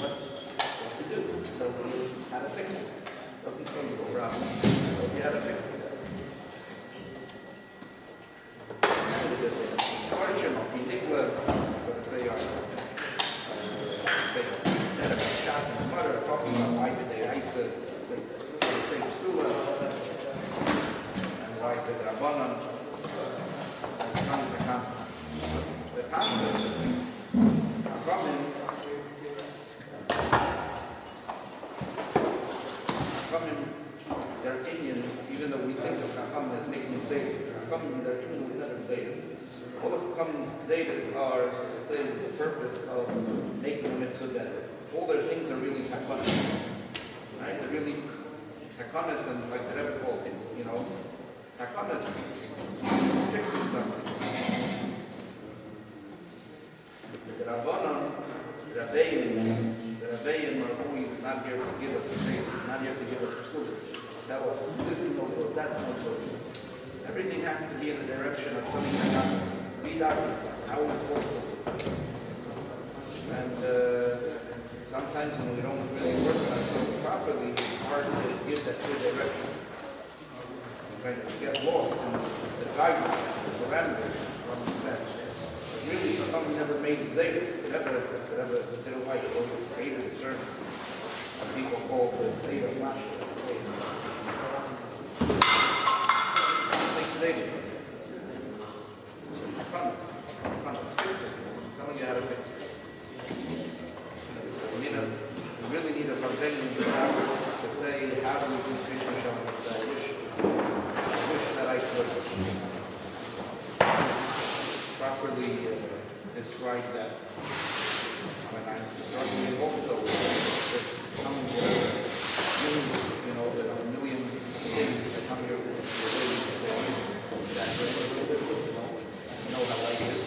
what to do. It tells you how to fix it. It doesn't tell you a problem. It tells you how to fix it. Talking about why did they say Psula and why did Rabbanan come to come. The concept from him, their opinion, even though we think of Chacham as making data, Chacham, their opinion is never data. All of Chacham's data are to say the purpose of making the mitzvah better. All their things are really takonas, right? They're really takonas, and like the Rebbe called it, takonas, fixing something. The Rabbanon, the Rebbeim are always not here to give us a faith, not here to give us a truth. Tell us, this is no good, that's no good. Everything has to be in the direction of something takonas. Be doctors, how are we supposed to? And sometimes when we don't really work on ourselves properly, it's hard to give that clear direction. We kind of get lost in the guidance, the parameters from the steps. But really, something never made it there. Never didn't like it, always hated the sermon. Some people call the Zeta Masha. Fix it. I'm telling you how to fix it. We really need a Farbrengen to say, how do we do Krishna Shabbat? I wish that I could properly when I'm struggling also with coming here, there are millions of things that come here with that you know how life is.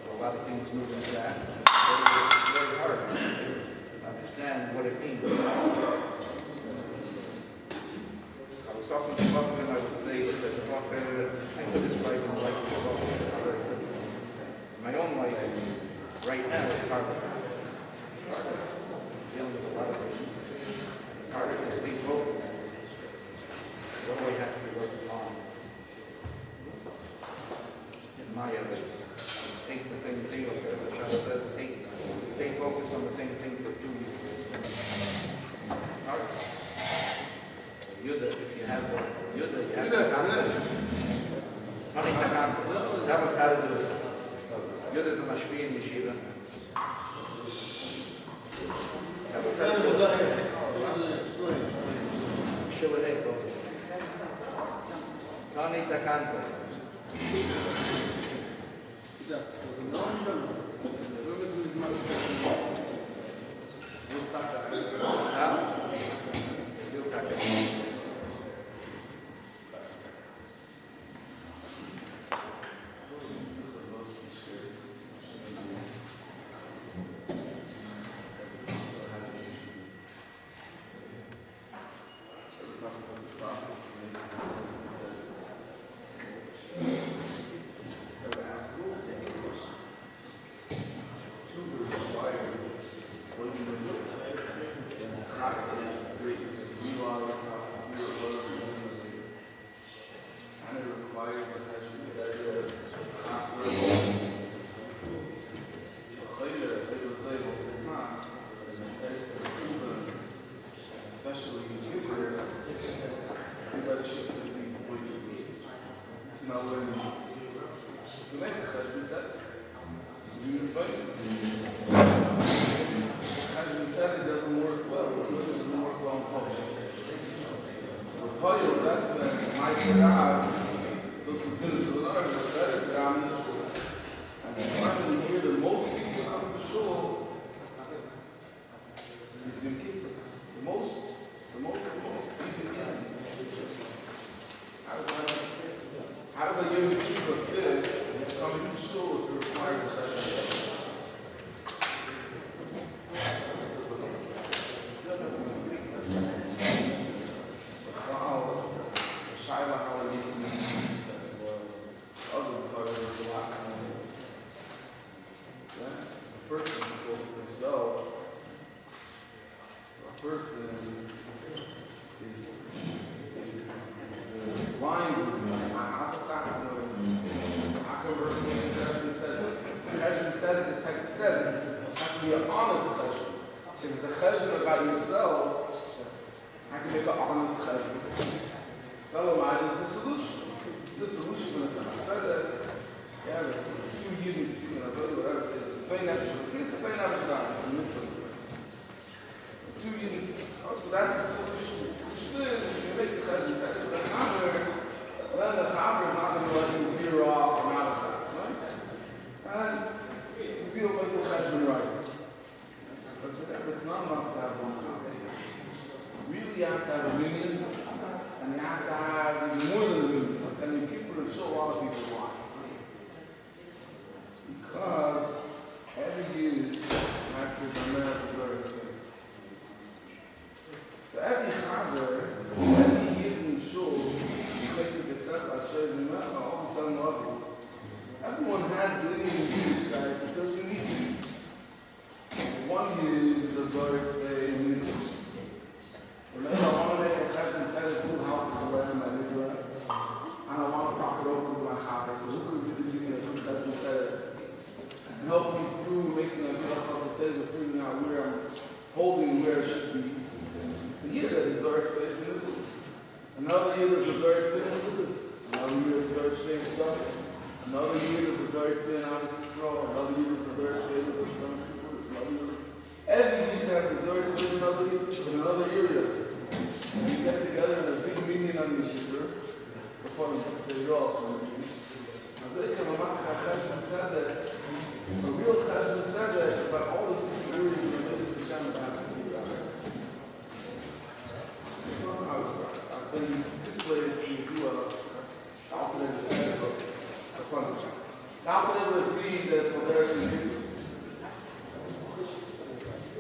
A lot of things move into that. It's very hard to understand what it means. I was talking to Farbrengen, I would say that the Farbrengen, I could describe in the life of Farbrengen. My own life right now is harder. Dealing with a lot of things. It's harder to stay focused. What do I have to work on? In my ability. Take the same thing, as the Shah says, stay focused on the same thing for 2 years. Hard. Yuda, if you have one. Yuda, you have the concept. Honey, tell us how to do it. Yuda is a mashpi in yeshiva. Tell us how to do it. Shivaneto. Honey, takanta. said that the real Chesed said that about all the different areas of religious Hashem about it's not how it's right. I'm saying Kislev, you do a confident said, but that's not the Hashem. Confident would be that what there is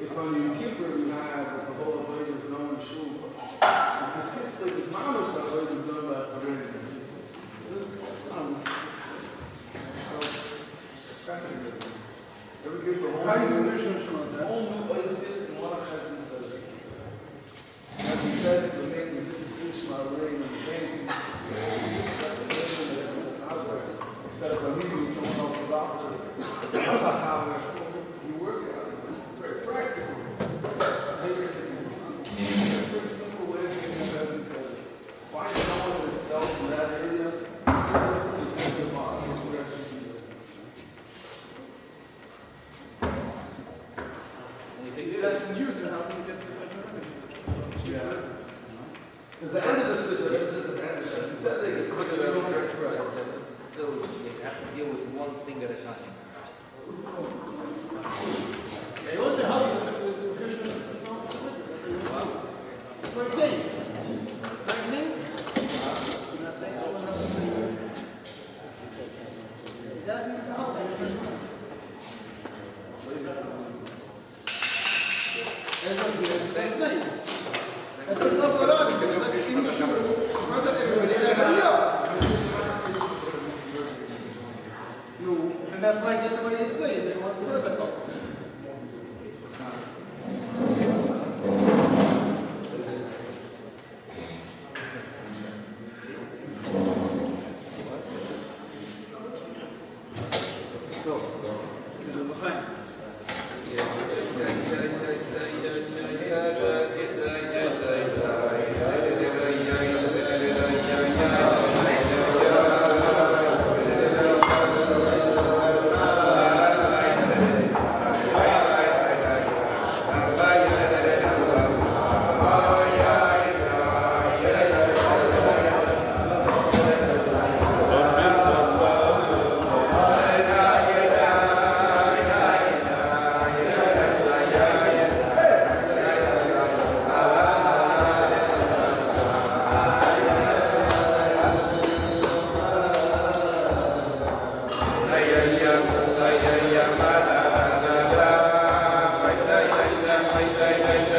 if on Yom Kippur we have the whole avoid is known in Shul, because Kislev is not much that avoid is known by Farbrengen. This sounds every gift for How do you do Mishnah Shema? all new oasis and one of Chesed says as we said, we made the Kislev Shema rain and the rain. Instead of a meeting in someone else's office, you work out. It's very practical. Very simple way to get the Chesed said. Find someone that sells in that area, sit there and make the box. That's you to help you get the Farbrengen. Yeah. Because the end of the siddur, it says at the end of the siddur, it says they get rid of every right. Still, you have to deal with one thing at a time. They want to help you with the Krishna. What are you saying? What are you saying? You're not saying no one helps you. He's asking you for help. That's not good. That's not good. That's not good. Because like in Shul, brother, everybody else. And that's why I get the way you say it. They want some further help. Yeah.